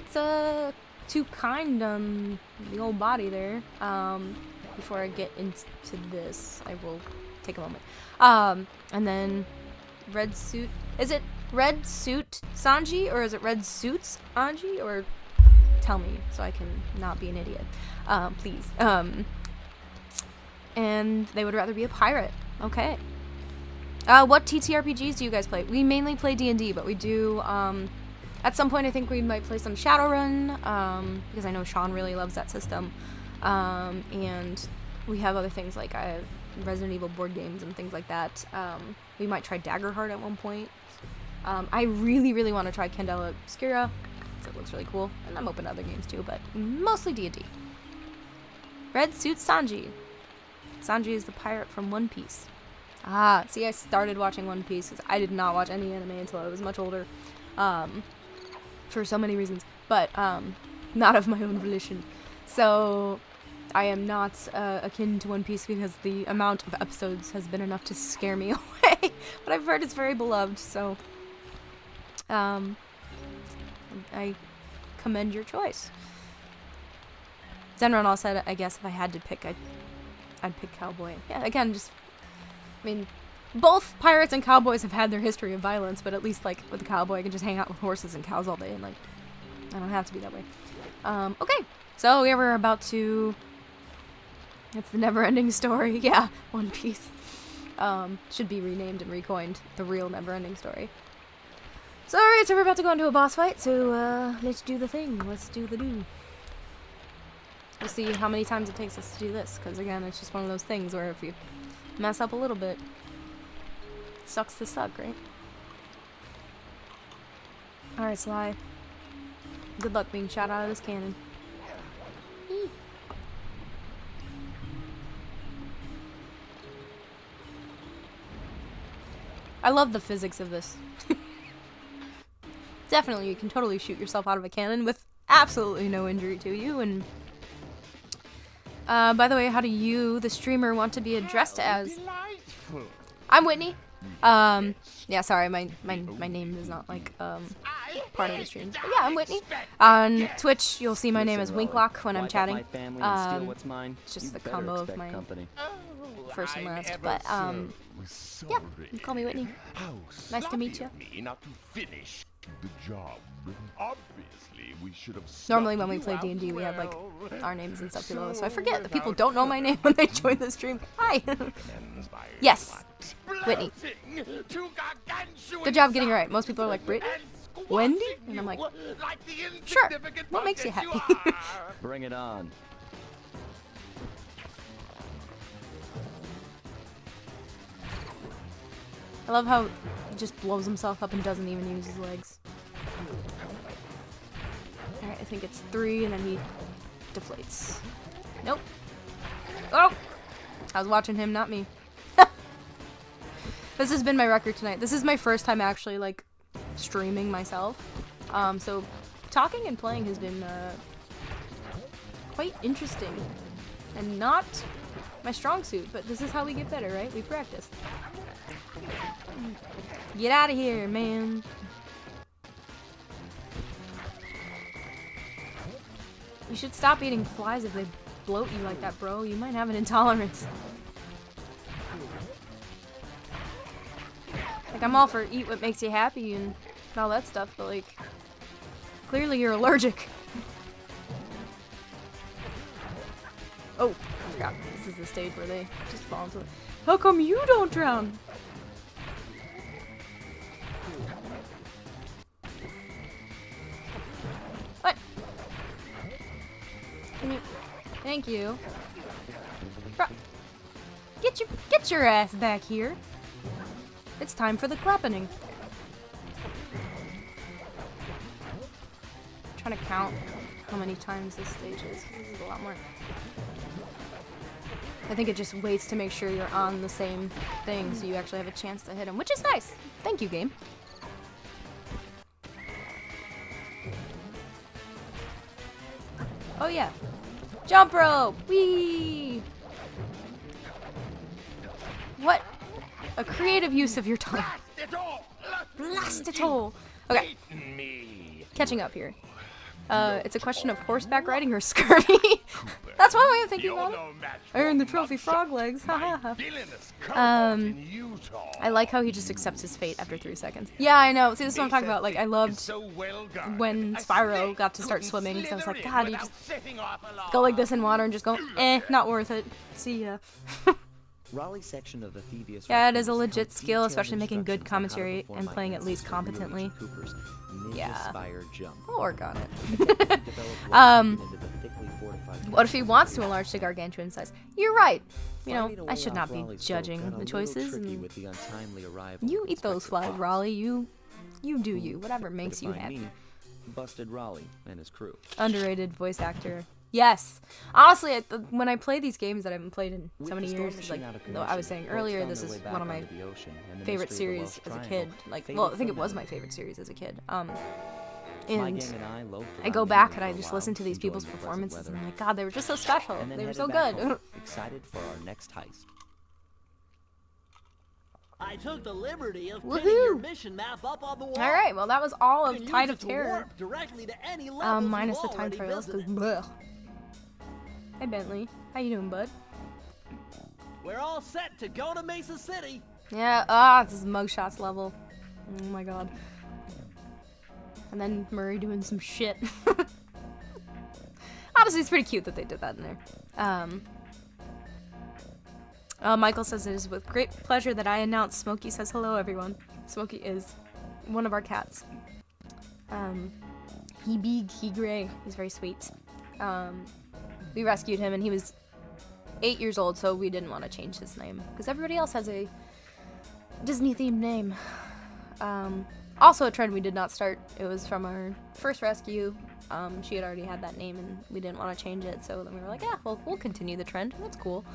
too kind on the old body there. Before I get into this, I will take a moment. And then red suit. Is it red suit Sanji or is it red suits Anji? Or tell me so I can not be an idiot. Please. And they would rather be a pirate. Okay. What TTRPGs do you guys play? We mainly play D&D, but we do, at some point I think we might play some Shadowrun, because I know Sean really loves that system. And we have other things like Resident Evil board games and things like that. We might try Daggerheart at one point. I really, really want to try Candela Obscura, because it looks really cool. And I'm open to other games too, but mostly D&D. Red Suit Sanji. Sanji is the pirate from One Piece. Ah, see, I started watching One Piece because I did not watch any anime until I was much older. For so many reasons. But, not of my own volition. So, I am not akin to One Piece because the amount of episodes has been enough to scare me away. But I've heard it's very beloved, so... I commend your choice. Zenron all said, I guess if I had to pick, I'd pick cowboy. Yeah, again, just... I mean, both pirates and cowboys have had their history of violence, but at least, like, with a cowboy, I can just hang out with horses and cows all day, and, like, I don't have to be that way. Okay, so we are about to... It's the never-ending story. Yeah, One Piece. Should be renamed and recoined the real never-ending story. So, alright, so we're about to go into a boss fight, so, let's do the thing. Let's do the do. We'll see how many times it takes us to do this, because, again, it's just one of those things where if you mess up a little bit, it sucks to suck, right? Alright, Sly. Good luck being shot out of this cannon. Eee. I love the physics of this. Definitely, you can totally shoot yourself out of a cannon with absolutely no injury to you, and... by the way, how do you, the streamer, want to be addressed as? I'm Whitney. Yeah, sorry, my name is not, like, part of the stream. But yeah, I'm Whitney. On Twitch, you'll see my name as Winklock when I'm chatting. It's just the combo of my first and last. But, yeah, you call me Whitney. Nice to meet you. Normally when we play D&D, we have, like, our names and stuff below, so I forget that people don't know my name when they join the stream. Hi! Yes! Whitney. Good job getting it right. Most people are like, Brittany? Wendy? And I'm like, sure. What makes you happy? Bring it on. I love how he just blows himself up and doesn't even use his legs. Alright, I think it's 3 and then he deflates. Nope. Oh! I was watching him, not me. This has been my record tonight. This is my first time actually, like, streaming myself. So talking and playing has been quite interesting. And not my strong suit, but this is how we get better, right? We practice. Get out of here, man. You should stop eating flies if they bloat you like that, bro. You might have an intolerance. Like, I'm all for eat what makes you happy and all that stuff, but, like, clearly you're allergic. Oh, I forgot. This is the stage where they just fall into it. How come you don't drown? What? Thank you. Bro, get your ass back here. It's time for the clapping. Trying to count how many times this stage is. This is a lot more. I think it just waits to make sure you're on the same thing so you actually have a chance to hit him, which is nice. Thank you, game. Oh yeah. Jump rope! Whee! What a creative use of your time. Blast it all! Okay. Catching up here. It's a question of horseback riding or scurvy. That's one way of thinking about it. I earned the trophy frog legs. I like how he just accepts his fate after 3 seconds. Yeah, I know. See, this is what I'm talking about. Like, I loved when Spyro got to start swimming, because I was like, God, you just go like this in water and just go, not worth it. See ya. Raleigh's section of the Thievius. Yeah, it is a legit skill, especially making good commentary and playing at least competently. Yeah. I'll work on it. What if he wants to enlarge to gargantuan size? You're right. You know, I should not be judging the choices. And you eat those flies, Raleigh. You do you. Whatever makes you happy. Busted Raleigh and his crew. Underrated voice actor. Yes. Honestly, when I play these games that I haven't played in so many years, it's like I was saying earlier, this is one of my favorite series as a kid. Like, well, I think it was my favorite series as a kid. And I go back and I just listen to these people's performances, and I'm like, God, they were just so special. They were so good. Excited for our next heist. I took the liberty of pinning your mission map up on the wall. All right, well, that was all of Tide of Terror. Warp directly to any level minus the time trial. Let's go. Blech. Hey Bentley, how you doing, bud? We're all set to go to Mesa City. Yeah, this is mugshots level. Oh my God. And then Murray doing some shit. Honestly, it's pretty cute that they did that in there. Michael says, it is with great pleasure that I announce Smokey says hello, everyone. Smokey is one of our cats. He big, he gray. He's very sweet. We rescued him and he was 8 years old, so we didn't want to change his name because everybody else has a Disney-themed name. Also a trend we did not start. It was from our first rescue. She had already had that name and we didn't want to change it, so then we were like, yeah, well, we'll continue the trend. That's cool.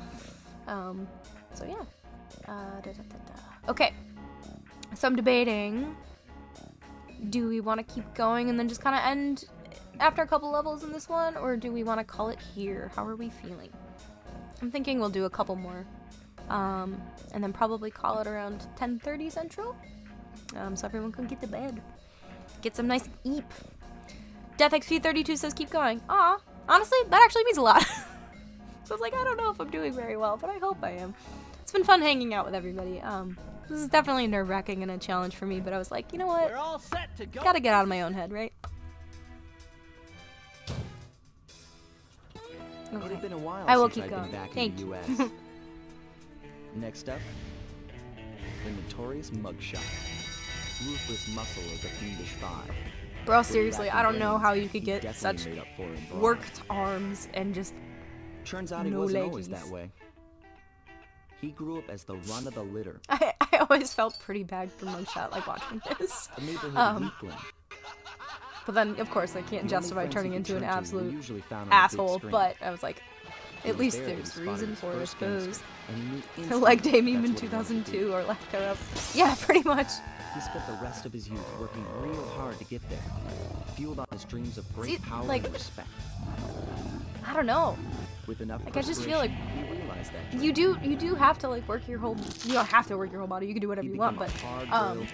So yeah. Okay. So I'm debating, do we want to keep going and then just kind of end after a couple levels in this one, or do we want to call it here? How are we feeling? I'm thinking we'll do a couple more, and then probably call it around 10:30 Central, so everyone can get to bed, get some nice eep. DeathXP32 says keep going. Aw, honestly, that actually means a lot. So I was like, I don't know if I'm doing very well, but I hope I am. It's been fun hanging out with everybody. This is definitely nerve-wracking and a challenge for me, but I was like, you know what? We're all set to go. Gotta get out of my own head, right? It had been a while I will since keep I'd going. been back Thank in the you. US. Next up, the notorious mugshot. Ruthless muscle of the Fiendish Five. Bro, seriously, I don't know how you could get Definitely such made up for it in Brawl. worked arms and just Turns out he no wasn't always leggies. that way. He grew up as the run of the litter. I always felt pretty bad for Mugshot, like, watching this. A neighborhood weakling. But then, of course, I can't The justify only friends turning he into could an turn to were absolute usually found on the big asshole, screen. but I was like, He at was least there when he there's spotted reason his for it, I first gangster, suppose. and he knew The instantly leg day meme in that's what he wanted to do. 2002, or lack thereof. Yeah, pretty much. He spent the rest of his youth working real hard to get there, fueled on his dreams of great See, power like- and respect. I don't know. With enough Like, I just feel like perspiration, he realized that you do have to, like, work your whole, you don't have to work your whole body, you can do whatever he you want, became but, a hard-boiled,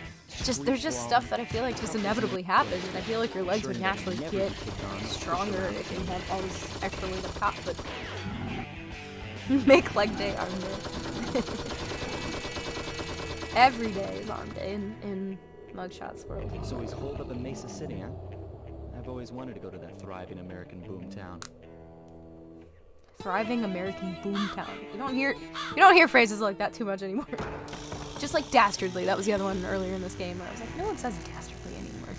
just, there's just stuff that I feel like just inevitably happens, and I feel like your legs would naturally get stronger if you had all this extra weight up top, but make leg day arm day. Every day is arm day in Mugshot's world. So he's holed up in Mesa City, huh? I've always wanted to go to that thriving American boomtown. Thriving American boomtown. You don't hear phrases like that too much anymore. Just like dastardly. That was the other one earlier in this game where I was like, no one says dastardly anymore.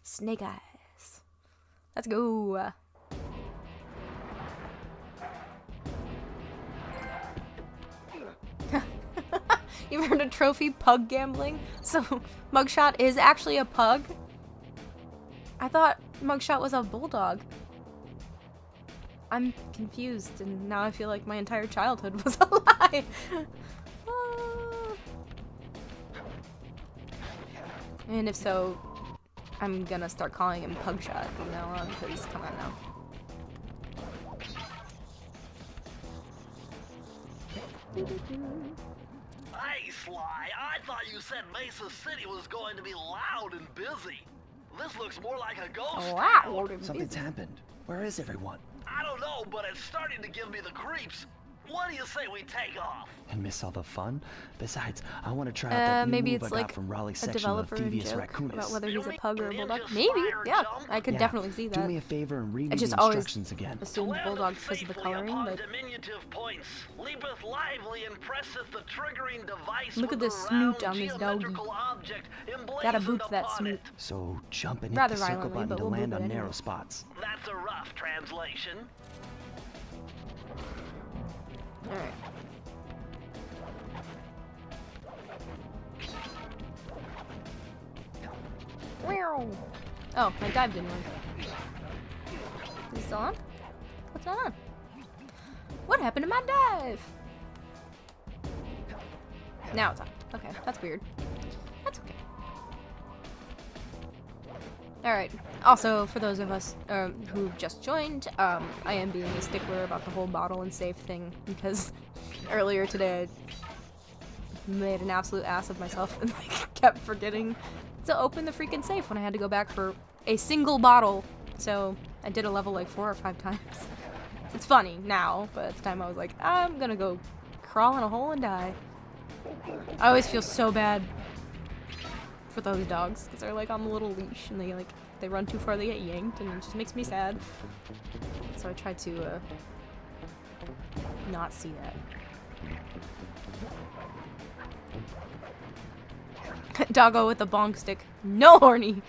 Snake eyes. Let's go. You've heard of trophy pug gambling? So Mugshot is actually a pug? I thought Mugshot was a bulldog. I'm confused, and now I feel like my entire childhood was a lie. And if so, I'm gonna start calling him Pugshot from now on, because come on now. Hey, Sly, I thought you said Mesa City was going to be loud and busy. This looks more like a ghost town. Something's happened. Where is everyone? I don't know, but it's starting to give me the creeps. What do you say we take off? And miss all the fun? Besides, I want to try out that new maybe move it's I got like from Raleigh's a section of developer Thievius joke about Raccoonus. whether he's a pug or a bulldog. Ninja Maybe, Spire yeah, jump? I could Yeah. definitely see Do that. me a favor and read I me just the always instructions again. assumed Land bulldog because of the safely coloring, upon but diminutive points. Leapeth lively and presseth the triggering device look at with the snoot round on this doggy. geometrical object Gotta emblazoned boot that upon snoot. it. So jump and hit Rather the circle violently, button but to we'll land move it on anyway. narrow spots. That's a rough translation. alright. Oh, my dive didn't work. Is it still on? What's going on? What happened to my dive? Now it's on. Okay, that's weird. That's okay. Alright. Also, for those of us who've just joined, I am being a stickler about the whole bottle and safe thing because earlier today I made an absolute ass of myself and like kept forgetting to open the freaking safe when I had to go back for a single bottle. So I did a level like 4 or 5 times. It's funny now, but at the time I was like, I'm gonna go crawl in a hole and die. I always feel so bad for those dogs because they're like on the little leash and they run too far, they get yanked, and it just makes me sad. So I try to not see that. Doggo with a bonk stick. No horny.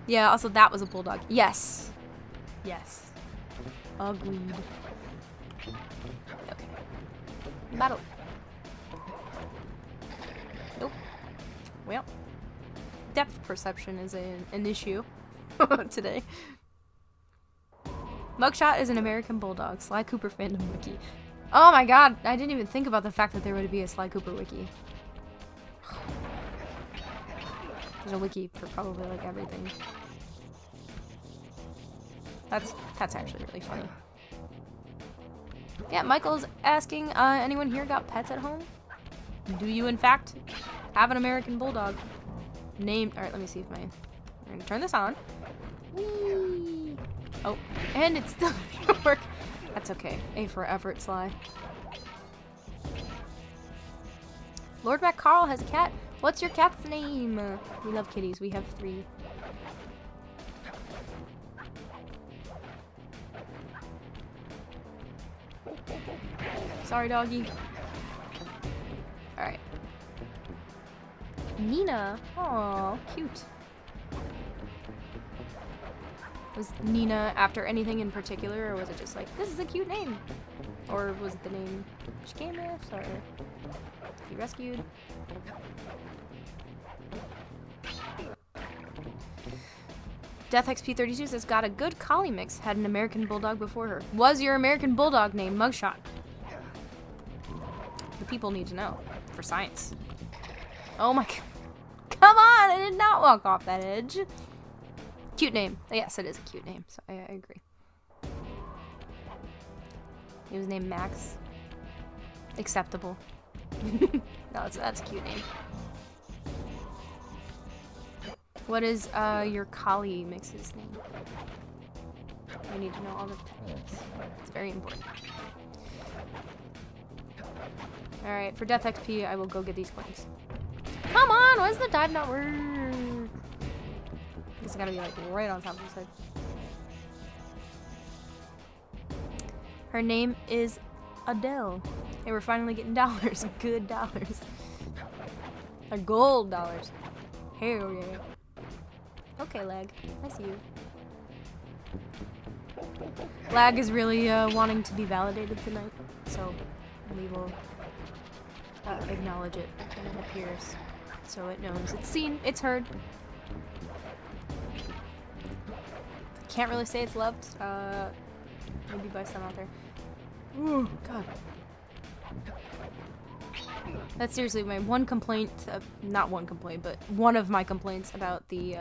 Yeah, also that was a bulldog. Yes. Yes. Agreed. Okay. Battle. Nope. Well. Depth perception is an issue today. Mugshot is an American bulldog. Sly Cooper fandom wiki. Oh my god, I didn't even think about the fact that there would be a Sly Cooper wiki. There's a wiki for probably like everything. That's actually really funny. Yeah, Michael's asking, anyone here got pets at home? Do you in fact have an American bulldog? Alright, let me see if I'm gonna turn this on. Whee! Oh, and it still didn't work. That's okay. A for effort, Sly. Lord Mac Carl has a cat. What's your cat's name? We love kitties. We have 3. Sorry, doggy. Alright. Nina. Aw, cute. Was Nina after anything in particular, or was it just like, this is a cute name? Or was it the name she came with, or she rescued? Death XP32 says, got a good collie mix, had an American Bulldog before her. Was your American Bulldog named Mugshot? The people need to know, for science. Oh my god. Come on, I did not walk off that edge. Cute name. Yes, it is a cute name, so I agree. He was named Max. Acceptable. No, that's a cute name. What is your collie mix's name? I need to know all the names. It's very important. Alright, for Death XP, I will go get these coins. Come on, why does the dive not work? It's gotta be like right on top of his head. Her name is Adele. Hey, we're finally getting dollars. Good dollars. Or gold dollars. Hell yeah. Okay, Lag. I see you. Lag is really wanting to be validated tonight, so we will acknowledge it when it appears, so it knows it's seen, it's heard. Can't really say it's loved. maybe buy some out there. Ooh, God. That's seriously my one complaint, not one complaint, but one of my complaints about the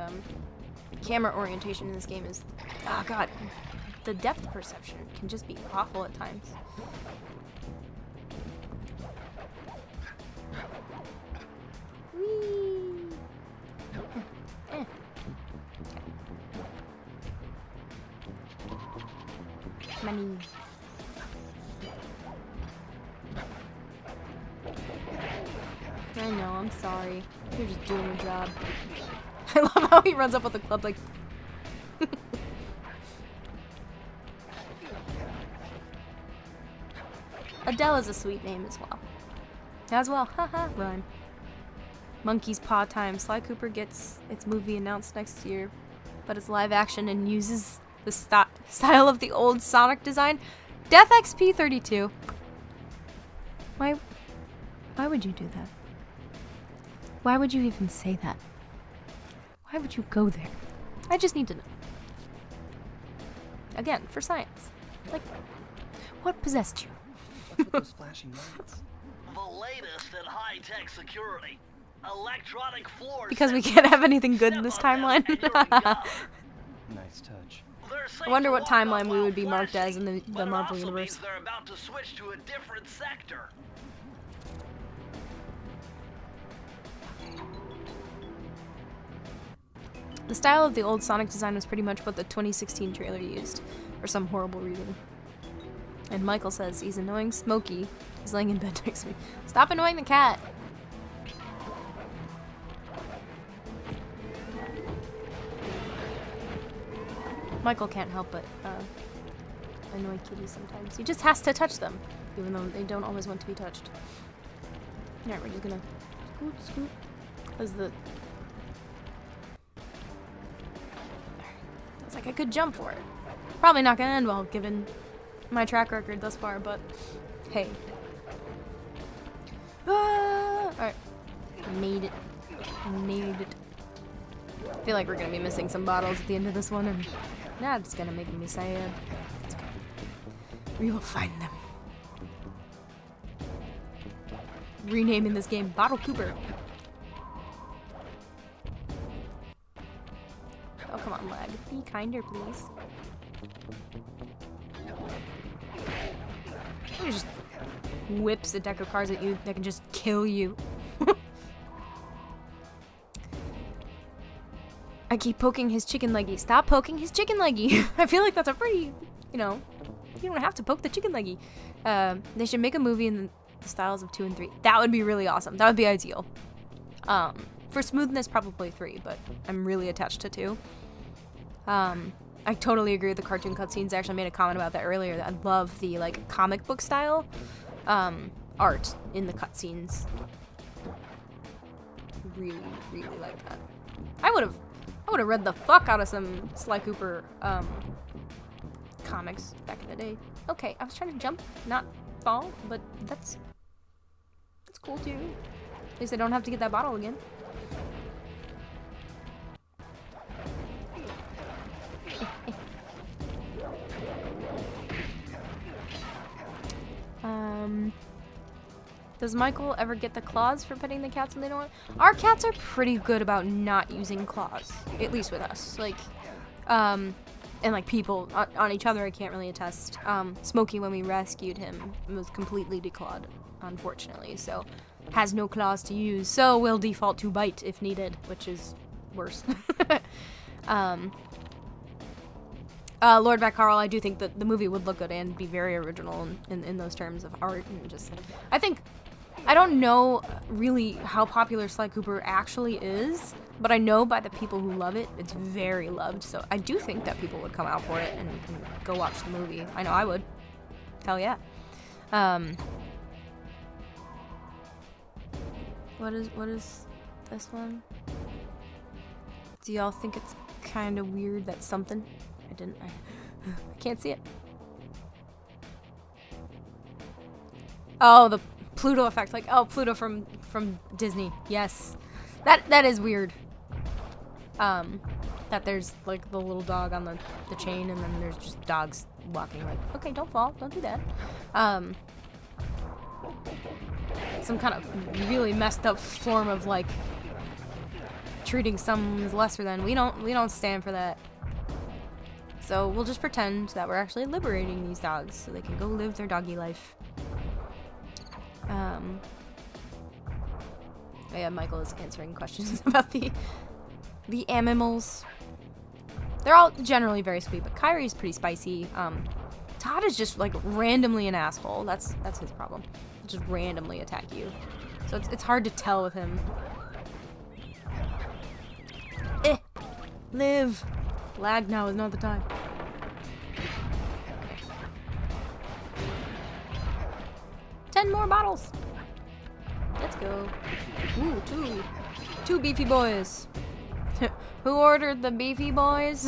camera orientation in this game is, oh God, the depth perception can just be awful at times. Whee! Okay. Money. I know, I'm sorry. You're just doing your job. I love how he runs up with the club like... Adele is a sweet name as well. Haha, rhyme. Monkey's Paw Time. Sly Cooper gets its movie announced next year, but it's live action and uses the style of the old Sonic design. Death XP 32. Why would you do that? Why would you even say that? Why would you go there? I just need to know. Again, for science. Like, what possessed you? What's with those flashing lights? The latest in high-tech security. Electronic floors. Because we can't have anything good in this timeline. Nice touch. I wonder what timeline we would be marked as in the Marvel universe. They're about to switch to a different sector. The style of the old Sonic design was pretty much what the 2016 trailer used, for some horrible reason. And Michael says he's annoying Smokey. He's laying in bed next to me. Stop annoying the cat! Michael can't help but annoy kitties sometimes. He just has to touch them, even though they don't always want to be touched. Alright, we're just gonna scoot, scoot. Because the... It's like I could jump for it. Probably not gonna end well, given my track record thus far, but hey. Ah! Alright. Made it. Made it. I feel like we're gonna be missing some bottles at the end of this one, and that's gonna make me sad. It's okay. We will find them. Renaming this game Bottle Cooper. Oh, come on, lag. Be kinder, please. He just whips a deck of cards at you that can just kill you. I keep poking his chicken leggy. Stop poking his chicken leggy. I feel like that's a pretty, you know, you don't have to poke the chicken leggy. They should make a movie in the styles of 2 and 3. That would be really awesome. That would be ideal. For smoothness, probably 3, but I'm really attached to 2. I totally agree with the cartoon cutscenes. I actually made a comment about that earlier. That I love the like comic book style art in the cutscenes. Really, really like that. I would have read the fuck out of some Sly Cooper comics back in the day. Okay, I was trying to jump, not fall, but that's cool too. At least I don't have to get that bottle again. Does Michael ever get the claws for petting the cats when they don't want? Our cats are pretty good about not using claws, at least with us. Like, and like people on each other, I can't really attest. Smokey, when we rescued him, was completely declawed, unfortunately, so has no claws to use. So will default to bite if needed, which is worse. Lord Back Carl, I do think that the movie would look good and be very original in those terms of art and just, I don't know really how popular Sly Cooper actually is, but I know by the people who love it, it's very loved, so I do think that people would come out for it and go watch the movie. I know I would. Hell yeah. What is this one? Do y'all think it's kind of weird that something... I can't see it. Oh, the Pluto effect. Like, oh, Pluto from Disney. Yes. That is weird. That there's, like, the little dog on the chain, and then there's just dogs walking like, okay, don't fall, don't do that. Some kind of really messed up form of like treating someone lesser than. We don't stand for that. So we'll just pretend that we're actually liberating these dogs so they can go live their doggy life. Yeah, Michael is answering questions about the animals. They're all generally very sweet, but Kyrie's pretty spicy. Todd is just like randomly an asshole. That's his problem. He'll just randomly attack you. So it's hard to tell with him. Live. Lag now is not the time. Okay. 10 more bottles. Let's go. Ooh, two beefy boys. Who ordered the beefy boys?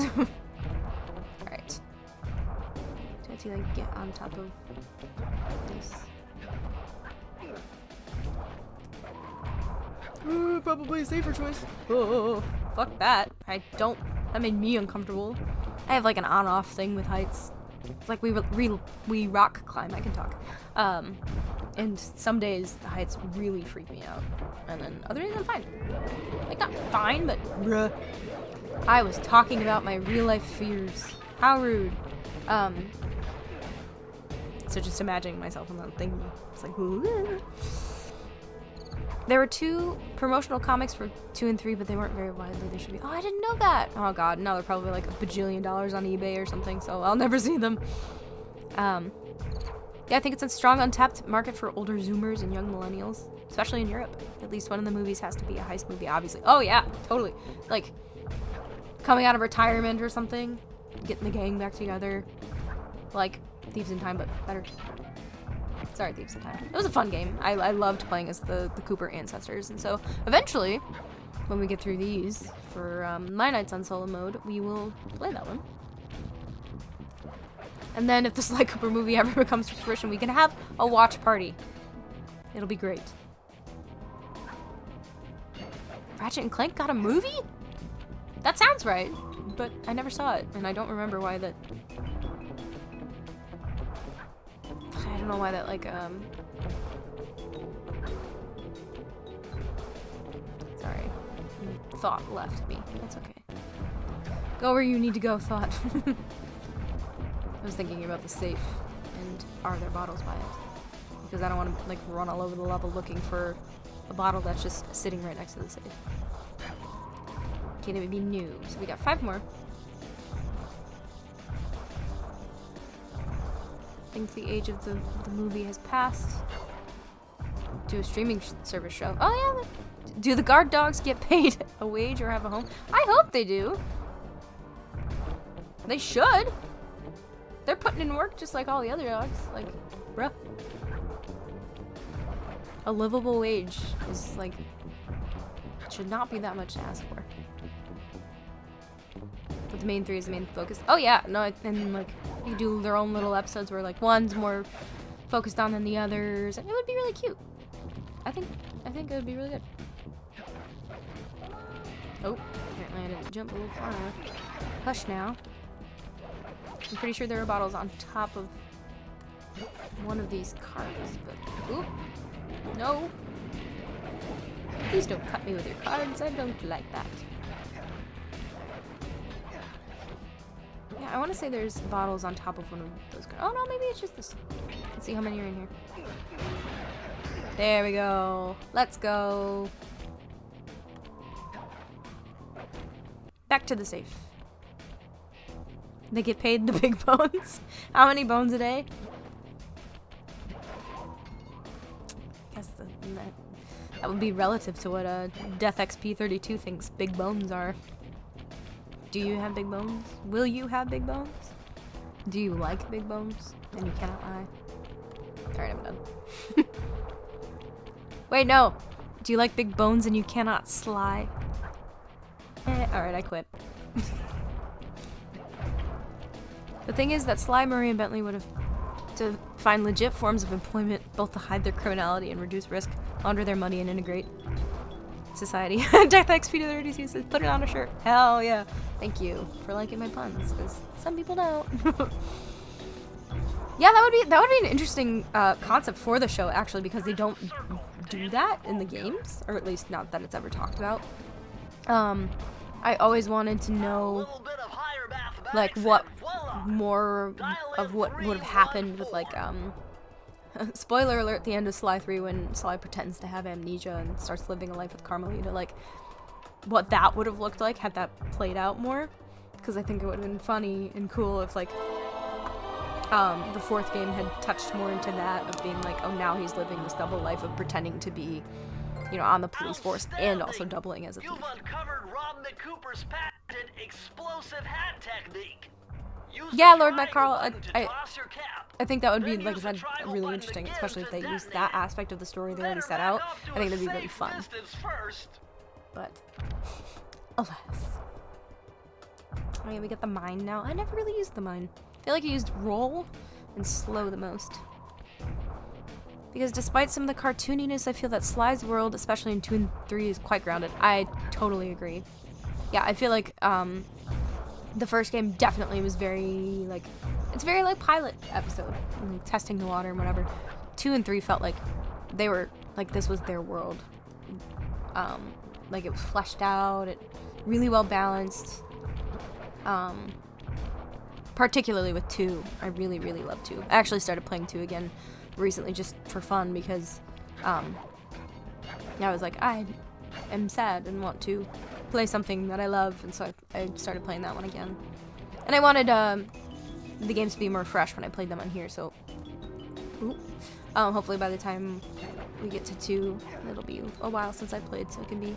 Alright. Do I have to like get on top of this? Probably a safer choice. Oh, fuck that. That made me uncomfortable. I have like an on-off thing with heights. It's like we rock climb. I can talk. And some days the heights really freak me out. And then other days I'm fine. Like not fine, but bruh. I was talking about my real life fears. How rude. So just imagining myself in that thing. It's like, ooh. There were 2 promotional comics for 2 and 3, but they weren't very widely. They should be. Oh, I didn't know that. Oh god, now they're probably like $1 bajillion on eBay or something, so I'll never see them. Yeah, I think it's a strong untapped market for older Zoomers and young millennials, especially in Europe. At least one of the movies has to be a heist movie, obviously. Oh yeah, totally. Like coming out of retirement or something, getting the gang back together, like Thieves in Time, but better. Sorry, Thieves in Time. It was a fun game. I loved playing as the Cooper ancestors, and so eventually, when we get through these for my nights on SoloMode, we will play that one. And then if the Sly Cooper movie ever comes to fruition, we can have a watch party. It'll be great. Ratchet and Clank got a movie? That sounds right, but I never saw it, and I don't remember why that... I don't know why that, like, Sorry. Thought left me. That's okay. Go where you need to go, Thought. I was thinking about the safe, and are there bottles by it? Because I don't want to, like, run all over the level looking for a bottle that's just sitting right next to the safe. Can't even be new. So we got 5 more. I think the age of the movie has passed. Do a streaming service show. Oh yeah. Do the guard dogs get paid a wage or have a home? I hope they do. They should. They're putting in work just like all the other dogs. Like, bruh. A livable wage is like, should not be that much to ask for. But the main 3 is the main focus. Oh yeah, no, and like, you do their own little episodes where like one's more focused on than the others. It would be really cute. I think it would be really good. Oh, apparently I didn't jump a little far enough. Hush now. I'm pretty sure there are bottles on top of one of these cards, but ooh, no. Please don't cut me with your cards. I don't like that. Yeah, I want to say there's bottles on top of one of those cards. Oh no, maybe it's just this. Let's see how many are in here. There we go. Let's go. Back to the safe. They get paid the big bones. How many bones a day? I guess that would be relative to what Death XP32 thinks big bones are. Do you have big bones? Will you have big bones? Do you like big bones? And you cannot lie. Alright, I'm done. Wait, no! Do you like big bones and you cannot sly? Alright, I quit. The thing is that Sly, Murray, and Bentley would have to find legit forms of employment, both to hide their criminality and reduce risk, launder their money, and integrate society. Death XP32 says, put it on a shirt. Hell yeah. Thank you for liking my puns, because some people don't. Yeah, that would be an interesting concept for the show, actually, because they don't do that in the games, or at least not that it's ever talked about. I always wanted to know, like, what more of what would have happened with, like, spoiler alert, the end of Sly 3 when Sly pretends to have amnesia and starts living a life with Carmelita, like, what that would have looked like had that played out more, because I think it would have been funny and cool if, like, the fourth game had touched more into that, of being like, oh, now he's living this double life of pretending to be, you know, on the police force and also doubling as a thief. You've uncovered Rob McCooper's patented explosive hat technique. Use Yeah, the Lord Matt triangle Carl, button to toss your cap. I think that would be, Then like I use the said, triangle really button interesting, again especially if to they use detonate that it. aspect of the story they already Better set back out. off to I think a that'd be really safe fun. distance first. But, alas. Oh yeah, we get the mine now. I never really used the mine. I feel like I used roll and slow the most. Because despite some of the cartooniness, I feel that Sly's world, especially in 2 and 3, is quite grounded. I totally agree. Yeah, I feel like the first game definitely was very, like, it's very like pilot episode, like, testing the water and whatever. 2 and 3 felt like they were, like, this was their world. Like, it was fleshed out, it really well balanced. Particularly with 2. I really, really love 2. I actually started playing 2 again recently just for fun because I was like, I am sad and want to play something that I love, and so I started playing that one again. And I wanted the games to be more fresh when I played them on here, so hopefully by the time we get to 2, it'll be a while since I played, so it can be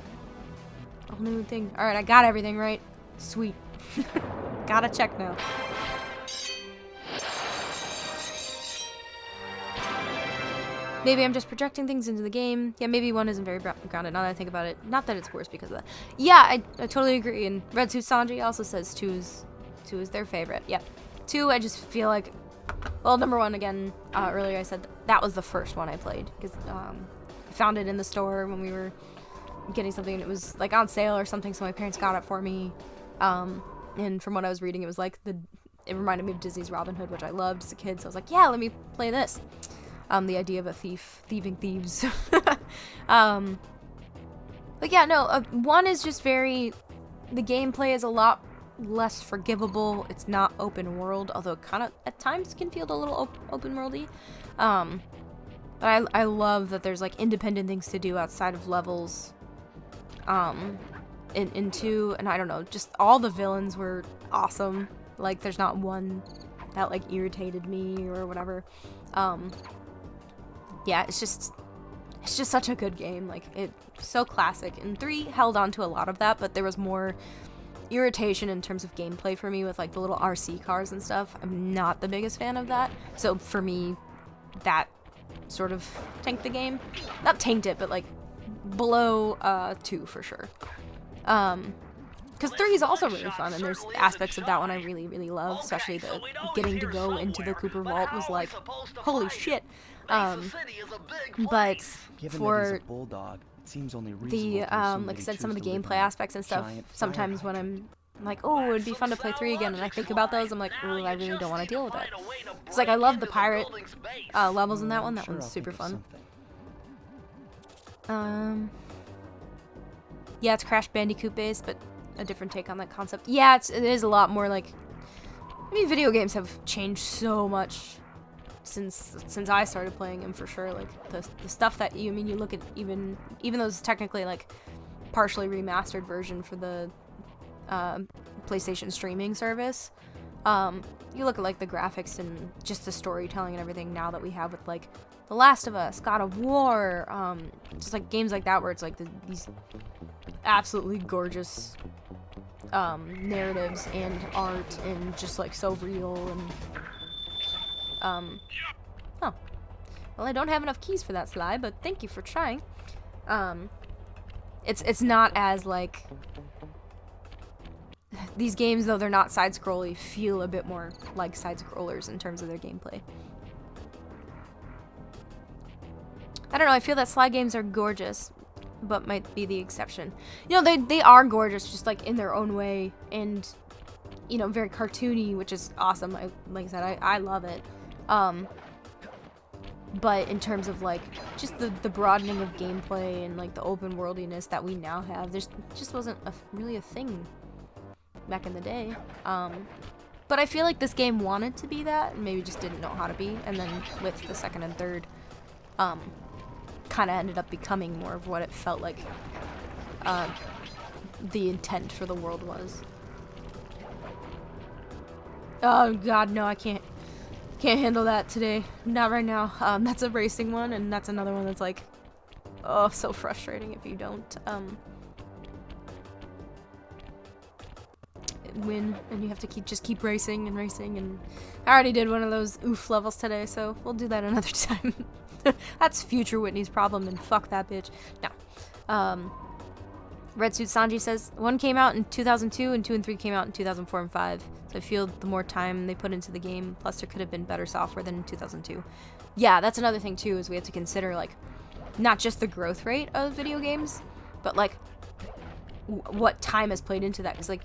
a whole new thing. Alright, I got everything right. Sweet. Gotta check now. Maybe I'm just projecting things into the game. Yeah, maybe 1 isn't very grounded, now that I think about it. Not that it's worse because of that. Yeah, I totally agree. And Red Suit Sanji also says 2 is their favorite. Yeah. 2, I just feel like... Well, number 1, again, earlier I said that was the first one I played. Because I found it in the store when we were getting something, and it was, like, on sale or something, so my parents got it for me. And from what I was reading, it was like it reminded me of Disney's Robin Hood, which I loved as a kid, so I was like, yeah, let me play this. The idea of a thieving thieves. But yeah, no, 1 is just very, the gameplay is a lot less forgivable. It's not open world, although it kind of at times can feel a little open worldy. But I love that there's, like, independent things to do outside of levels. In 2, and I don't know, just all the villains were awesome. Like, there's not one that, like, irritated me or whatever. Yeah, it's just such a good game. Like, it's so classic. And 3 held on to a lot of that, but there was more irritation in terms of gameplay for me with, like, the little RC cars and stuff. I'm not the biggest fan of that. So for me, that sort of tanked the game. Not tanked it, but, like, below 2 for sure. Because 3 is also really fun, and there's aspects of that one I really, really love, especially the getting to go into the Cooper Vault was like, holy shit. But for bulldog, it seems only the, like I said, some of the gameplay aspects and stuff, sometimes when I'm like, oh, it would be fun to play 3 again, and I think about those, I'm like, oh, I really don't want to deal with that. It's like, I love the pirate levels in that one. That one's super fun. Yeah, it's Crash Bandicoot based, but a different take on that concept. Yeah, it is a lot more like... I mean, video games have changed so much since I started playing them, for sure. Like, the stuff that you look at, even though it's technically, like, partially remastered version for the PlayStation streaming service, you look at, like, the graphics and just the storytelling and everything now that we have with, like, The Last of Us, God of War, just, like, games like that where it's, like, these absolutely gorgeous narratives and art and just, like, so real and oh, well, I don't have enough keys for that, Sly, but thank you for trying. It's not as, like, these games, though they're not side-scrolly, feel a bit more like side-scrollers in terms of their gameplay. I don't know, I feel that Sly games are gorgeous, but might be the exception. You know, they are gorgeous, just, like, in their own way, and, you know, very cartoony, which is awesome. Like I said, I love it. But in terms of like just the broadening of gameplay and like the open worldiness that we now have, there's just wasn't really a thing back in the day. But I feel like this game wanted to be that and maybe just didn't know how to be, and then with the second and third kind of ended up becoming more of what it felt like the intent for the world was. Oh god, no, I can't handle that today. Not right now. That's a racing one, and that's another one that's like, oh, so frustrating if you don't win, and you have to keep racing, and I already did one of those oof levels today, so we'll do that another time. That's future Whitney's problem, and fuck that bitch. No. Red Suit Sanji says, 1 came out in 2002, and 2 and 3 came out in 2004 and 5. So I feel the more time they put into the game, plus there could have been better software than in 2002. Yeah, that's another thing too, is we have to consider, like, not just the growth rate of video games, but, like, what time has played into that. Because, like,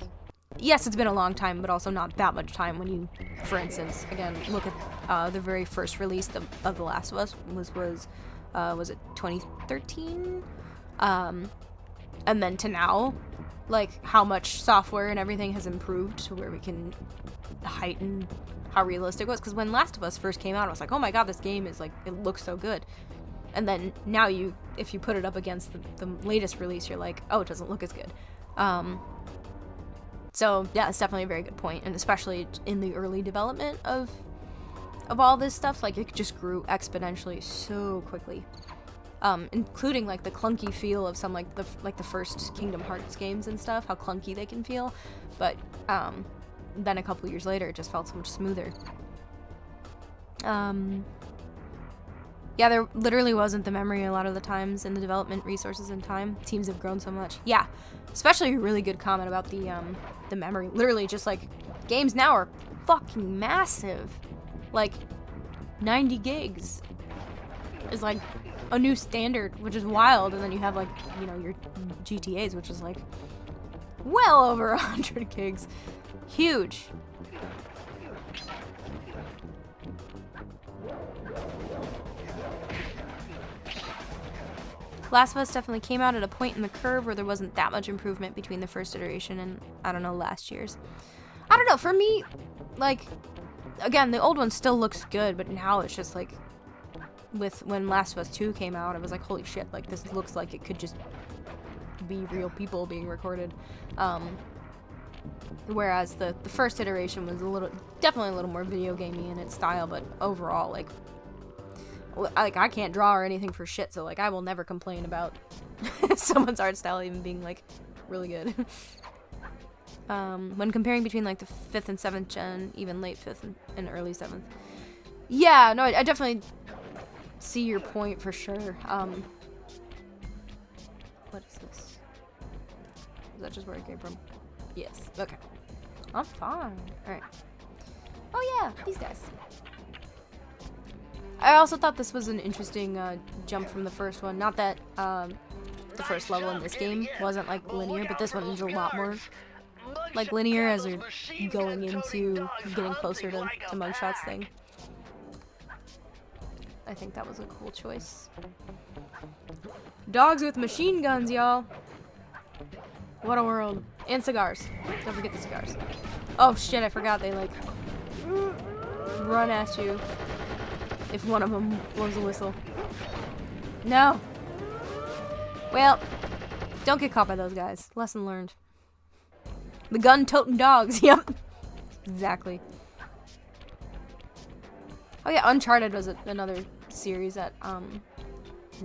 yes, it's been a long time, but also not that much time when you, for instance, again, look at the very first release of The Last of Us was it 2013? And then to now, like, how much software and everything has improved to where we can heighten how realistic it was. Because when Last of Us first came out, I was like, oh my god, this game is, like, it looks so good. And then now if you put it up against the latest release, you're like, oh, it doesn't look as good. So, yeah, it's definitely a very good point. And especially in the early development of all this stuff, like, it just grew exponentially so quickly. Including like the clunky feel of some like the first Kingdom Hearts games and stuff, how clunky they can feel, but then a couple years later it just felt so much smoother. Yeah, there literally wasn't the memory a lot of the times in the development resources and time. Teams have grown so much. Yeah, especially a really good comment about the memory. Literally just like games now are fucking massive. Like 90 gigs is like a new standard, which is wild. And then you have like, you know, your GTAs, which is like well over 100 gigs. Huge. Last of Us definitely came out at a point in the curve where there wasn't that much improvement between the first iteration and, I don't know, last year's. I don't know, for me, like, again, the old one still looks good, but now it's just like, when Last of Us 2 came out, I was like, holy shit, like, this looks like it could just be real people being recorded. Whereas the first iteration was definitely a little more video gamey in its style, but overall, like, I can't draw or anything for shit, so, like, I will never complain about someone's art style even being, like, really good. When comparing between, like, the 5th and 7th gen, even late 5th and early 7th. Yeah, no, I definitely see your point for sure. What is this? Is that just where it came from? Yes. Okay. I'm fine. Alright. Oh yeah, these guys. I also thought this was an interesting jump from the first one. Not that the first level in this game wasn't like linear, but this one is a lot more like linear as you're going into getting closer to Mugshot's thing. I think that was a cool choice. Dogs with machine guns, y'all. What a world. And cigars. Don't forget the cigars. Oh shit, I forgot they like run at you if one of them blows a whistle. No. Well, don't get caught by those guys. Lesson learned. The gun-toting dogs. Yep. Exactly. Oh yeah, Uncharted was another series that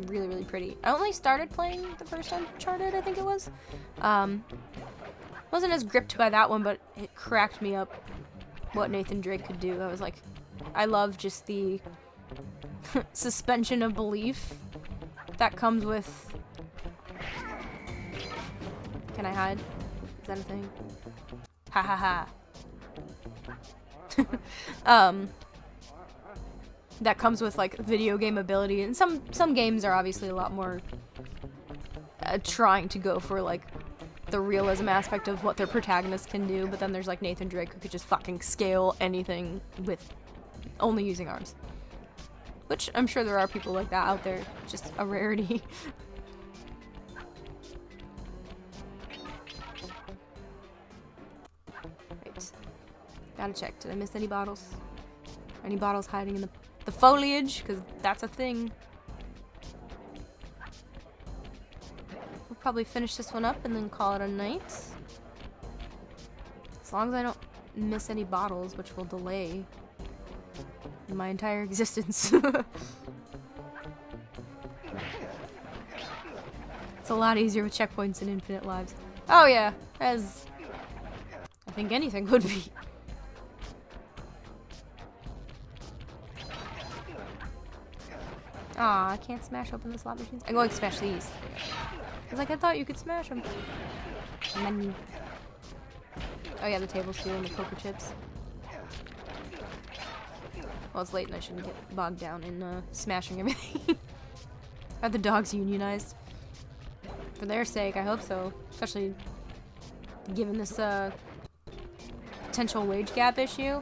really, really pretty. I only started playing the first Uncharted, I think it was. Wasn't as gripped by that one, but it cracked me up what Nathan Drake could do. I was like, I love just the suspension of belief that comes with... Can I hide? Is that a thing? Ha ha ha. That comes with like video game ability, and some games are obviously a lot more trying to go for like the realism aspect of what their protagonist can do, but then there's like Nathan Drake who could just fucking scale anything with only using arms. Which I'm sure there are people like that out there. Just a rarity. Right. Gotta check. Did I miss any bottles? Any bottles hiding in the foliage? Because that's a thing. We'll probably finish this one up and then call it a night. As long as I don't miss any bottles, which will delay my entire existence. It's a lot easier with checkpoints and infinite lives. Oh yeah, as I think anything would be. Aw, I can't smash open the slot machines. I'm going to smash these. I was like, I thought you could smash them. Menu. Oh yeah, the table's too and the poker chips. Well, it's late and I shouldn't get bogged down in smashing everything. Are the dogs unionized? For their sake, I hope so. Especially given this potential wage gap issue.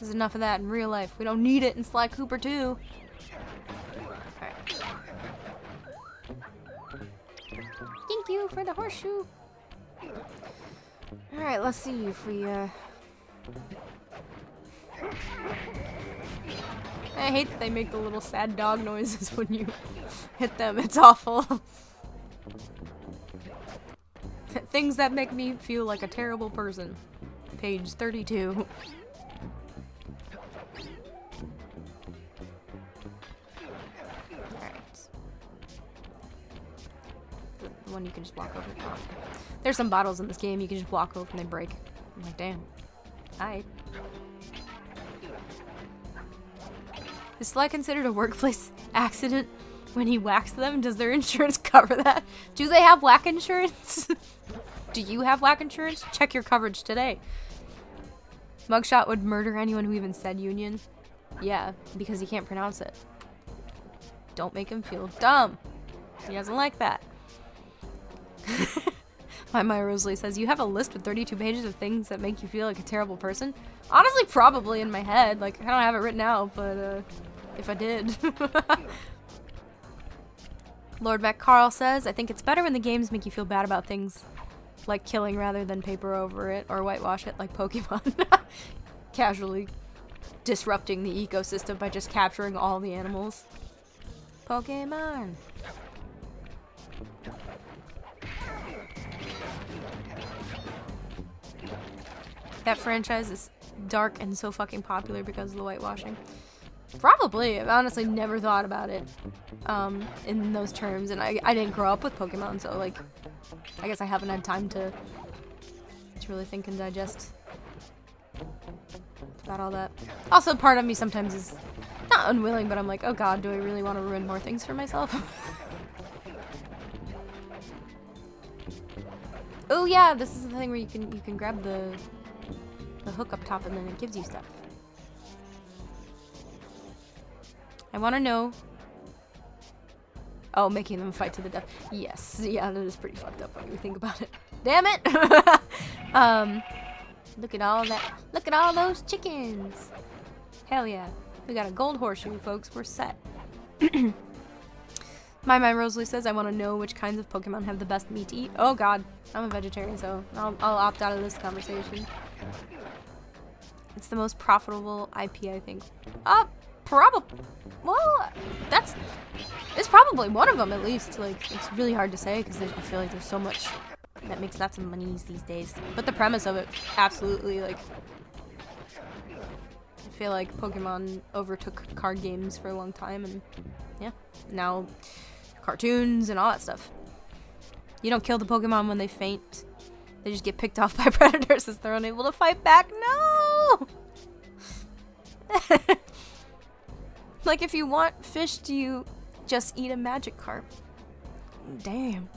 There's enough of that in real life. We don't need it in Sly Cooper 2. Alright. Thank you for the horseshoe. Alright, let's see if we I hate that they make the little sad dog noises when you hit them. It's awful. Things that make me feel like a terrible person. Page 32. One you can just walk over. Oh. There's some bottles in this game you can just walk over and they break. I'm like, damn. Alright. Is Sly considered a workplace accident when he whacks them? Does their insurance cover that? Do they have whack insurance? Do you have whack insurance? Check your coverage today. Mugshot would murder anyone who even said union. Yeah, because he can't pronounce it. Don't make him feel dumb. He doesn't like that. My Rosalie says, you have a list with 32 pages of things that make you feel like a terrible person? Honestly, probably in my head. Like, I don't have it written out, but if I did. Lord Mac Carl says, I think it's better when the games make you feel bad about things like killing rather than paper over it or whitewash it like Pokemon. Casually disrupting the ecosystem by just capturing all the animals. Pokemon. That franchise is dark and so fucking popular because of the whitewashing. Probably. I've honestly never thought about it in those terms, and I didn't grow up with Pokemon, so like, I guess I haven't had time to really think and digest about all that. Also, part of me sometimes is not unwilling, but I'm like, oh god, do I really want to ruin more things for myself? Oh yeah, this is the thing where you can grab the hook up top and then it gives you stuff. I want to know. Oh, making them fight to the death. Yes, yeah, that is pretty fucked up when you think about it. Damn it! Look at all that. Look at all those chickens. Hell yeah. We got a gold horseshoe, folks. We're set. My Rosalie says, I want to know which kinds of Pokemon have the best meat to eat. Oh god, I'm a vegetarian, so I'll opt out of this conversation. It's the most profitable IP, I think. Probably. Well, it's probably one of them at least. Like, it's really hard to say because I feel like there's so much that makes lots of monies these days. But the premise of it, absolutely, like, I feel like Pokemon overtook card games for a long time, and yeah, now cartoons and all that stuff. You don't kill the Pokemon when they faint. They just get picked off by predators as they're unable to fight back. No! Like, if you want fish, do you just eat a magic carp? Damn.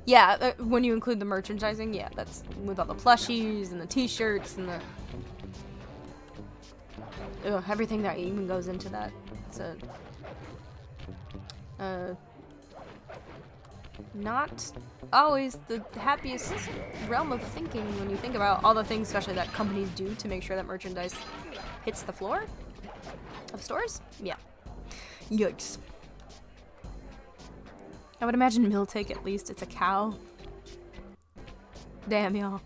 Yeah, when you include the merchandising, yeah, that's with all the plushies and the t-shirts and the... everything that even goes into that. It's not always the happiest realm of thinking when you think about all the things, especially that companies do to make sure that merchandise hits the floor of stores. Yeah. Yikes. I would imagine Miltic, at least it's a cow. Damn, y'all.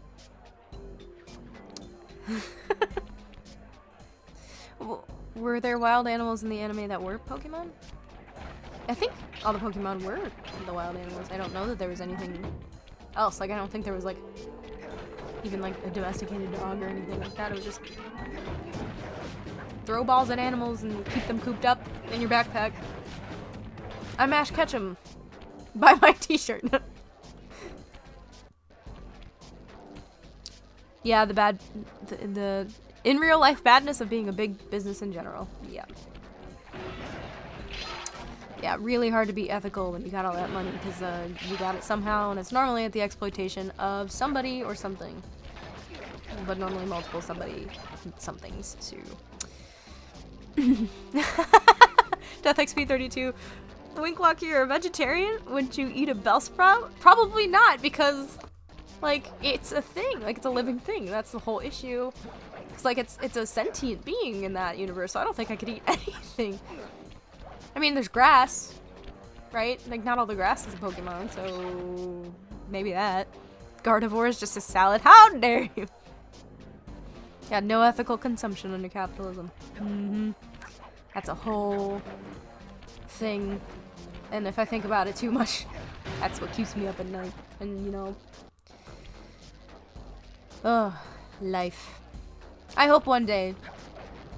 Were there wild animals in the anime that were Pokemon? I think all the Pokemon were the wild animals. I don't know that there was anything else. Like, I don't think there was, like, even, like, a domesticated dog or anything like that. It was just throw balls at animals and keep them cooped up in your backpack. I'm Ash Ketchum. Buy my t-shirt. Yeah, the in real life badness of being a big business in general. Yeah. Yeah, really hard to be ethical when you got all that money because you got it somehow, and it's normally at the exploitation of somebody or something. But normally multiple somethings too. Death XP 32. Winklock, you're a vegetarian? Wouldn't you eat a Bellsprout? Probably not, because like it's a thing, like it's a living thing. That's the whole issue. It's like it's a sentient being in that universe, so I don't think I could eat anything. I mean, there's grass, right? Like, not all the grass is a Pokemon, so maybe that. Gardevoir is just a salad. How dare you? Yeah, no ethical consumption under capitalism. That's a whole thing. And if I think about it too much, that's what keeps me up at night. And, you know... Ugh, life. I hope one day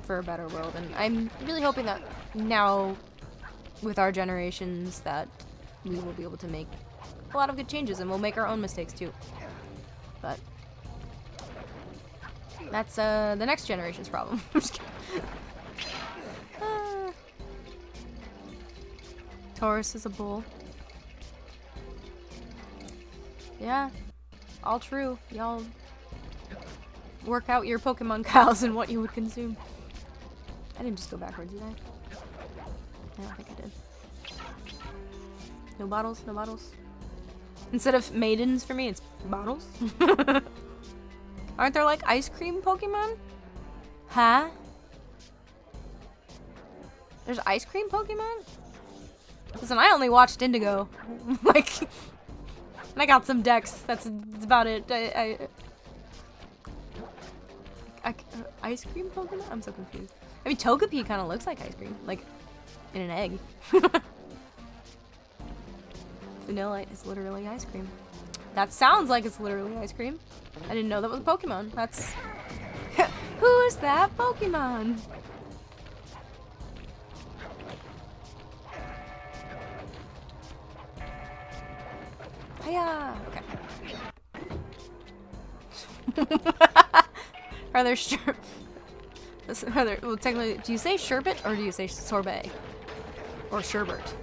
for a better world, and I'm really hoping that now, with our generations, that we will be able to make a lot of good changes, and we'll make our own mistakes too. But that's the next generation's problem. I'm just kidding. Taurus is a bull. Yeah, all true. Y'all work out your Pokemon cows and what you would consume. I didn't just go backwards, did I? I don't think I did. No bottles? No bottles? Instead of maidens for me, it's bottles? Aren't there like ice cream Pokemon? Huh? There's ice cream Pokemon? Listen, I only watched Indigo. Like, and I got some decks. That's about it. Ice cream Pokemon? I'm so confused. I mean, Togepi kind of looks like ice cream. Like, in an egg. Vanillite is literally ice cream. That sounds like it's literally ice cream. I didn't know that was a Pokemon. That's... Who's that Pokemon? Hiya! Okay. Are there well, technically, do you say sherbet or do you say sorbet? Or sherbet?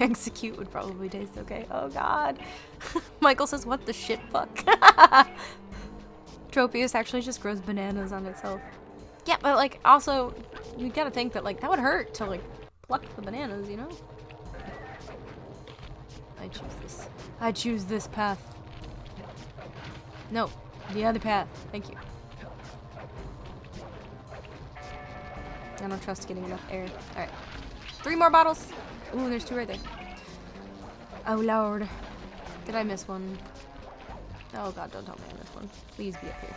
Execute would probably taste okay. Oh god. Michael says, what the shit fuck? Tropius actually just grows bananas on itself. Yeah, but like, also, you gotta think that like, that would hurt to like, pluck the bananas, you know? I choose this. I choose this path. No, the other path. Thank you. I don't trust getting enough air. Alright. 3 more bottles. Ooh, there's 2 right there. Oh lord. Did I miss one? Oh god, don't tell me I missed one. Please be up here.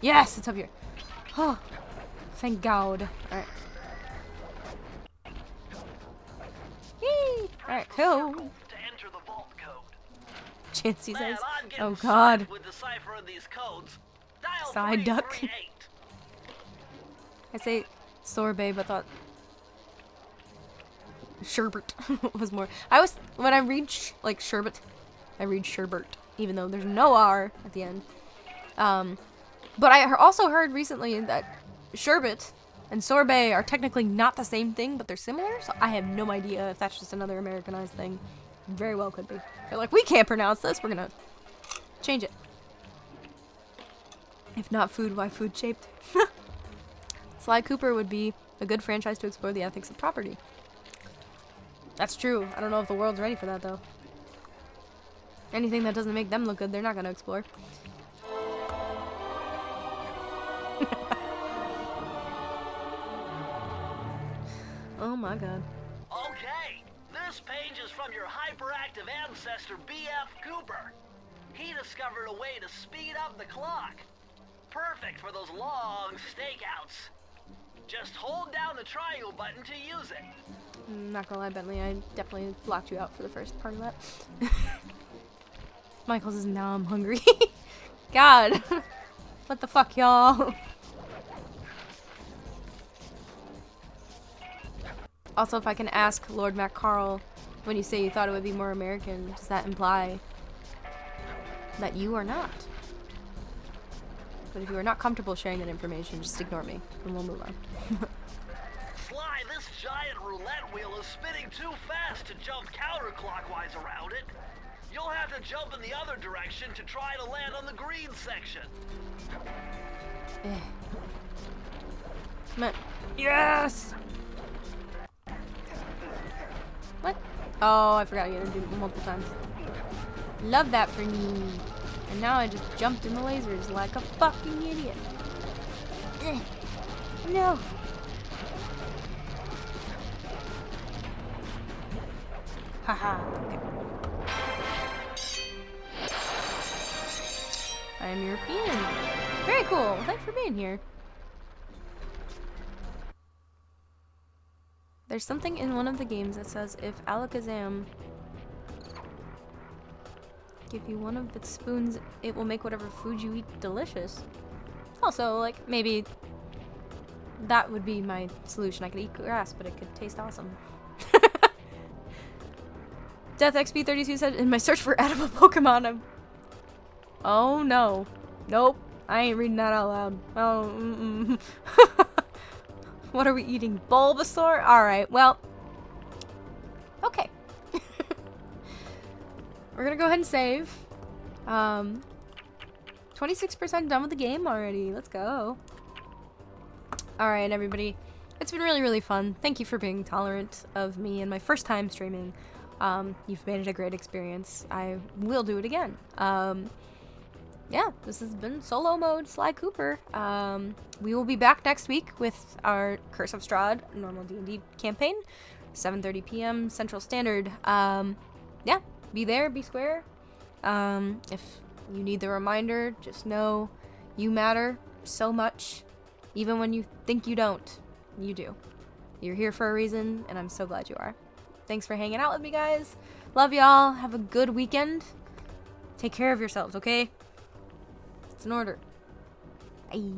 Yes, it's up here. Oh, thank god. Alright. Yee! Alright, cool. To enter the vault code. Chansey Man, says, I'm getting oh god. stuck with deciphering these codes. Dial Side duck. 338. I say sorbet, but thought sherbet was more. I was, when I read like sherbet, I read sherbet, even though there's no R at the end. But I also heard recently that sherbet and sorbet are technically not the same thing, but they're similar, so I have no idea if that's just another Americanized thing. Very well could be. They're like, we can't pronounce this, we're gonna change it. If not food, why food shaped? Sly Cooper would be a good franchise to explore the ethics of property. That's true. I don't know if the world's ready for that, though. Anything that doesn't make them look good, they're not going to explore. Oh my god. Okay, this page is from your hyperactive ancestor, B.F. Cooper. He discovered a way to speed up the clock. Perfect for those long stakeouts. Just hold down the triangle button to use it. Not gonna lie, Bentley, I definitely blocked you out for the first part of that. Michael says, now I'm hungry. God. What the fuck, y'all? Also, if I can ask Lord MacCarl, when you say you thought it would be more American, does that imply that you are not? But if you are not comfortable sharing that information, just ignore me, and we'll move on. Sly, this giant roulette wheel is spinning too fast to jump counterclockwise around it. You'll have to jump in the other direction to try to land on the green section. Come on. Yes! What? Oh, I forgot you had to do it multiple times. Love that for me. And now I just jumped in the lasers like a fucking idiot. No. Haha. Okay. I am European. Very cool. Thanks for being here. There's something in one of the games that says if Alakazam give you one of its spoons, it will make whatever food you eat delicious. Also, like, maybe that would be my solution. I could eat grass, but it could taste awesome. Death XP32 said, in my search for edible Pokemon, I'm... Oh, no. Nope. I ain't reading that out loud. Oh, What are we eating? Bulbasaur? Alright, well. Okay. We're gonna go ahead and save. 26% done with the game already. Let's go. Alright, everybody. It's been really, really fun. Thank you for being tolerant of me and my first time streaming. You've made it a great experience. I will do it again. Yeah, this has been SoloMode, Sly Cooper. We will be back next week with our Curse of Strahd normal D&D campaign, 7:30 p.m. Central Standard. Yeah, be there, be square. If you need the reminder, just know you matter so much. Even when you think you don't, you do. You're here for a reason, and I'm so glad you are. Thanks for hanging out with me, guys. Love y'all. Have a good weekend. Take care of yourselves, okay? It's an order. Bye.